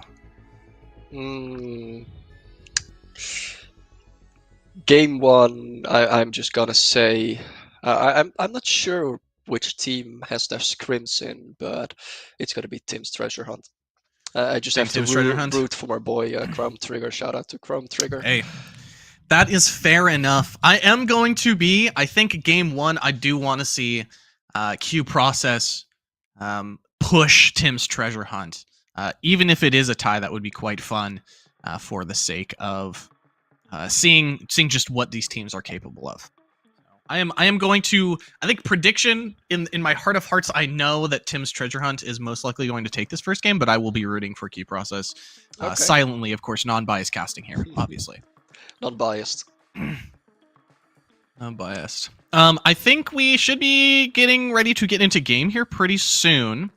Game 1, I'm just gonna say I'm not sure which team has their scrims in, but it's gonna be Tim's Treasure Hunt. I just have to root for my boy Chrome Trigger. Shout out to Chrome Trigger. Hey, that is fair enough. I am going to be. I think game 1, I do want to see Q Process push Tim's Treasure Hunt. Even if it is a tie, that would be quite fun for the sake of seeing just what these teams are capable of. I am going to, I think, prediction in my heart of hearts, I know that Tim's Treasure Hunt is most likely going to take this first game, but I will be rooting for Q Process. Silently, of course, non-biased casting here, obviously. Non-biased. Unbiased. I think we should be getting ready to get into game here pretty soon.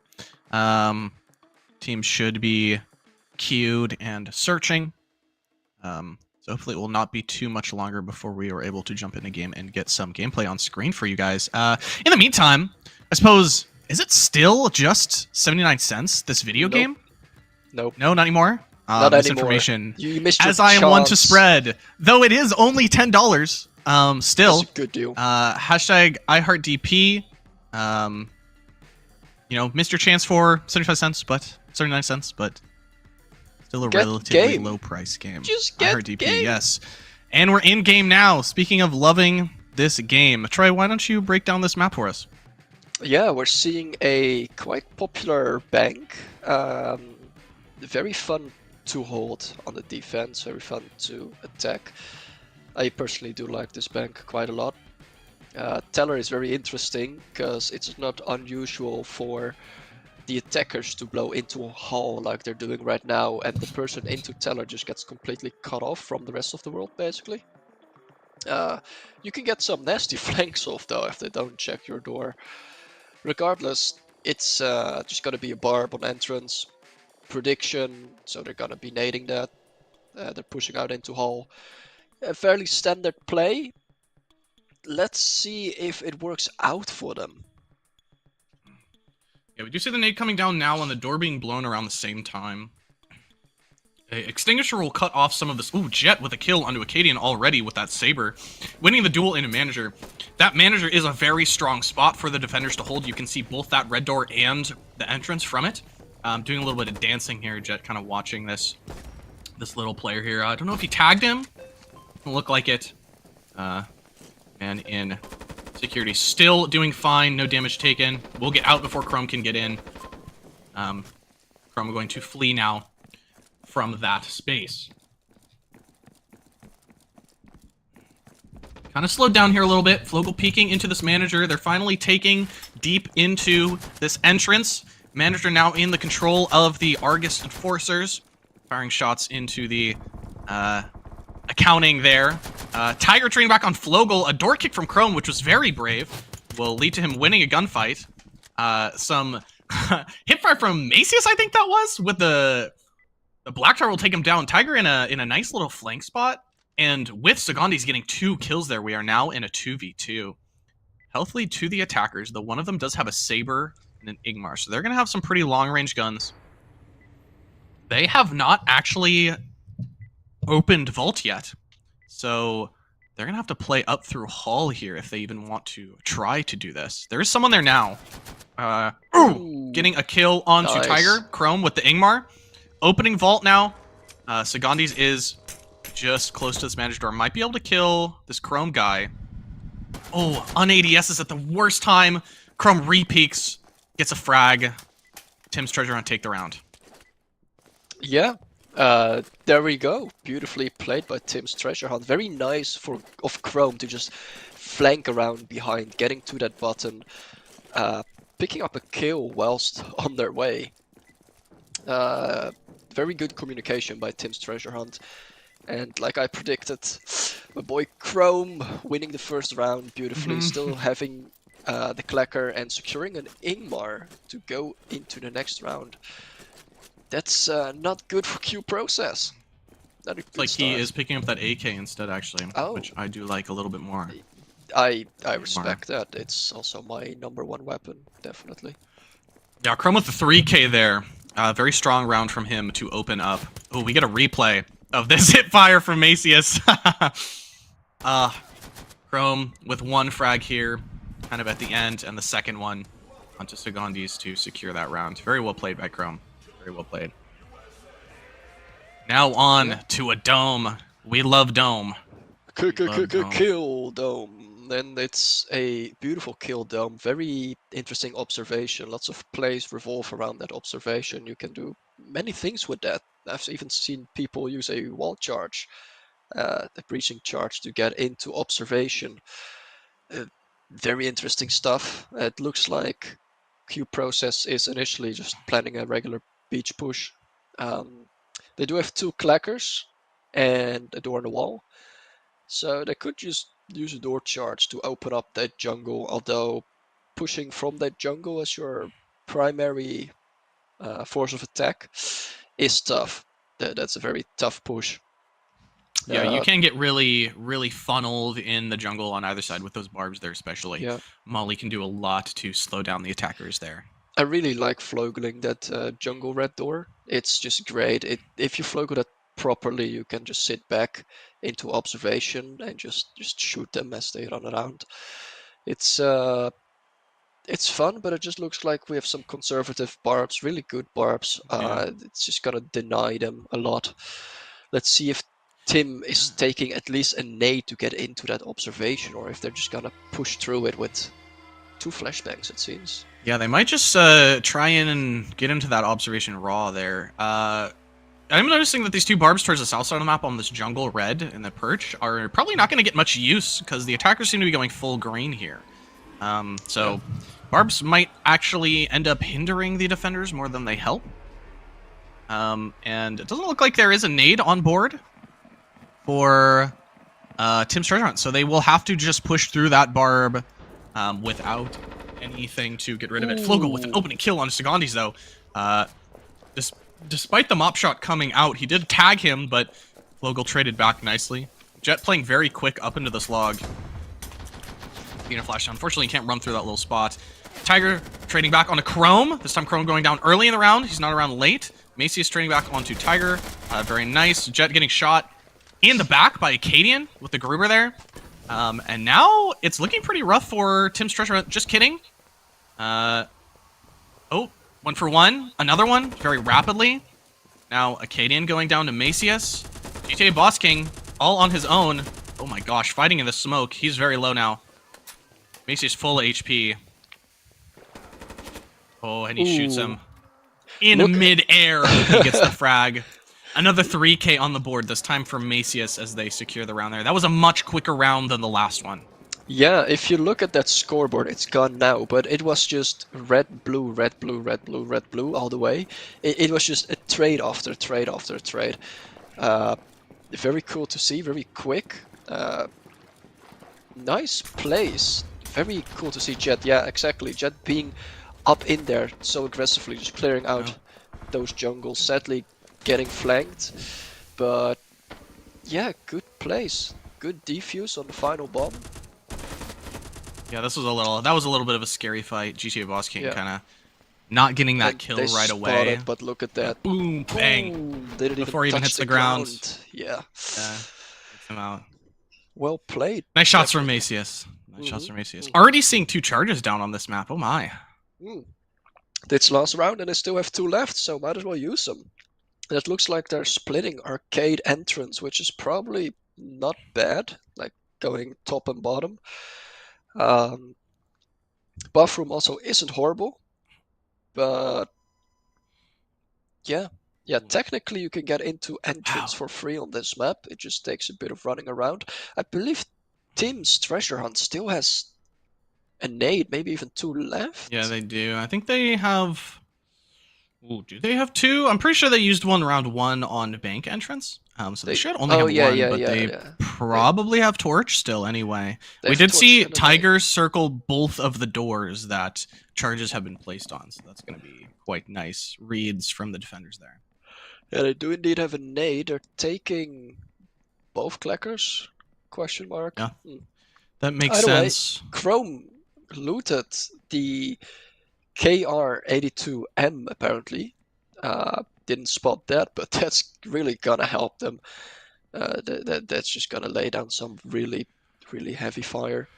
Teams should be queued and searching. So hopefully it will not be too much longer before we are able to jump in the game and get some gameplay on screen for you guys. In the meantime, I suppose, is it still just 79 cents, this video game? Nope. No, not anymore? Not misinformation. You missed as your I am one to chance. spread. Though it is only $10, still. That's a good deal. Hashtag iHeartDP. Missed your chance for 75 cents, but 79 cents, but still a relatively low price game. Just get iHeartDP, game. yes. And we're in game now. Speaking of loving this game, Troy, why don't you break down this map for us? Yeah, we're seeing a quite popular bank. Very fun to hold on the defense, very fun to attack. I personally do like this bank quite a lot. Teller is very interesting because it's not unusual for the attackers to blow into a hull like they're doing right now, and the person into Teller just gets completely cut off from the rest of the world, basically. You can get some nasty flanks off though if they don't check your door. Regardless, it's just gonna be a barb on entrance. Prediction, so they're gonna be nading that. They're pushing out into hull. A fairly standard play. Let's see if it works out for them. Yeah, we do see the nade coming down now and the door being blown around the same time. Extinguisher will cut off some of this. Ooh, Jet with a kill onto Acadian already with that Saber. Winning the duel in a Manager. That Manager is a very strong spot for the defenders to hold. You can see both that red door and the entrance from it. Doing a little bit of dancing here. Jet kind of watching this little player here. I don't know if he tagged him. Doesn't look like it. And in security, still doing fine. No damage taken. We'll get out before Chrome can get in. Chrome going to flee now. from that space. Kind of slowed down here a little bit. Flogel peeking into this manager. They're finally taking deep into this entrance. Manager now in the control of the Argus Enforcers. Firing shots into the accounting there. Tiger trading back on Flogel. A door kick from Chrome, which was very brave, will lead to him winning a gunfight. Some hipfire from Macius, I think that was, with the Black Tower will take him down. Tiger in a nice little flank spot. And with Sagandi's getting 2 kills there, we are now in a 2v2. Health lead to the attackers, though one of them does have a Saber and an Igmar, so they're going to have some pretty long-range guns. They have not actually opened Vault yet, so they're going to have to play up through Hall here if they even want to try to do this. There is someone there now. Getting a kill onto Nice. Tiger. Chrome with the Igmar. Opening Vault now. Sagandi's is just close to this manager door. Might be able to kill this Chrome guy. Oh, un-ADSs at the worst time. Chrome re-peeks. Gets a frag. Tim's Treasure Hunt take the round. Yeah, there we go. Beautifully played by Tim's Treasure Hunt. Very nice of Chrome to just flank around behind, getting to that button, picking up a kill whilst on their way. Very good communication by Tim's Treasure Hunt. And like I predicted, my boy Chrome winning the first round beautifully, still having the Clacker and securing an Ingmar to go into the next round. That's not good for Q Process. Not a good Like start. he is picking up that AK instead, actually, which I do like a little bit more. I respect that. It's also my #1 weapon, definitely. Yeah, Chrome with the 3K there. Very strong round from him to open up. Oh, we get a replay of this hit fire from Macius. Chrome with 1 frag here, kind of at the end, and the second one onto Sagandi's to secure that round. Very well played by Chrome. Very well played. Now on to a dome. We love dome. Kill dome. Then it's a beautiful kill dome. Very interesting observation. Lots of plays revolve around that observation. You can do many things with that. I've even seen people use a wall charge, a breaching charge, to get into observation. Very interesting stuff. It looks like Q Process is initially just planning a regular beach push. They do have 2 clackers and a door in the wall, so they could just use a door charge to open up that jungle, although pushing from that jungle as your primary force of attack is tough. That's a very tough push. Yeah, you can get really, really funneled in the jungle on either side with those barbs there, especially. Yeah. Molly can do a lot to slow down the attackers there. I really like flogling that jungle red door. It's just great. If you flogle that properly, you can just sit back into observation and just shoot them as they run around. It's fun, but it just looks like we have some conservative barbs, really good barbs. It's just gonna deny them a lot. Let's see if Tim is taking at least a nade to get into that observation, or if they're just gonna push through it with 2 flashbangs, it seems. Yeah, they might just try in and get into that observation raw there. I'm noticing that these 2 barbs towards the south side of the map on this jungle red and the perch are probably not going to get much use, because the attackers seem to be going full green here. So barbs might actually end up hindering the defenders more than they help. And it doesn't look like there is a nade on board for Tim's Treasure Hunt, so they will have to just push through that barb without anything to get rid of it. Flogel with an opening kill on Sagandi's, though. Despite the mop shot coming out, he did tag him, but Flogel traded back nicely. Jet playing very quick up into this log. Being a flash down. Unfortunately, he can't run through that little spot. Tiger trading back onto Chrome. This time Chrome going down early in the round. He's not around late. Macy is trading back onto Tiger. Very nice. Jet getting shot in the back by Acadian with the Gruber there. And now it's looking pretty rough for Tim's Treasure Hunt. Just kidding. Oh, 1 for 1. Another one very rapidly. Now Acadian going down to Macius. GTA Boss King all on his own. Oh my gosh, fighting in the smoke. He's very low now. Macius full HP. Oh, and he shoots him in mid-air. He gets the frag. Another 3K on the board, this time for Macius as they secure the round there. That was a much quicker round than the last one. Yeah, if you look at that scoreboard, it's gone now, but it was just red, blue, red, blue, red, blue, red, blue all the way. It was just a trade after trade after trade. Very cool to see, very quick. Nice plays. Very cool to see Jet. Yeah, exactly. Jet being up in there so aggressively, just clearing out those jungles. Sadly, getting flanked, but yeah, good plays. Good defuse on the final bomb. Yeah, that was a little bit of a scary fight. GTA Boss King Yeah. kind of not getting that And kill they right spotted, away. But look at that. Boom, bang. Boom. Didn't Before he even touch hits the ground. Yeah. Takes him out. Well played. Nice shots Definitely. from Macius. Nice shots from Macius. Mhm. Already seeing 2 charges down on this map. Oh my. It's last round and they still have 2 left, so might as well use them. And it looks like they're splitting arcade entrance, which is probably not bad, like going top and bottom. Buff room also isn't horrible, but yeah, technically you can get into entrance for free on this map. It just takes a bit of running around. I believe Team's Treasure Hunt still has a nade, maybe even 2 left. Yeah, they do. I think they have... Ooh, do they have 2? I'm pretty sure they used one round 1 on bank entrance. So they should only have one, but they probably have Torch still anyway. We did see Tigers circle both of the doors that charges have been placed on, so that's going to be quite nice reads from the defenders there. Yeah, they do indeed have a nade. They're taking both clackers? Question mark. Yeah, that makes Either way, sense. Chrome looted the KR82M apparently. Didn't spot that, but that's really gonna help them. That's just gonna lay down some really heavy fire.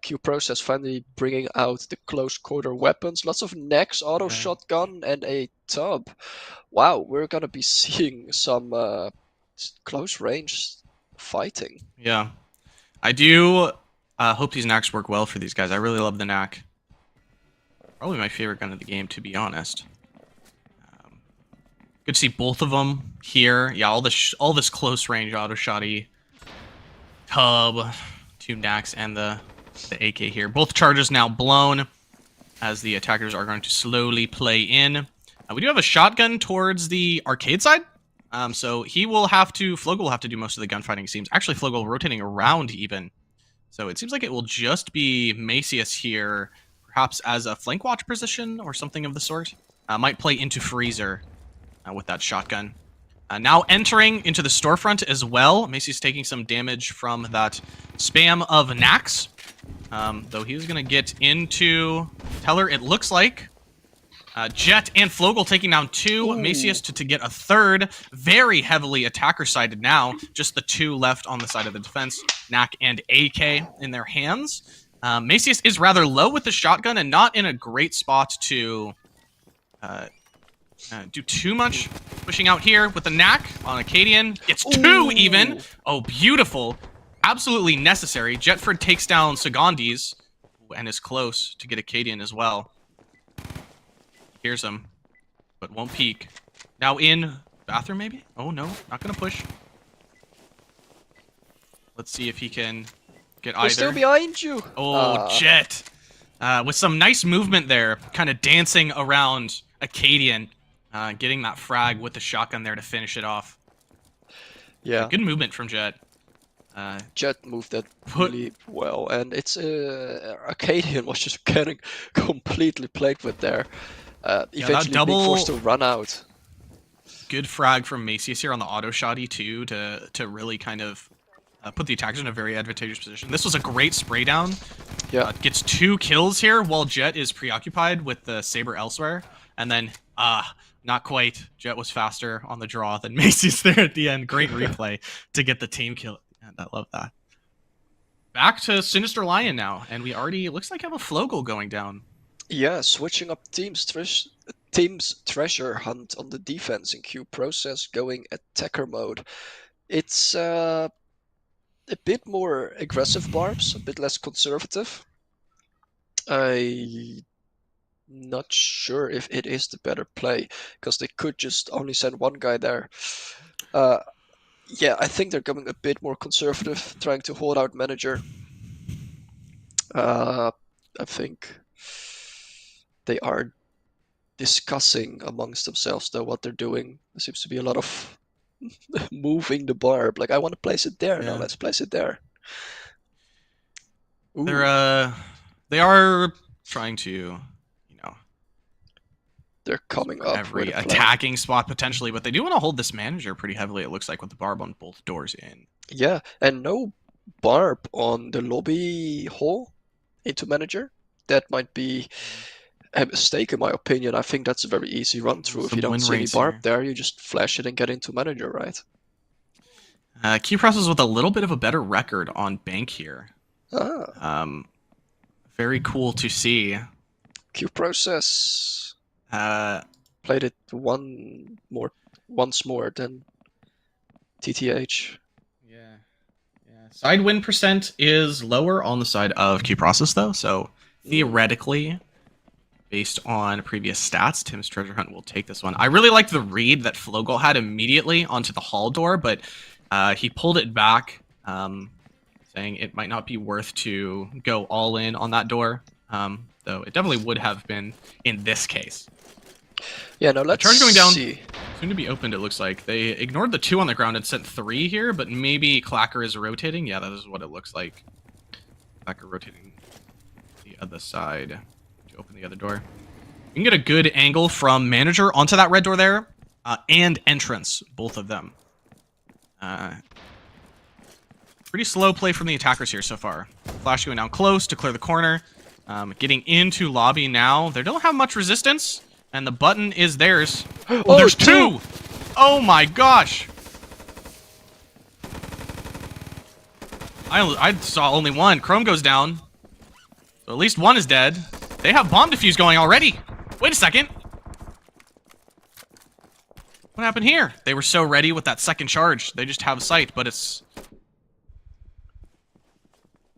Q Process finally bringing out the close quarter weapons. Lots of necks, auto shotgun, and a tub. Wow, we're gonna be seeing some close range fighting. Yeah, I do hope these knacks work well for these guys. I really love the knack. Probably my favorite gun of the game, to be honest. Good to see both of them here. Yeah, all this close range auto shotty tub, 2 knacks, and the AK here. Both charges now blown as the attackers are going to slowly play in. We do have a shotgun towards the arcade side. So he will have to, Flogo will have to do most of the gunfighting, it seems. Actually, Flogo rotating around even. So it seems like it will just be Macius here, perhaps as a flank watch position or something of the sort. Might play into Freezer with that shotgun. Now entering into the storefront as well. Macius taking some damage from that spam of knacks. Though he was going to get into Teller, it looks like. Jet and Flogel taking down 2. Ooh. Macius to get a 3rd. Very heavily attacker-sided now. Just the 2 left on the side of the defense. Knack and AK in their hands. Macius is rather low with the shotgun and not in a great spot to do too much pushing out here with the knack on Acadian. It's 2 even. Oh, beautiful. Absolutely necessary. Jetford takes down Sagandis and is close to get Acadian as well. Hears him, but won't peek. Now in bathroom, maybe? Oh, no. Not going to push. Let's see if he can get either. We're still behind you. Oh, Jet. With some nice movement there. Kind of dancing around Acadian. Getting that frag with the shotgun there to finish it off. Yeah. Good movement from Jet. Jet moved that really well, and it's Arcadian was just getting completely played with there. Eventually being forced to run out. Good frag from Macius here on the auto shotty too to really kind of put the attackers in a very advantageous position. This was a great spray down. Yeah, gets 2 kills here while Jet is preoccupied with the saber elsewhere, and then not quite. Jet was faster on the draw than Macius there at the end. Great replay to get the team kill. I love that. Back to Sinister Lion now, and we already, it looks like, have a Flogel going down. Yeah, switching up Team's Treasure Hunt on the defense in Q Process, going attacker mode. It's a bit more aggressive barbs, a bit less conservative. I not sure if it is the better play, because they could just only send one guy there. Yeah, I think they're going a bit more conservative, trying to hold out manager. I think they are discussing amongst themselves though what they're doing. There seems to be a lot of moving the barb. Like, I want to place it there. No, Yeah. let's place it there. Ooh. They are trying to, you know, They're coming up every with a plan. attacking spot potentially, but they do want to hold this manager pretty heavily. It looks like with the barb on both doors in. Yeah, and no barb on the lobby hall into manager. That might be a mistake in my opinion. I think that's a very easy run through. If Some you don't win see any rates barb here. there, you just flash it and get into manager, right? Q-Process with a little bit of a better record on bank here. Ah, Very cool to see. Q process Uh, played it once more than TTH. yeah. Side win percent is lower on the side of Q-Process though, so theoretically, based on previous stats, Tim's Treasure Hunt will take this one. I really liked the read that Flogel had immediately onto the hall door, but he pulled it back, saying it might not be worth to go all in on that door, though it definitely would have been in this case. Yeah, no, let's charge going down. see. Soon to be opened, it looks like. They ignored the 2 on the ground and sent 3 here, but maybe Clacker is rotating. Yeah, that is what it looks like. Clacker rotating the other side to open the other door. You can get a good angle from manager onto that red door there, and entrance, both of them. Pretty slow play from the attackers here so far. Flash going down close to clear the corner. Getting into lobby now. They don't have much resistance, and the button is theirs. Oh, there's 2! Oh my gosh! I saw only 1. Chrome goes down. So at least 1 is dead. They have bomb defuse going already. Wait a second. What happened here? They were so ready with that second charge. They just have sight, but it's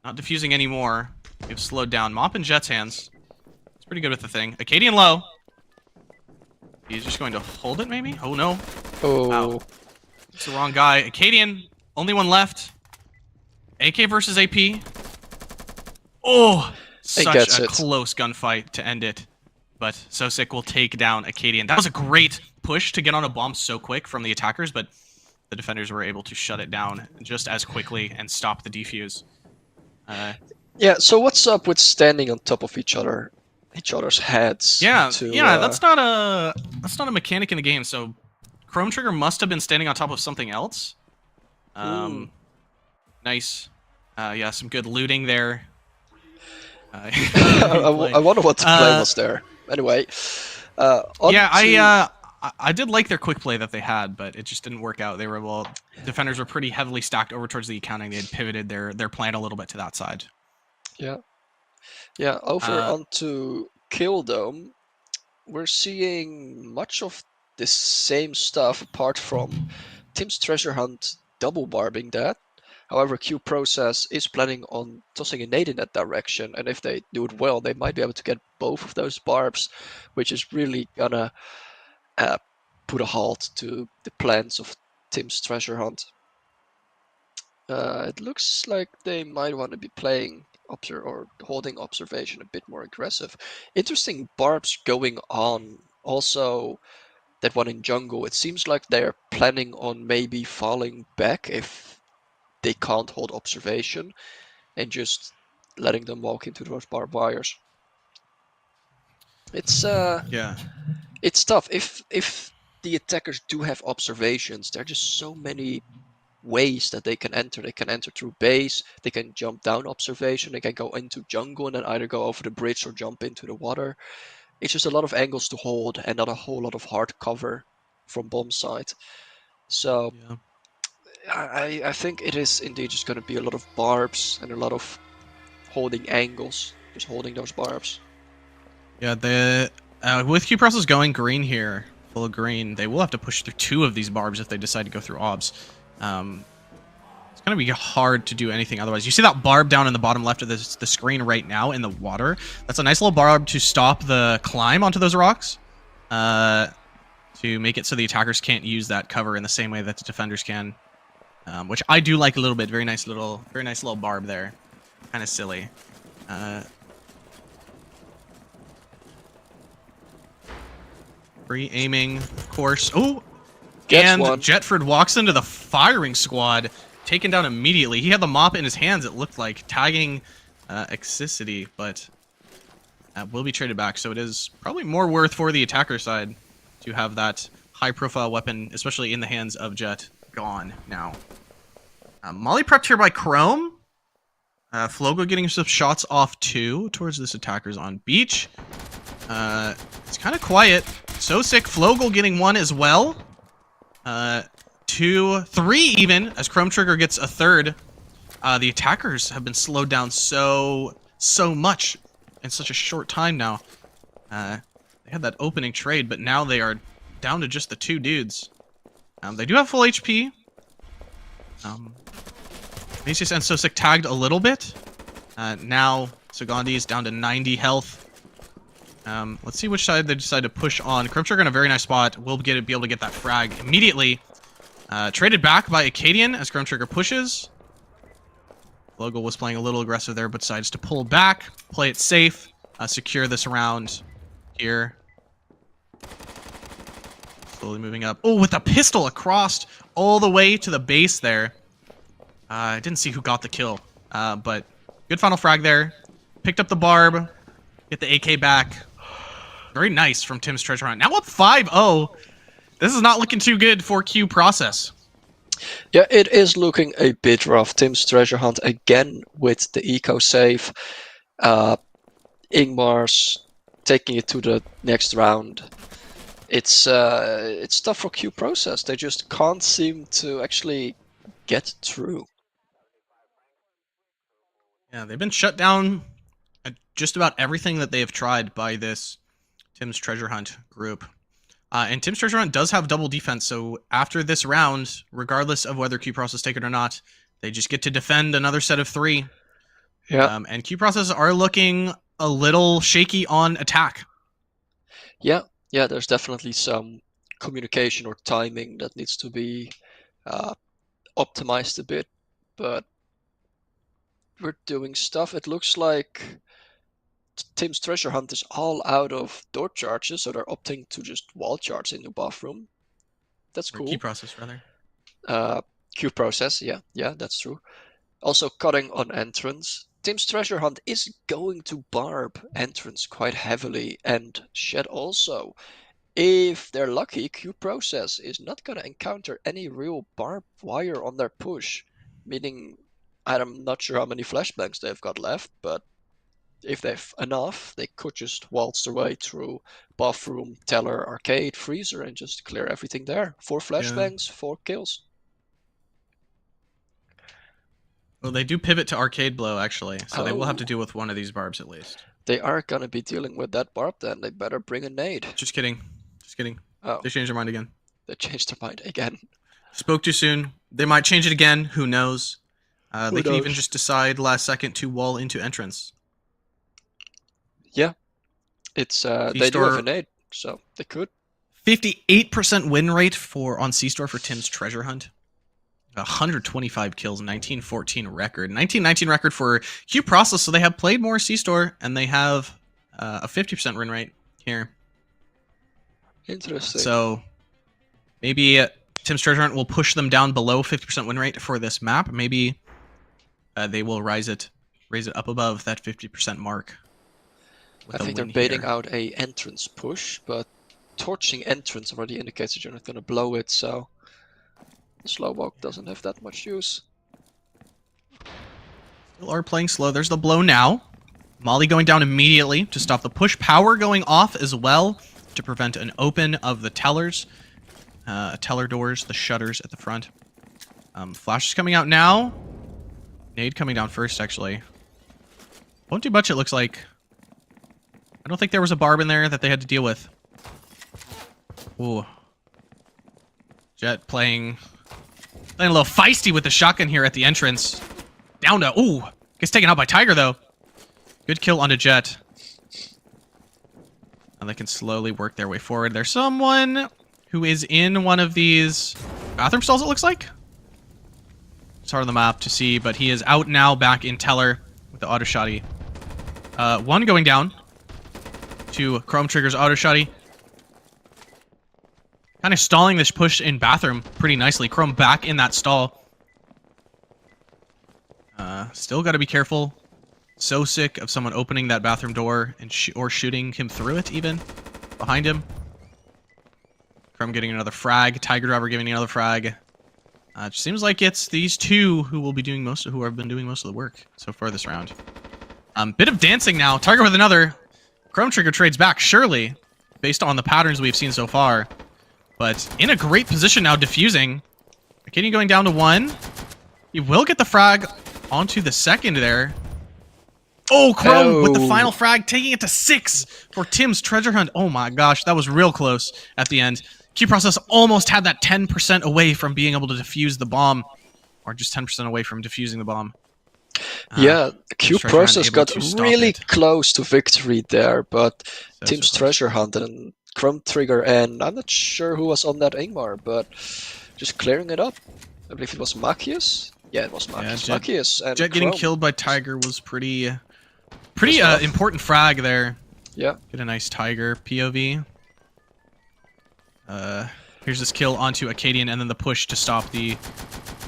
not defusing anymore. They've slowed down. Mop in Jet's hands. It's pretty good with the thing. Acadian low. He's just going to hold it, maybe? Oh, no. Oh. Wow. It's the wrong guy. Acadian, only one left. AK versus AP. Oh, such a close gunfight to end it. But Sosic will take down Acadian. That was a great push to get on a bomb so quick from the attackers, but the defenders were able to shut it down just as quickly and stop the defuse. Yeah, so what's up with standing on top of each other's heads? Yeah, to, that's not a mechanic in the game. So Chrome Trigger must have been standing on top of something else. Nice. Yeah, some good looting there. I wonder what the play was there. Anyway, I did like their quick play that they had, but it just didn't work out. They were defenders were pretty heavily stacked over towards the accounting. They had pivoted their plan a little bit to that side. Yeah. Over onto Killdome, we're seeing much of the same stuff apart from Tim's Treasure Hunt double barbing that. However, Q Process is planning on tossing a nade in that direction, and if they do it well, they might be able to get both of those barbs, which is really gonna put a halt to the plans of Tim's Treasure Hunt. It looks like they might want to be playing or holding observation a bit more aggressive. Interesting barbs going on. Also, that one in jungle, it seems like they're planning on maybe falling back if they can't hold observation and just letting them walk into those barbed wires. It's it's tough. If the attackers do have observations, there are just so many ways that they can enter. They can enter through base, they can jump down observation, they can go into jungle and then either go over the bridge or jump into the water. It's just a lot of angles to hold and not a whole lot of hard cover from bomb side. So I think it is indeed just going to be a lot of barbs and a lot of holding angles, just holding those barbs. Yeah, with Q Process going green here, full of green, they will have to push through 2 of these barbs if they decide to go through obs. It's going to be hard to do anything otherwise. You see that barb down in the bottom left of the screen right now in the water? That's a nice little barb to stop the climb onto those rocks. To make it so the attackers can't use that cover in the same way that the defenders can. Which I do like a little bit. Very nice little barb there. Kind of silly. Free aiming, of course. Oh! And Jetford walks into the firing squad, taken down immediately. He had the mop in his hands, it looked like, tagging Exicity, but will be traded back. So it is probably more worth for the attacker side to have that high-profile weapon, especially in the hands of Jet, gone now. Molly prepped here by Chrome. Flogo getting some shots off too towards this attacker's on beach. It's kind of quiet. So sick. Flogo getting one as well. 2, 3 even, as Chrome Trigger gets a third. The attackers have been slowed down so much in such a short time now. They had that opening trade, but now they are down to just the 2 dudes. They do have full HP. Macius and Sosic tagged a little bit. Now Sagandi is down to 90 health. Let's see which side they decide to push on. Chrome Trigger in a very nice spot. Will be able to get that frag immediately. Traded back by Acadian as Chrome Trigger pushes. Logo was playing a little aggressive there, but decides to pull back, play it safe, secure this round here. Slowly moving up. Oh, with a pistol across all the way to the base there. I didn't see who got the kill, but good final frag there. Picked up the barb, get the AK back. Very nice from Tim's Treasure Hunt. Now up 5-0. This is not looking too good for Q Process. Yeah, it is looking a bit rough. Tim's Treasure Hunt again with the eco save. Ingmar's taking it to the next round. It's tough for Q Process. They just can't seem to actually get through. Yeah, they've been shut down at just about everything that they have tried by this Tim's Treasure Hunt group. And Tim's Treasure Hunt does have double defense, so after this round, regardless of whether Q Process take it or not, they just get to defend another set of 3. Yeah. And Q Process are looking a little shaky on attack. Yeah, there's definitely some communication or timing that needs to be optimized a bit, but we're doing stuff. It looks like Tim's Treasure Hunt is all out of door charges, so they're opting to just wall charge in the bathroom. That's cool. Q Process, rather. Q Process, yeah, that's true. Also cutting on entrance. Tim's Treasure Hunt is going to barb entrance quite heavily, and Shed also. If they're lucky, Q Process is not going to encounter any real barbed wire on their push, meaning I'm not sure how many flashbangs they've got left, but if they've enough, they could just waltz their way through bathroom, teller, arcade, freezer, and just clear everything there. 4 flashbangs, 4 kills. Well, they do pivot to arcade blow, actually, so they will have to deal with one of these barbs at least. They are gonna be dealing with that barb then. They better bring a nade. Just kidding. Oh, They changed their mind again. they changed their mind again. Spoke too soon. They might change it again. Who knows? They can even knows? just decide last second to wall into entrance. Yeah, it's they do have a nade, so they could. 58% win rate on C-Store for Tim's Treasure Hunt. 125 kills, 1914 record. 1919 record for Q Process, so they have played more C-Store, and they have a 50% win rate here. Interesting. So maybe Tim's Treasure Hunt will push them down below 50% win rate for this map. Maybe they will raise it up above that 50% mark. I think they're baiting out a entrance push, but torching entrance already indicates that you're not going to blow it, so the slow walk doesn't have that much use. Still are playing slow. There's the blow now. Molly going down immediately to stop the push. Power going off as well to prevent an open of the tellers. Teller doors, the shutters at the front. Flash is coming out now. Nade coming down first, actually. Won't do much, it looks like. I don't think there was a barb in there that they had to deal with. Ooh. Jet playing Playing a little feisty with the shotgun here at the entrance. Down to... Ooh! Gets taken out by Tiger, though. Good kill onto Jet. And they can slowly work their way forward. There's someone who is in one of these bathroom stalls, it looks like. It's hard on the map to see, but he is out now back in Teller with the auto shotty. One going down to Chrome Trigger's auto shotty. Kind of stalling this push in bathroom pretty nicely. Chrome back in that stall. Still got to be careful. So sick of someone opening that bathroom door and or shooting him through it even. Behind him. Chrome getting another frag. Tiger Driver giving another frag. It seems like it's these two who will be doing who have been doing most of the work so far this round. Bit of dancing now. Tiger with another. Chrome Trigger trades back, surely, based on the patterns we've seen so far. But in a great position now, defusing. Arcadian going down to 1. He will get the frag onto the second there. Oh, Chrome with the final frag, taking it to 6 for Tim's treasure hunt. Oh my gosh, that was real close at the end. Q Process almost had that 10% away from being able to defuse the bomb. Or just 10% away from defusing the bomb. Yeah, Q Process got really close to victory there, but So Tim's close. treasure hunt and Chrome Trigger, and I'm not sure who was on that Ingmar, but just clearing it up. I believe it was Machius. Yeah, it was Machius. Jet- Machius and Jet getting Chrome. killed by Tiger was pretty rough. important frag there. Yeah. Get a nice Tiger POV. Here's this kill onto Acadian, and then the push to stop the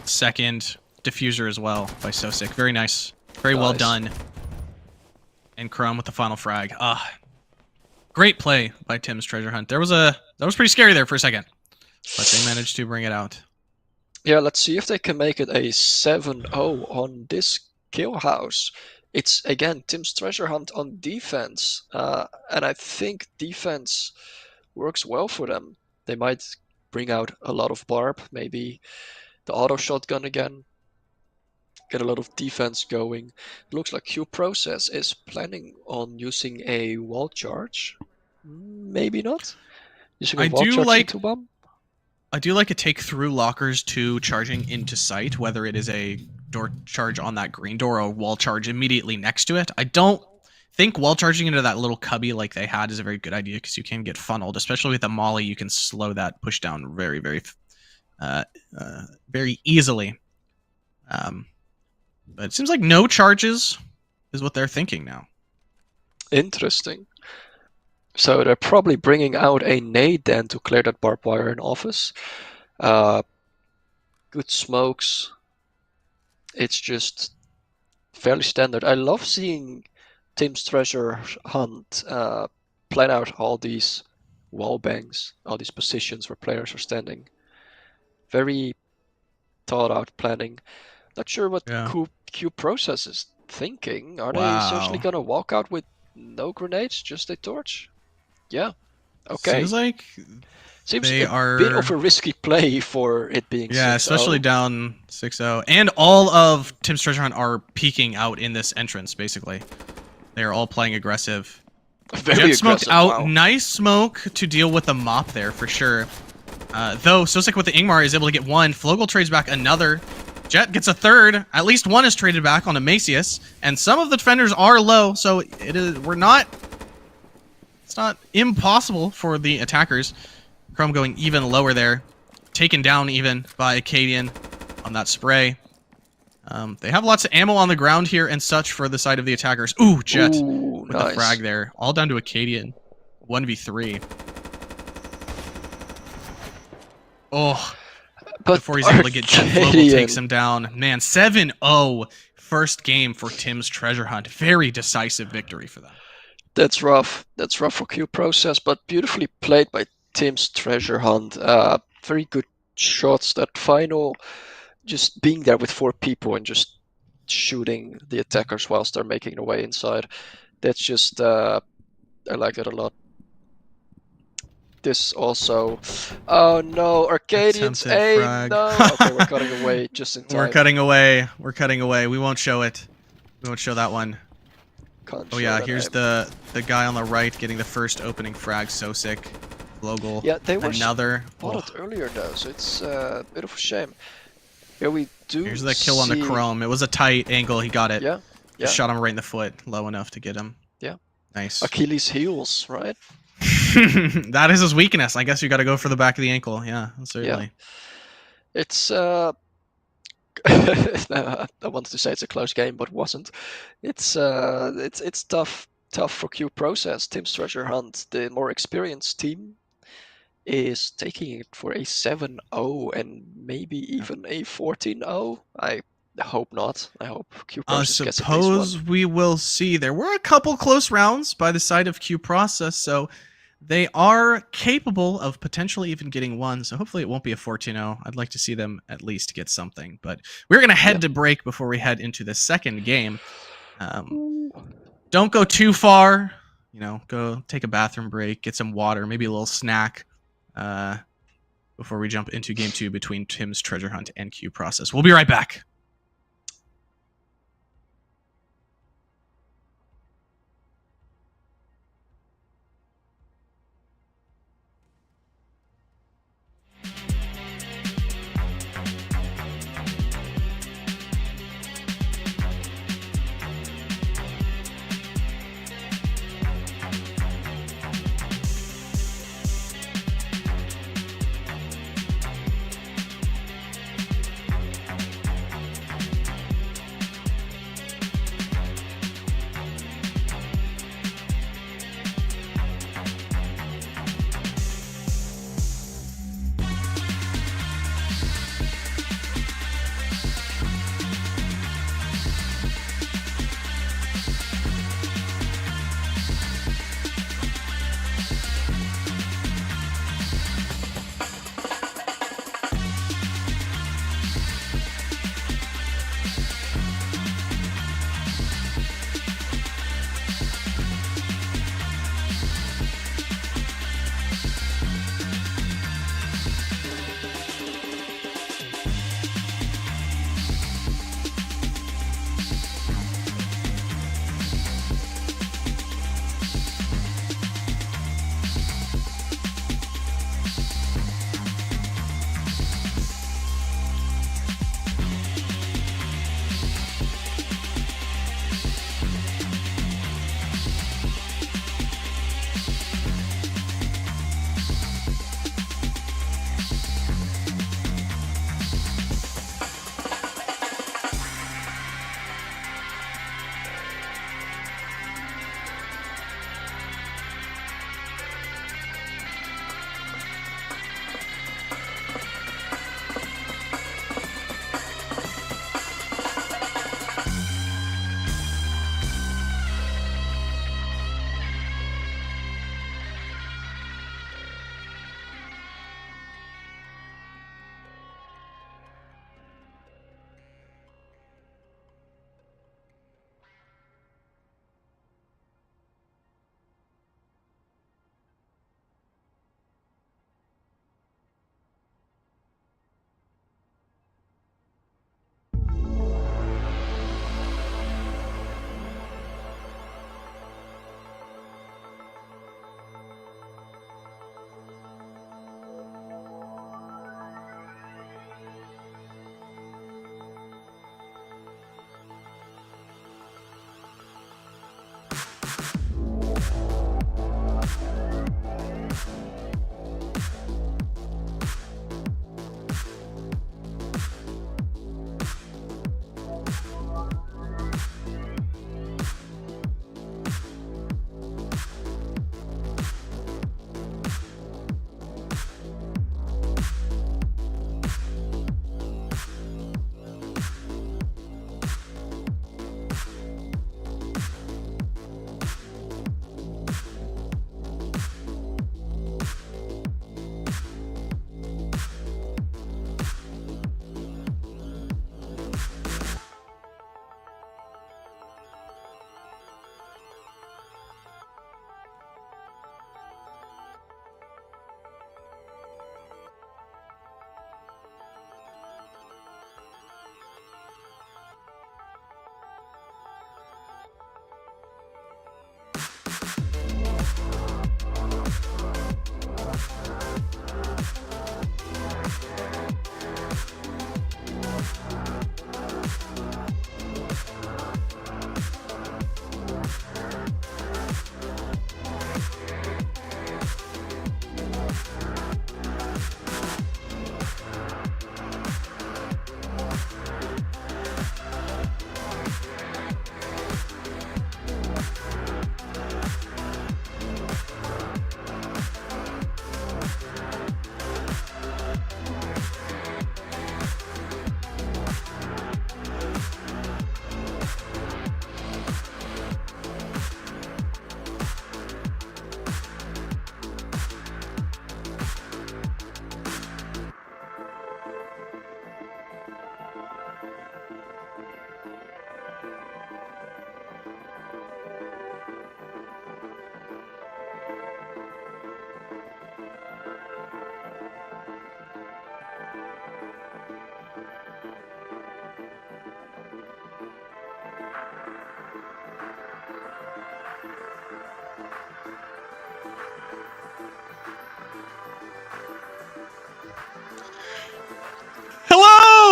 second diffuser as well by Sosic. Very nice. Very well Nice. done. And Chrome with the final frag. Great play by Tim's treasure hunt. That was pretty scary there for a second. But they managed to bring it out. Yeah, let's see if they can make it a 7-0 on this kill house. It's, again, Tim's treasure hunt on defense. And I think defense works well for them. They might bring out a lot of barb, maybe the auto shotgun again. Get a lot of defense going. It looks like Q Process is planning on using a wall charge. Maybe not. Using a I wall do charge like- into bomb. I do like a take through lockers to charging into sight, whether it is a door charge on that green door or a wall charge immediately next to it. I don't think wall charging into that little cubby like they had is a very good idea because you can get funneled, especially with the molly. You can slow that push down very, very, very easily. But it seems like no charges is what they're thinking now. Interesting. So they're probably bringing out a nade then to clear that barbed wire in office. Good smokes. It's just fairly standard. I love seeing Tim's treasure hunt plan out all these wall bangs, all these positions where players are standing. Very thought out planning. Not sure what Yeah. Q Process is thinking. Are they Wow. essentially gonna walk out with no grenades, just a torch? Yeah. Okay. Seems like Seems they a are- bit of a risky play for it being 6-0. especially down 6-0. And all of Tim's treasure hunt are peeking out in this entrance, basically. They are all playing aggressive. Very Jet smoked aggressive, out. wow. Nice smoke to deal with the mop there, for sure. Though, Sosic with the Ingmar is able to get 1. Flogel trades back another. Jet gets a 3rd. At least 1 is traded back on Amacius. And some of the defenders are low, so it's not impossible for the attackers. Chrome going even lower there. Taken down even by Acadian on that spray. They have lots of ammo on the ground here and such for the side of the attackers. Ooh, Jet Ooh, with nice. the frag there. All down to Acadian. 1v3. Oh, But before he's able to get Jet, Flogel Arcadian- takes him down. Man, 7-0 first game for Tim's treasure hunt. Very decisive victory for them. That's rough. That's rough for Q Process, but beautifully played by Tim's treasure hunt. Very good shots. That final, just being there with 4 people and just shooting the attackers whilst they're making their way inside. That's just, I like that a lot. This also, oh no, Arcadian's Attempted aim. frag. No, okay, we're cutting away just in time. We're cutting away. We're cutting away. We won't show it. We won't show that one. Can't Oh show yeah, that here's aim. the guy on the right getting the first opening frag. Sosic, Flogel. Yeah, they were Another. spotted earlier though, so it's a bit of a shame. Here we do. Here's that kill on the see- Chrome. It was a tight angle. He got it. Yeah. Yeah. Just shot him right in the foot, low enough to get him. Yeah. Nice. Achilles heels, right? That is his weakness. I guess you got to go for the back of the ankle. Yeah, certainly. It's I wanted to say it's a close game, but wasn't. It's tough for Q Process. Tim's Treasure Hunt, the more experienced team, is taking it for a 7-0 and maybe even a 14-0. I hope not. I hope Q Process gets at least Suppose one. we will see. There were a couple close rounds by the side of Q Process, so they are capable of potentially even getting one. So hopefully it won't be a 14-0. I'd like to see them at least get something. But we're going to head to break before we head into the second game. Don't go too far. You know, go take a bathroom break, get some water, maybe a little snack before we jump into game 2 between Tim's Treasure Hunt and Q Process. We'll be right back.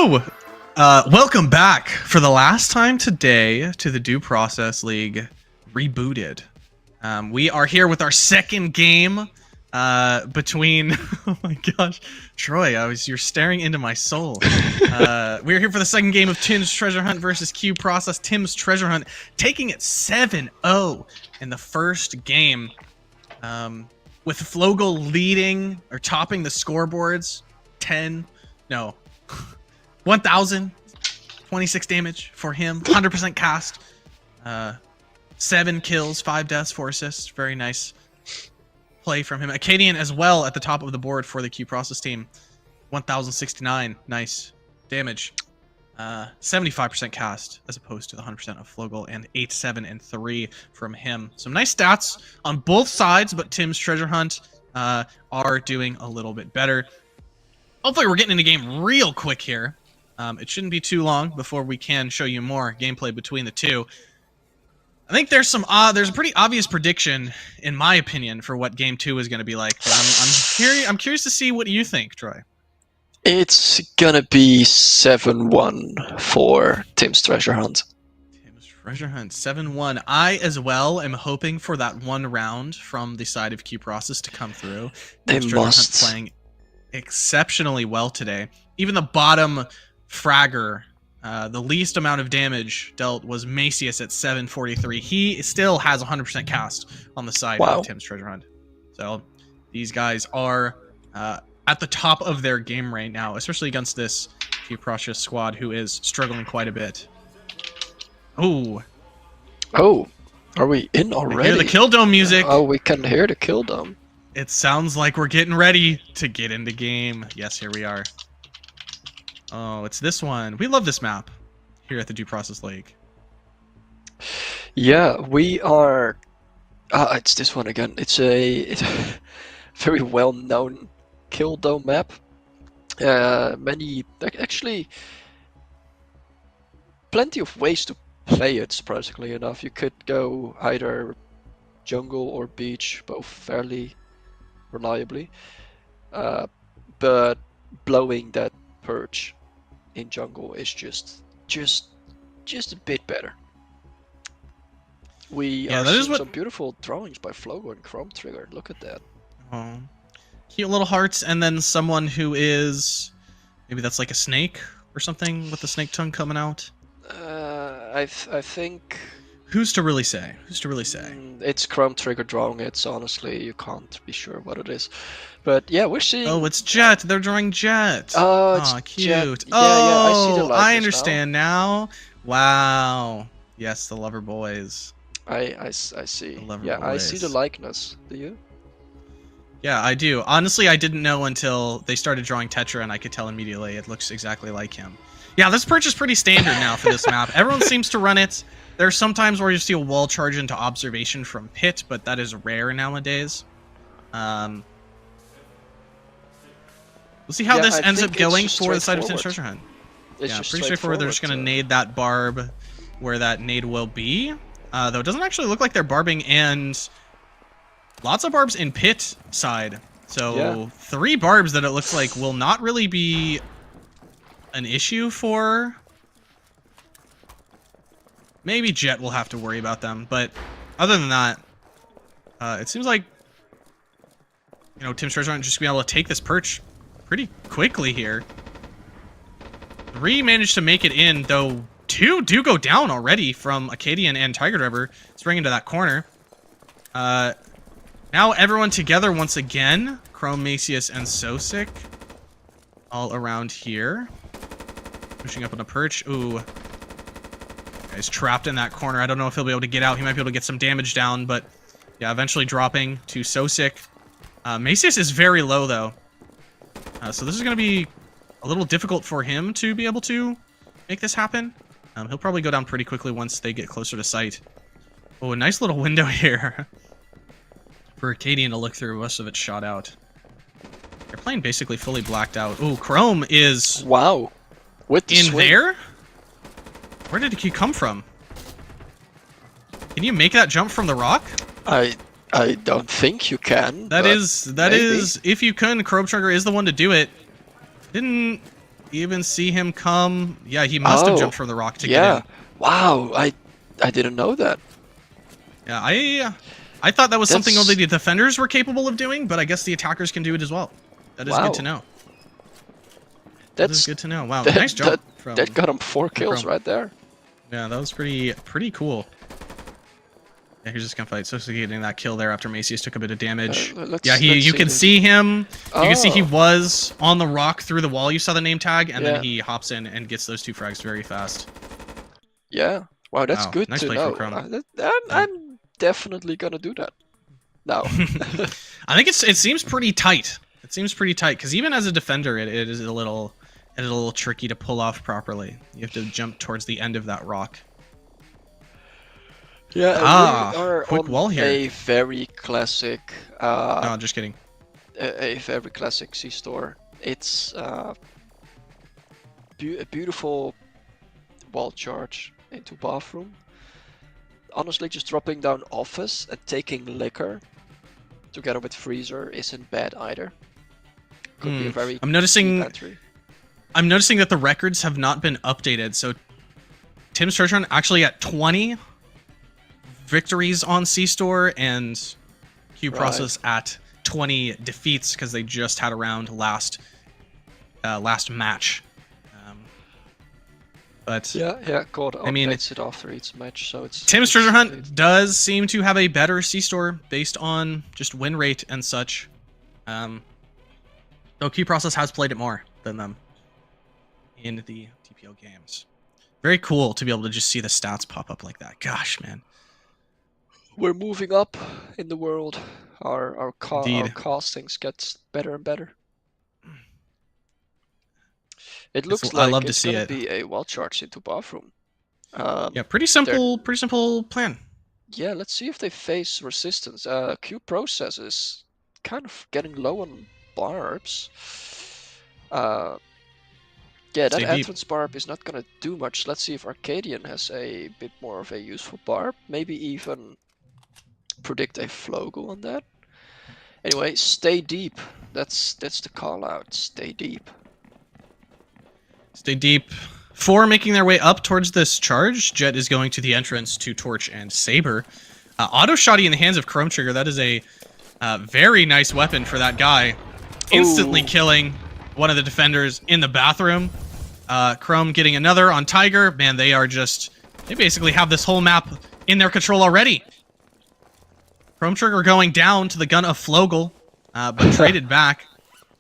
So, welcome back for the last time today to the Due Process League rebooted. We are here with our second game between. Oh my gosh, Troy, you're staring into my soul. We're here for the second game of Tim's Treasure Hunt versus Q Process. Tim's Treasure Hunt taking it 7-0 in the first game, with Flogel leading or topping the scoreboards. 1,026 damage for him, 100% cast, 7 kills, 5 deaths, 4 assists. Very nice play from him. Acadian as well at the top of the board for the Q Process team, 1,069 nice damage, 75% cast as opposed to the 100% of Flogel, and 8, 7, and 3 from him. Some nice stats on both sides, but Tim's Treasure Hunt are doing a little bit better. Hopefully we're getting in the game real quick here. It shouldn't be too long before we can show you more gameplay between the two. I think there's some there's a pretty obvious prediction, in my opinion, for what Game 2 is going to be like. But I'm curious to see what you think, Troy. It's gonna be 7-1 for Tim's Treasure Hunt. Tim's Treasure Hunt 7-1. I as well am hoping for that one round from the side of Q Process to come through. They Tim's Treasure must. Hunt playing exceptionally well today. Even the bottom fragger, the least amount of damage dealt was Macius at 743. He still has 100% cast on the side of Tim's Treasure Hunt. So these guys are at the top of their game right now, especially against this Q Process squad who is struggling quite a bit. Oh, are we in already? I hear the kill dome music. Oh, we can hear the kill dome. It sounds like we're getting ready to get into game. Yes, here we are. Oh, it's this one. We love this map here at the Due Process League. Yeah, we are. It's this one again. It's a very well-known kill dome map. Actually, plenty of ways to play it. Surprisingly enough, you could go either jungle or beach, both fairly reliably, but blowing that perch in jungle is just a bit better. We are seeing some beautiful drawings by Flogo and Chrome Trigger. Look at that. Oh, cute little hearts, and then someone who is maybe that's like a snake or something with the snake tongue coming out. I think. Who's to really say? Who's to really say? It's Chrome Trigger drawing it, so honestly, you can't be sure what it is. But yeah, we're seeing. Oh, it's Jet. They're drawing Jet. Oh, it's cute. Jet. Oh, I see the I understand now. Wow. Yes, the Lover Boys. I see. The Lover Yeah, Boys. I see the likeness. Do you? Yeah, I do. Honestly, I didn't know until they started drawing Tetra, and I could tell immediately it looks exactly like him. Yeah, this perch is pretty standard now for this map. Everyone seems to run it. There's some times where you see a wall charge into observation from pit, but that is rare nowadays. We'll see how this ends up going for the side of Tim's Treasure Hunt. Yeah, pretty straightforward. They're just going to nade that barb where that nade will be. Though it doesn't actually look like they're barbing, and lots of barbs in pit side. So 3 barbs that it looks like will not really be an issue for. Maybe Jet will have to worry about them, but other than that, it seems like, you know, Tim's Treasure Hunt just be able to take this perch pretty quickly here. 3 managed to make it in, though 2 do go down already from Acadian and Tiger Driver. Spring into that corner. Now everyone together once again. Chrome, Macius, and Sosic all around here. Pushing up on a perch. Ooh. He's trapped in that corner. I don't know if he'll be able to get out. He might be able to get some damage down, but yeah, eventually dropping to Sosic. Macius is very low, though. So this is going to be a little difficult for him to be able to make this happen. He'll probably go down pretty quickly once they get closer to sight. Oh, a nice little window here for Acadian to look through. Most of it's shot out. They're playing basically fully blacked out. Oh, Chrome is... Wow. With the in swing. there? Where did he come from? Can you make that jump from the rock? I don't think you can. That is if you can, Chrome Trigger is the one to do it. Didn't even see him come. Yeah, he must have jumped from the rock to get in. Wow, I didn't know that. Yeah, I thought that was something only the defenders were capable of doing, but I guess the attackers can do it as well. That is good to know. That is good to know. Wow, nice job. That got him 4 kills right there. Yeah, that was pretty cool. Yeah, here's this gunfight. So getting that kill there after Macius took a bit of damage. Yeah, you can see him. You can see he was on the rock through the wall. You saw the name tag, and then he hops in and gets those 2 frags very fast. Yeah. Wow, that's good nice to play know. from Chrome. I'm definitely gonna do that now. I think it seems pretty tight. It seems pretty tight because even as a defender, it is a little tricky to pull off properly. You have to jump towards the end of that rock. Yeah, we are quick on wall here. a very classic. No, just kidding. A very classic C-store. It's a beautiful wall charge into bathroom. Honestly, just dropping down office and taking liquor together with freezer isn't bad either. Could be a very I'm noticing entry. I'm noticing that the records have not been updated. So Tim's Treasure Hunt actually at 20 victories on C-Store and Q Process at 20 defeats because they just had a round last match. But yeah, God, I mean, updates it after each match, so it's Tim's Treasure Hunt does seem to have a better C-Store based on just win rate and such. Though Q Process has played it more than them in the DPL games. Very cool to be able to just see the stats pop up like that. Gosh, man. We're moving up in the world. Our castings gets better and better. It looks like I love to it's see gonna it. be a wall charge into bathroom. Yeah, pretty simple plan. Yeah, let's see if they face resistance. Q Process is kind of getting low on barbs. Yeah, that entrance barb is not gonna do much. Let's see if Arcadian has a bit more of a useful barb. Maybe even predict a Flogel on that. Anyway, stay deep. That's the call out. Stay deep. Stay deep. 4 making their way up towards this charge. Jet is going to the entrance to Torch and Saber. Auto shotty in the hands of Chrome Trigger. That is a very nice weapon for that guy. Instantly killing one of the defenders in the bathroom. Chrome getting another on Tiger. Man, they basically have this whole map in their control already. Chrome Trigger going down to the gun of Flogel, but traded back.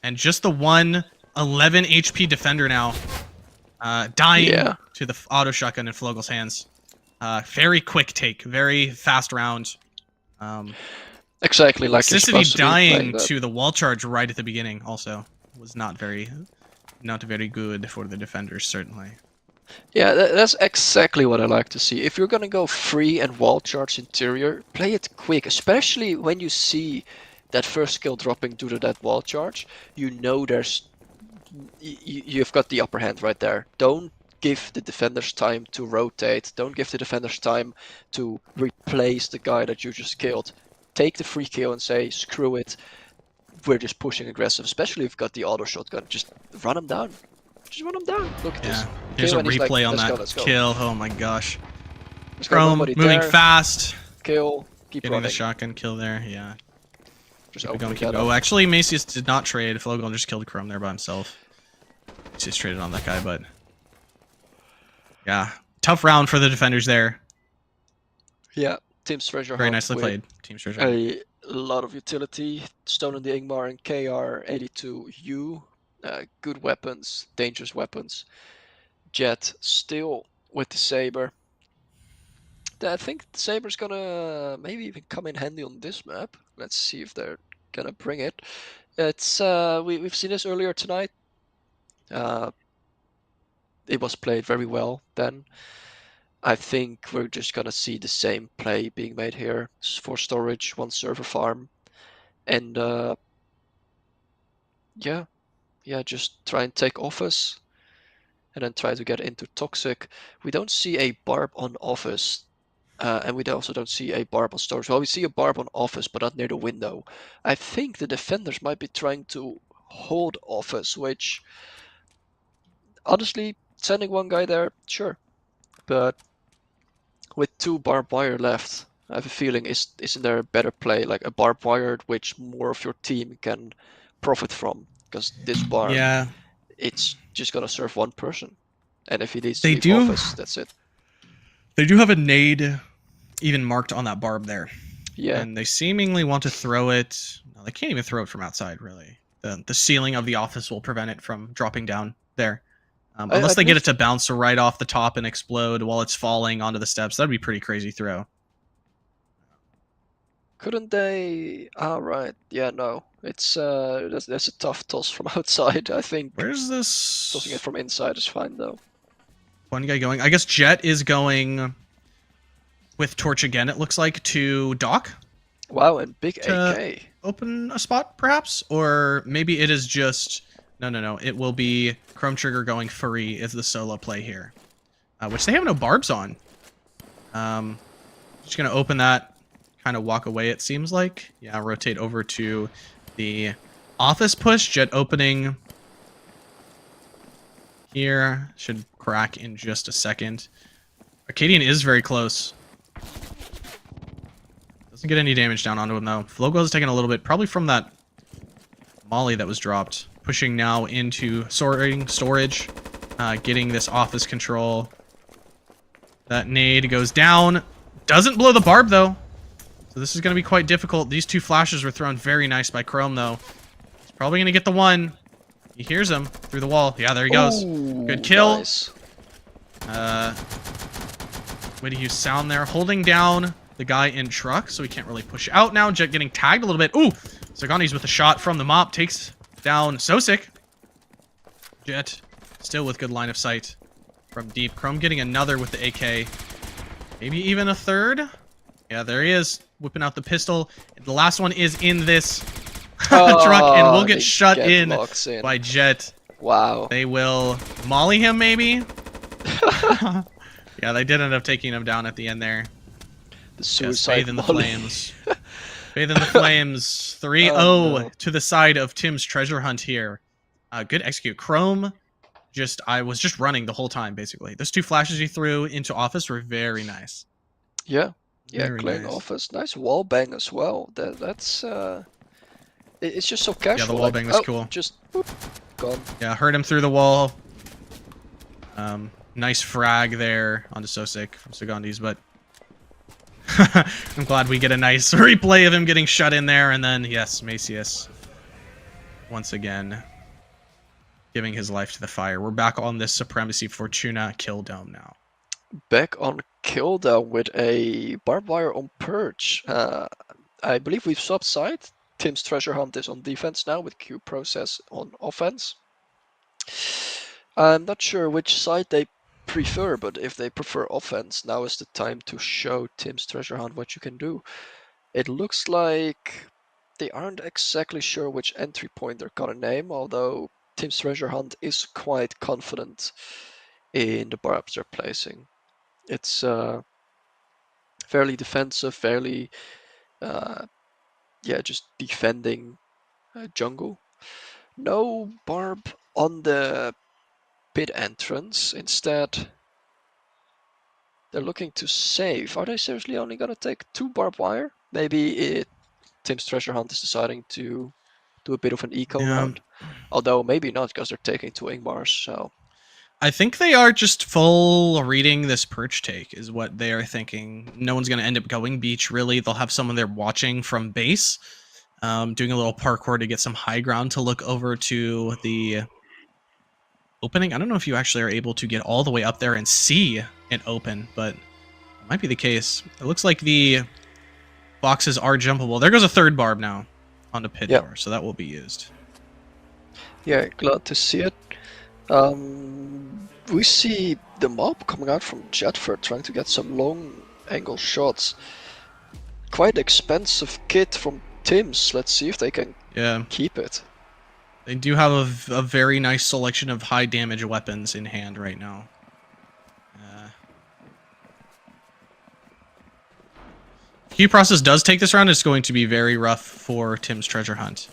And just the one 11 HP defender now. Dying to the auto shotgun in Flogel's hands. Very quick take, very fast round. Exactly like Toxicity dying to the wall charge right at the beginning also was not very good for the defenders, certainly. Yeah, that's exactly what I like to see. If you're gonna go free and wall charge interior, play it quick, especially when you see that first skill dropping due to that wall charge. You know you've got the upper hand right there. Don't give the defenders time to rotate. Don't give the defenders time to replace the guy that you just killed. Take the free kill and say, screw it. We're just pushing aggressive, especially if you've got the auto shotgun. Just run him down. Just run him down. Look at this. Here's a replay like, on that let's go. kill. Oh my gosh. Chrome moving fast. Kill. Keep getting running. the shotgun kill there. Yeah. Just keep going. Oh, actually, Macius did not trade. Flogel just killed Chrome there by himself. Macius traded on that guy, but yeah, tough round for the defenders there. Yeah, Team's Treasure very Hunt nicely played. Team's Treasure Hunt. A lot of utility. Stone and the Ingmar and KR82U. Good weapons, dangerous weapons. Jet still with the Saber. I think the Saber's gonna maybe even come in handy on this map. Let's see if they're gonna bring it. It's we've seen this earlier tonight. It was played very well then. I think we're just gonna see the same play being made here. For storage, 1 server farm, and yeah, just try and take office, and then try to get into toxic. We don't see a barb on office, and we also don't see a barb on storage. Well, we see a barb on office, but not near the window. I think the defenders might be trying to hold office, which honestly, sending one guy there, sure. But with 2 barbed wire left, I have a feeling isn't there a better play, like a barbed wire which more of your team can profit from? Because this barb, Yeah, it's just gonna serve one person, and if he needs to they leave do. office, that's it. They do have a nade even marked on that barb there. Yeah. And they seemingly want to throw it. No, they can't even throw it from outside, really. The ceiling of the office will prevent it from dropping down there. Unless they get it to bounce right off the top and explode while it's falling onto the steps. That'd be a pretty crazy throw. Couldn't they? Ah, right. Yeah, no. It's that's a tough toss from outside. I think Where's this? tossing it from inside is fine though. One guy going. I guess Jet is going with Torch again, it looks like, to Doc. Wow, and big To AK. open a spot, perhaps? Or maybe it is just... No. It will be Chrome Trigger going free is the solo play here. Which they have no barbs on. Just going to open that, kind of walk away, it seems like. Yeah, rotate over to the office push. Jet opening here. Should crack in just a second. Arcadian is very close. Doesn't get any damage down onto him, though. Flogo is taking a little bit, probably from that molly that was dropped. Pushing now into storage. Getting this office control. That nade goes down. Doesn't blow the barb, though. So this is going to be quite difficult. These 2 flashes were thrown very nice by Chrome, though. He's probably going to get the one. He hears him through the wall. Yeah, there he goes. Ooh, Good kill. Nice. Way to use sound there. Holding down the guy in truck, so he can't really push out now. Jet getting tagged a little bit. Ooh! Zagani's with a shot from the mop. Takes down Sosik. Jet still with good line of sight from deep. Chrome getting another with the AK. Maybe even a third? Yeah, there he is. Whipping out the pistol. The last one is in this truck and will get shut in by Jet. Wow. They will molly him, maybe? Yeah, they did end up taking him down at the end there. The suicide bathe in the molly. flames. Bathe in the flames. 3-0 no. to the side of Tim's treasure hunt here. Good execute. Chrome, I was just running the whole time, basically. Those 2 flashes he threw into office were very nice. Yeah. Yeah, Very clean nice. office. Nice wall bang as well. That's it's just so casual. Yeah, the wall like, bang was cool. Just boop, gone. Yeah, heard him through the wall. Nice frag there onto Sosik from Sagandis, but I'm glad we get a nice replay of him getting shut in there, and then, yes, Macius once again giving his life to the fire. We're back on this Supremacy Fortuna kill dome now. Back on kill down with a barbed wire on Purge. I believe we've swapped side. Tim's treasure hunt is on defense now with Q process on offense. I'm not sure which side they prefer, but if they prefer offense, now is the time to show Tim's treasure hunt what you can do. It looks like they aren't exactly sure which entry point they're gonna name, although Tim's treasure hunt is quite confident in the barbs they're placing. It's fairly defensive, fairly just defending jungle. No barb on the pit entrance. Instead, they're looking to save. Are they seriously only gonna take 2 barbed wire? Maybe Tim's treasure hunt is deciding to do a bit of an eco round. Although maybe not, because they're taking 2 Ingmars, so... I think they are just full reading this perch take, is what they are thinking. No one's going to end up going beach, really. They'll have someone there watching from base, doing a little parkour to get some high ground to look over to the opening. I don't know if you actually are able to get all the way up there and see it open, but it might be the case. It looks like the boxes are jumpable. There goes a 3rd barb now on the pit door, so that will be used. Yeah, glad to see it. We see the mob coming out from Jetford trying to get some long angle shots. Quite expensive kit from Tim's. Let's see if they can keep it. They do have a very nice selection of high damage weapons in hand right now. Q process does take this round. It's going to be very rough for Tim's treasure hunt.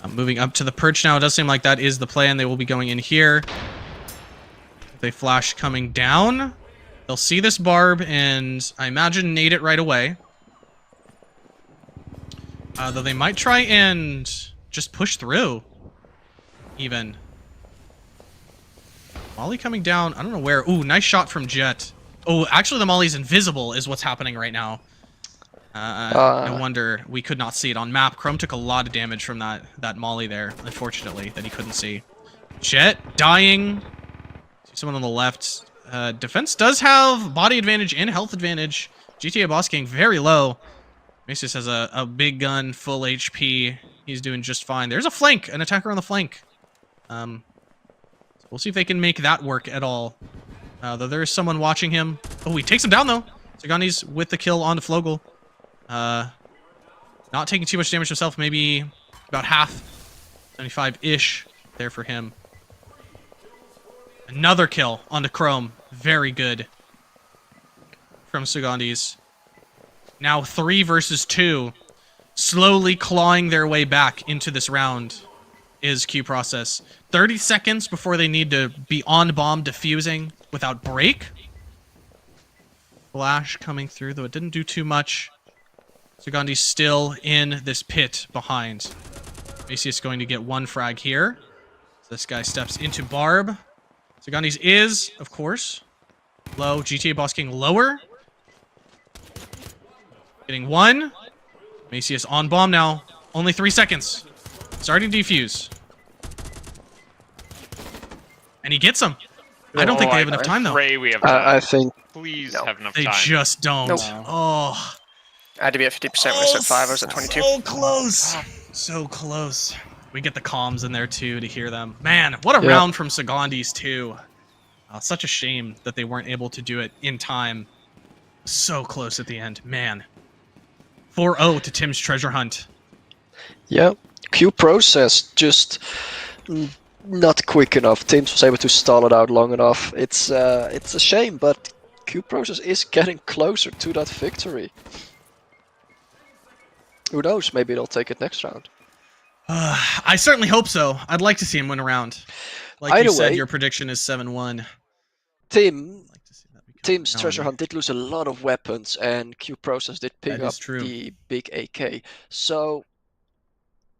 Moving up to the perch now, it does seem like that is the plan. They will be going in here. They flash coming down. They'll see this barb and I imagine nade it right away. Though they might try and just push through. Even. Molly coming down. I don't know where. Ooh, nice shot from Jet. Oh, actually the Molly's invisible is what's happening right now. No wonder we could not see it on map. Chrome took a lot of damage from that Molly there, unfortunately, that he couldn't see. Jet dying. See someone on the left. Defense does have body advantage and health advantage. GTA Boss King very low. Macius has a big gun, full HP. He's doing just fine. There's a flank, an attacker on the flank. We'll see if they can make that work at all. Though there is someone watching him. Oh, he takes him down though. Sagani's with the kill on the Flogel. Not taking too much damage himself, maybe about half. 75-ish there for him. Another kill onto Chrome. Very good. From Sagandis. Now 3 versus 2. Slowly clawing their way back into this round is Q Process. 30 seconds before they need to be on bomb defusing without break. Flash coming through, though it didn't do too much. Sagandhi's still in this pit behind. Macius going to get 1 frag here. This guy steps into Barb. Sagandhi's is, of course, low. GTA Boss King lower. Getting 1. Macius on bomb now. Only 3 seconds. Starting to defuse. And he gets him. I don't think they have enough time, though. We have I think... Please have enough They time. just don't. Nope. Oh. I had to be at 50% when I was at 5, I was at 22. So close. So close. We get the comms in there, too, to hear them. Man, what a round from Sagandhi's, too. Such a shame that they weren't able to do it in time. So close at the end. Man. 4-0 to Tim's treasure hunt. Yeah, Q Process just not quick enough. Tims was able to stall it out long enough. It's a shame, but Q Process is getting closer to that victory. Who knows? Maybe they'll take it next round. I certainly hope so. I'd like to see him win a round. Like Either you said, way, your prediction is 7-1. Tim's treasure hunt did lose a lot of weapons, and Q Process did pick up the big AK. So,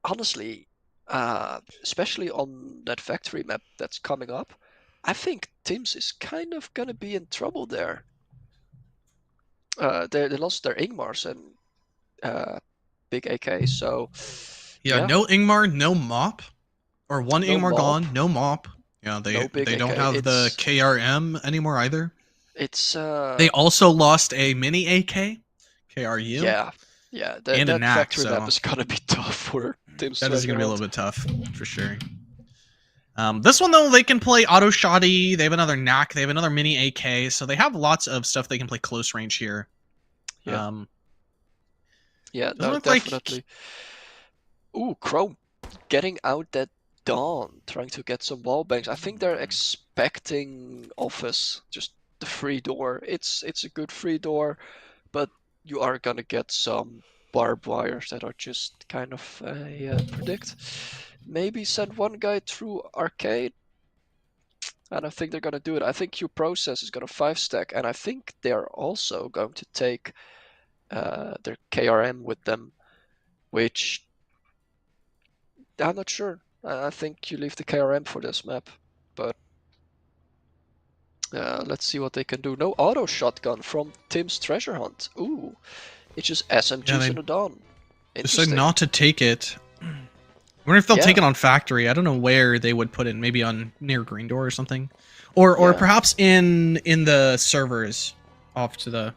honestly, especially on that factory map that's coming up, I think Tim's is kind of gonna be in trouble there. They lost their Ingmars and big AK, so yeah, no Ingmar, no Mop, or one No Ingmar Mop. gone, no Mop. Yeah, they don't AK. have the KRM anymore either. It's They also lost a mini AK, KRU. yeah, and a that knack, factory so map is gonna be tough for Tim's. that is gonna be a little bit tough for sure. This one though, they can play auto shoddy. They have another knack. They have another mini AK, so they have lots of stuff they can play close range here. Yeah. Yeah, doesn't no, look like- definitely. Ooh, Chrome getting out that Dawn, trying to get some wall bangs. I think they're expecting Office, just the free door. It's a good free door, but you are gonna get some barbed wires that are just kind of predict. Maybe send one guy through arcade. I don't think they're gonna do it. I think Q Process is gonna 5-stack, and I think they're also going to take their KRM with them, which I'm not sure. I think you leave the KRM for this map, but let's see what they can do. No auto shotgun from Tim's treasure hunt. Ooh, it's just SMGs in the Dawn. Decide not to take it. I wonder if they'll take it on factory. I don't know where they would put it. Maybe on near Green Door or something, or perhaps in the servers off to the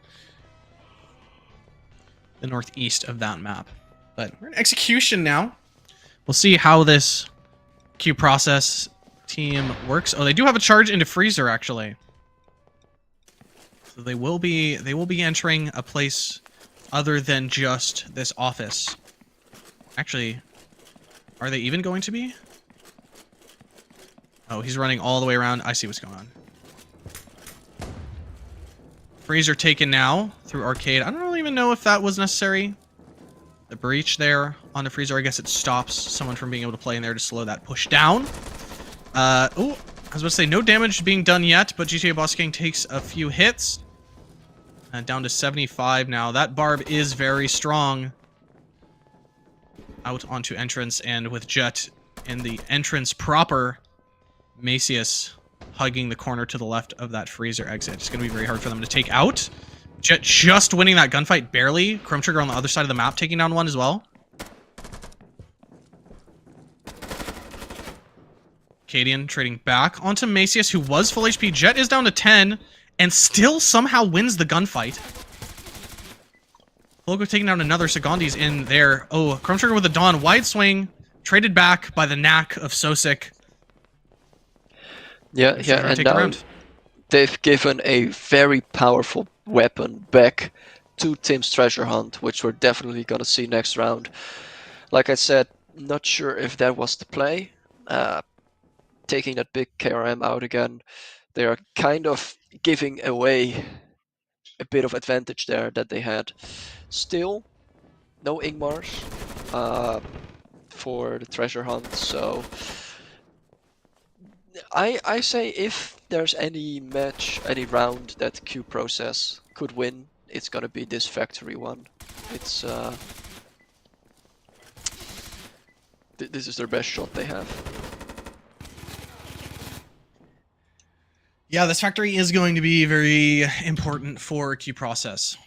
northeast of that map. But we're in execution now. We'll see how this Q Process team works. Oh, they do have a charge into Freezer actually. So they will be entering a place other than just this office. Actually, are they even going to be? Oh, he's running all the way around. I see what's going on. Freezer taken now through arcade. I don't really even know if that was necessary. The breach there on the Freezer, I guess it stops someone from being able to play in there to slow that push down. Oh, was about to say, no damage being done yet, but GTA Boss King takes a few hits. Down to 75 now. That barb is very strong. Out onto entrance, and with Jet in the entrance proper, Macius hugging the corner to the left of that freezer exit. It's going to be very hard for them to take out. Jet just winning that gunfight, barely. Chrome Trigger on the other side of the map taking down one as well. Cadian trading back onto Macius, who was full HP. Jet is down to 10, and still somehow wins the gunfight. Flogo taking down another. Sagandhi's in there. Oh, Chrome Trigger with a Dawn. Wide swing. Traded back by the knack of Sosik. Yeah, and now they've given a very powerful weapon back to Tim's treasure hunt, which we're definitely going to see next round. Like I said, not sure if that was the play. Taking that big KRM out again, they are kind of giving away a bit of advantage there that they had. Still, no Ingmars for the treasure hunt, so I say if there's any match, any round that Q Process could win, it's gonna be this factory one. It's this is their best shot they have. Yeah, this factory is going to be very important for Q Process.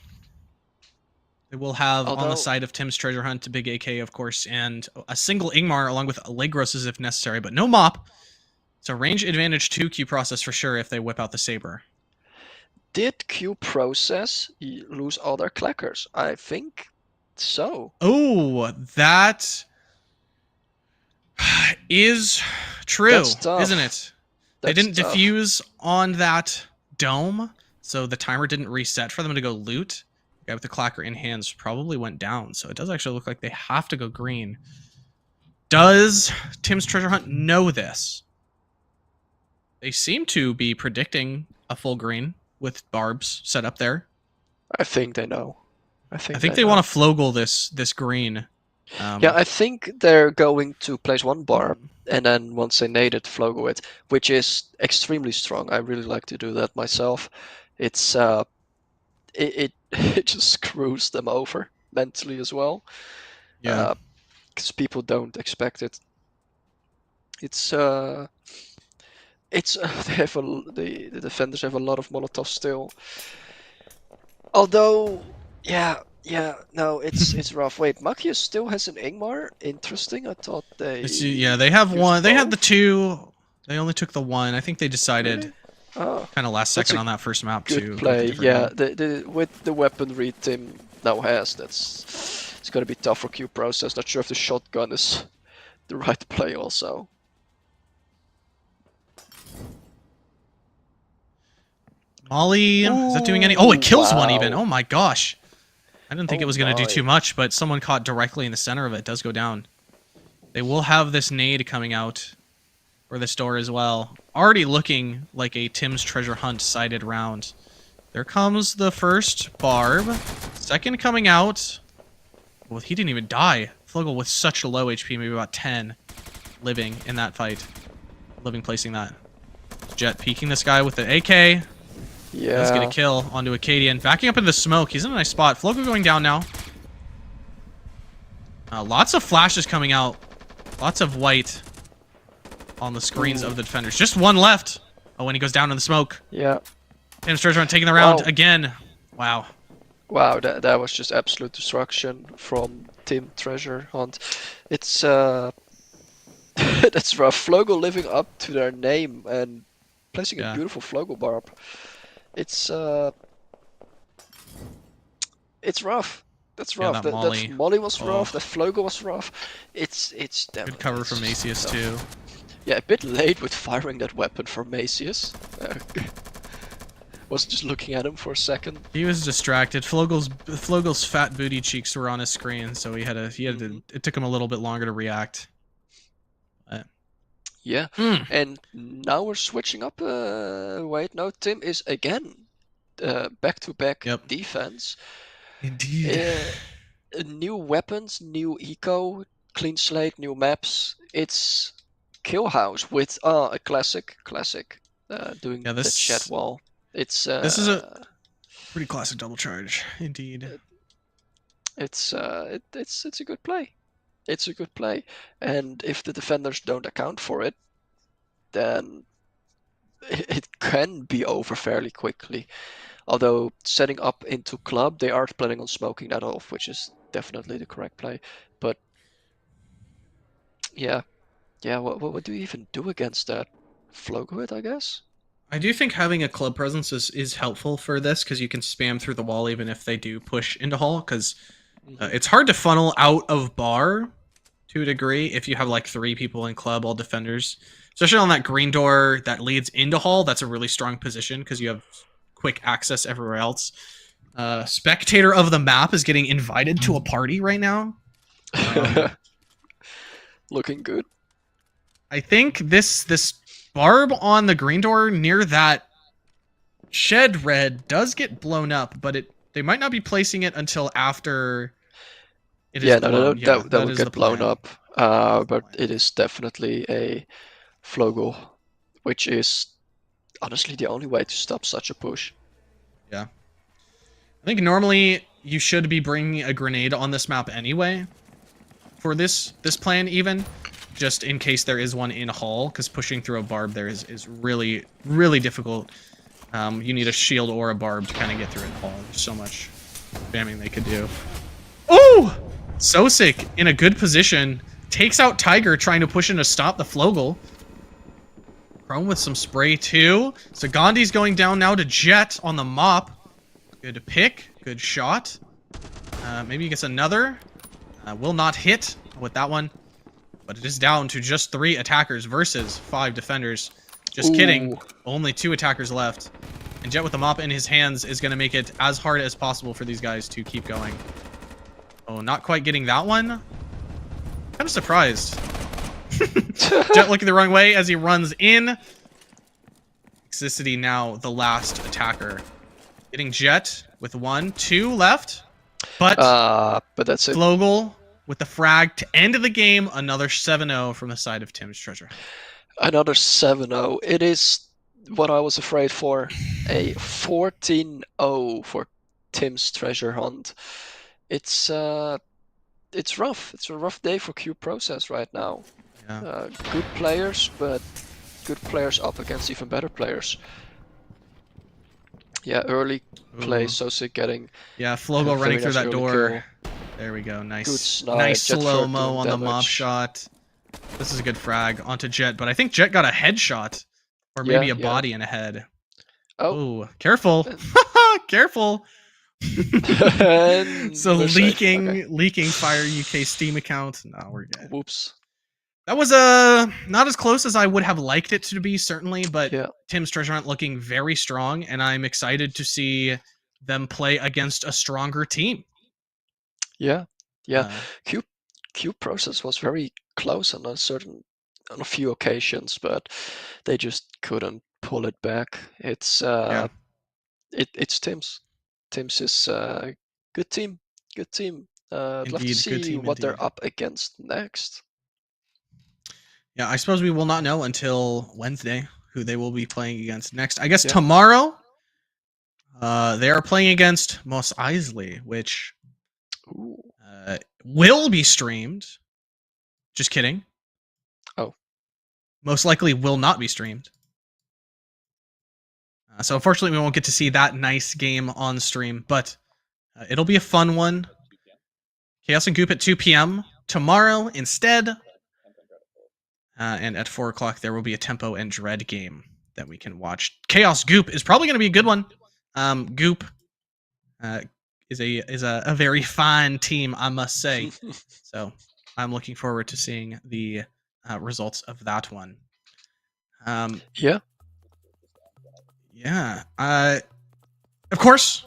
They will have on the side of Tim's treasure hunt a big AK, of course, and a single Ingmar along with Legroses if necessary, but no mop. So range advantage to Q Process for sure if they whip out the Saber. Did Q Process lose all their clackers? I think so. Oh, that is true, isn't it? They didn't defuse on that dome, so the timer didn't reset for them to go loot. The guy with the clacker in hands probably went down, so it does actually look like they have to go green. Does Tim's treasure hunt know this? They seem to be predicting a full green with barbs set up there. I think they know. I think they want to floggle this green. Yeah, I think they're going to place one barb, and then once they nade it, floggle it, which is extremely strong. I really like to do that myself. It's it just screws them over mentally as well. Yeah, because people don't expect it. It's they have the defenders have a lot of Molotov still. Although, yeah, no, it's rough. Wait, Machias still has an Ingmar? Interesting. I thought they. Yeah, they have one. They had the two. They only took the one. I think they decided kind of last second on that first map to play. Yeah, with the weaponry Tim now has, it's gonna be tough for Q Process. Not sure if the shotgun is the right play also. Molly, is that doing any? Oh, it kills one even. Oh my gosh. I didn't think it was going to do too much, but someone caught directly in the center of it. It does go down. They will have this nade coming out for this door as well. Already looking like a Tim's treasure hunt sided round. There comes the first barb. Second coming out. Well, he didn't even die. Flugel with such low HP, maybe about 10 living in that fight. Living placing that. Jet peeking this guy with the AK. Yeah. Does get a kill onto Acadian. Backing up into the smoke. He's in a nice spot. Flogo going down now. Lots of flashes coming out. Lots of white on the screens of the defenders. Just one left. Oh, when he goes down in the smoke. Yeah. Tim's treasure hunt taking the round again. Wow. Wow, that was just absolute destruction from Tim Treasure Hunt. It's that's rough. Flogo living up to their name and placing a beautiful Flogo barb. It's rough. That's rough. Yeah, that Molly was rough. That Flogo was rough. It's definitely good cover from Macius too. Yeah, a bit late with firing that weapon for Macius. Was just looking at him for a second. He was distracted. Flogel's fat booty cheeks were on his screen, so he had to. It took him a little bit longer to react. Yeah, and now we're switching up. Wait, no, Tim is again back-to-back defense. Indeed. New weapons, new eco, clean slate, new maps. It's Killhouse with a classic doing Yeah, the this- chat wall. It's this is a pretty classic double charge, indeed. it's a good play. It's a good play, and if the defenders don't account for it, then it can be over fairly quickly. Although setting up into club, they are planning on smoking that off, which is definitely the correct play. But yeah, what do you even do against that? Flogo it, I guess. I do think having a club presence is helpful for this, because you can spam through the wall even if they do push into hall, because it's hard to funnel out of bar to a degree if you have like 3 people in club, all defenders. Especially on that green door that leads into hall, that's a really strong position because you have quick access everywhere else. Spectator of the map is getting invited to a party right now. Looking good. I think this barb on the green door near that shed red does get blown up, but they might not be placing it until after it is blown. That would is get the blown plan. up. But it is definitely a Flogo, which is honestly the only way to stop such a push. Yeah. I think normally you should be bringing a grenade on this map anyway for this plan even, just in case there is one in hall, because pushing through a barb there is really, really difficult. You need a shield or a barb to kind of get through in hall. There's so much spamming they could do. Oh! Sosik in a good position. Takes out Tiger trying to push in to stop the Flogel. Chrome with some spray too. So Gandhi's going down now to Jet on the mop. Good pick. Good shot. Maybe he gets another. Will not hit with that one. But it is down to just 3 attackers versus 5 defenders. Just kidding. Only 2 attackers left. And Jet with the mop in his hands is going to make it as hard as possible for these guys to keep going. Oh, not quite getting that one. Kind of surprised. Jet looking the wrong way as he runs in. Exicity now the last attacker. Getting Jet with 1, 2 left. But that's it. Flogel with the frag to end the game. Another 7-0 from the side of Tim's Treasure. Another 7-0. It is what I was afraid for. A 14-0 for Tim's Treasure Hunt. It's rough. It's a rough day for Q Process right now. Yeah. Good players, but good players up against even better players. Yeah, early play, Sosik getting... Yeah, Flogel running through that door. Kill. There we go. Nice, Good snipe. nice Jet slow-mo doing on the damage. mob shot. This is a good frag onto Jet, but I think Jet got a headshot. Or maybe a body and a head. Oh. Ooh, careful. Careful. So leaking Fire UK Steam account. No, we're good. Whoops. That was not as close as I would have liked it to be, certainly, but Tim's Treasure Hunt looking very strong, and I'm excited to see them play against a stronger team. Yeah. Q Process was very close on a few occasions, but they just couldn't pull it back. It's it's Tim's. Tim's is good team. Good team. I'd love to see what they're up against next. Yeah, I suppose we will not know until Wednesday who they will be playing against next. I guess tomorrow they are playing against Mos Eisley, which will be streamed. Just kidding. Oh. Most likely will not be streamed. So unfortunately, we won't get to see that nice game on stream, but it'll be a fun one. Chaos and Goop at 2 p.m. tomorrow instead. And at 4 o'clock, there will be a Tempo and Dread game that we can watch. Chaos Goop is probably going to be a good one. Goop is a very fine team, I must say. So I'm looking forward to seeing the results of that one. Yeah. Of course,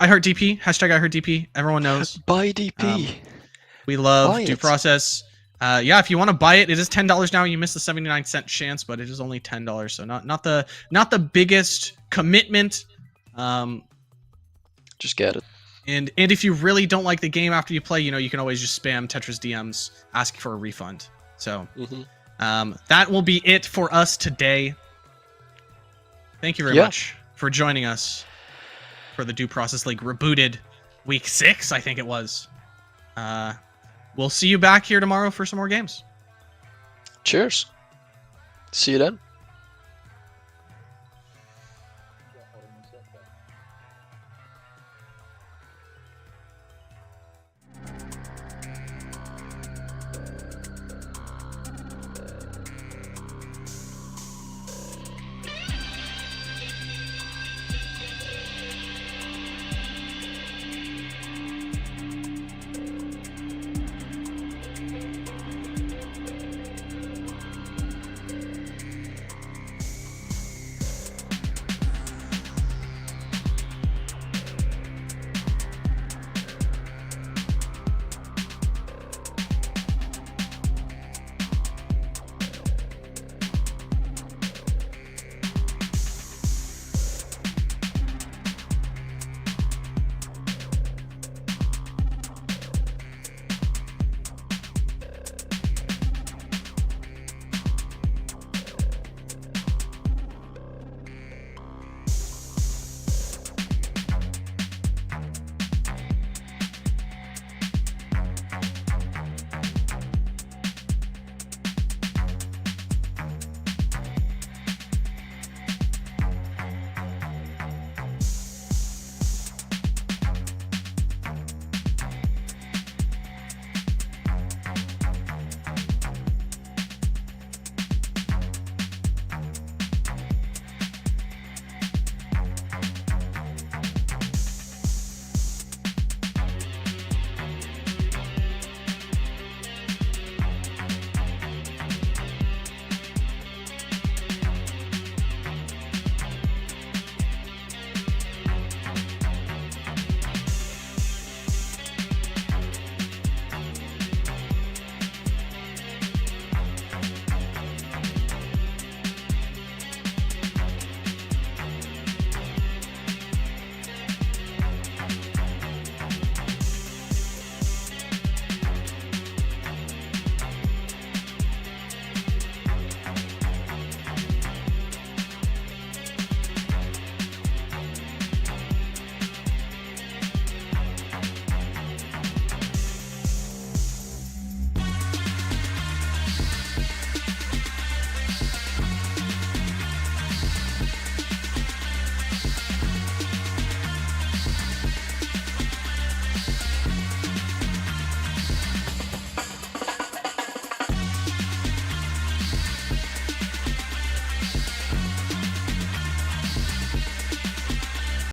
I heart DP. Hashtag I heart DP. Everyone knows. Buy DP. We love Buy Due it. Process. If you want to buy it, it is $10 now. You missed the 79-cent chance, but it is only $10, so not the biggest commitment. Just get it. And if you really don't like the game after you play, you can always just spam Tetris DMs asking for a refund. So That will be it for us today. Thank you very much for joining us for the Due Process League rebooted week 6, I think it was. We'll see you back here tomorrow for some more games. Cheers. See you then.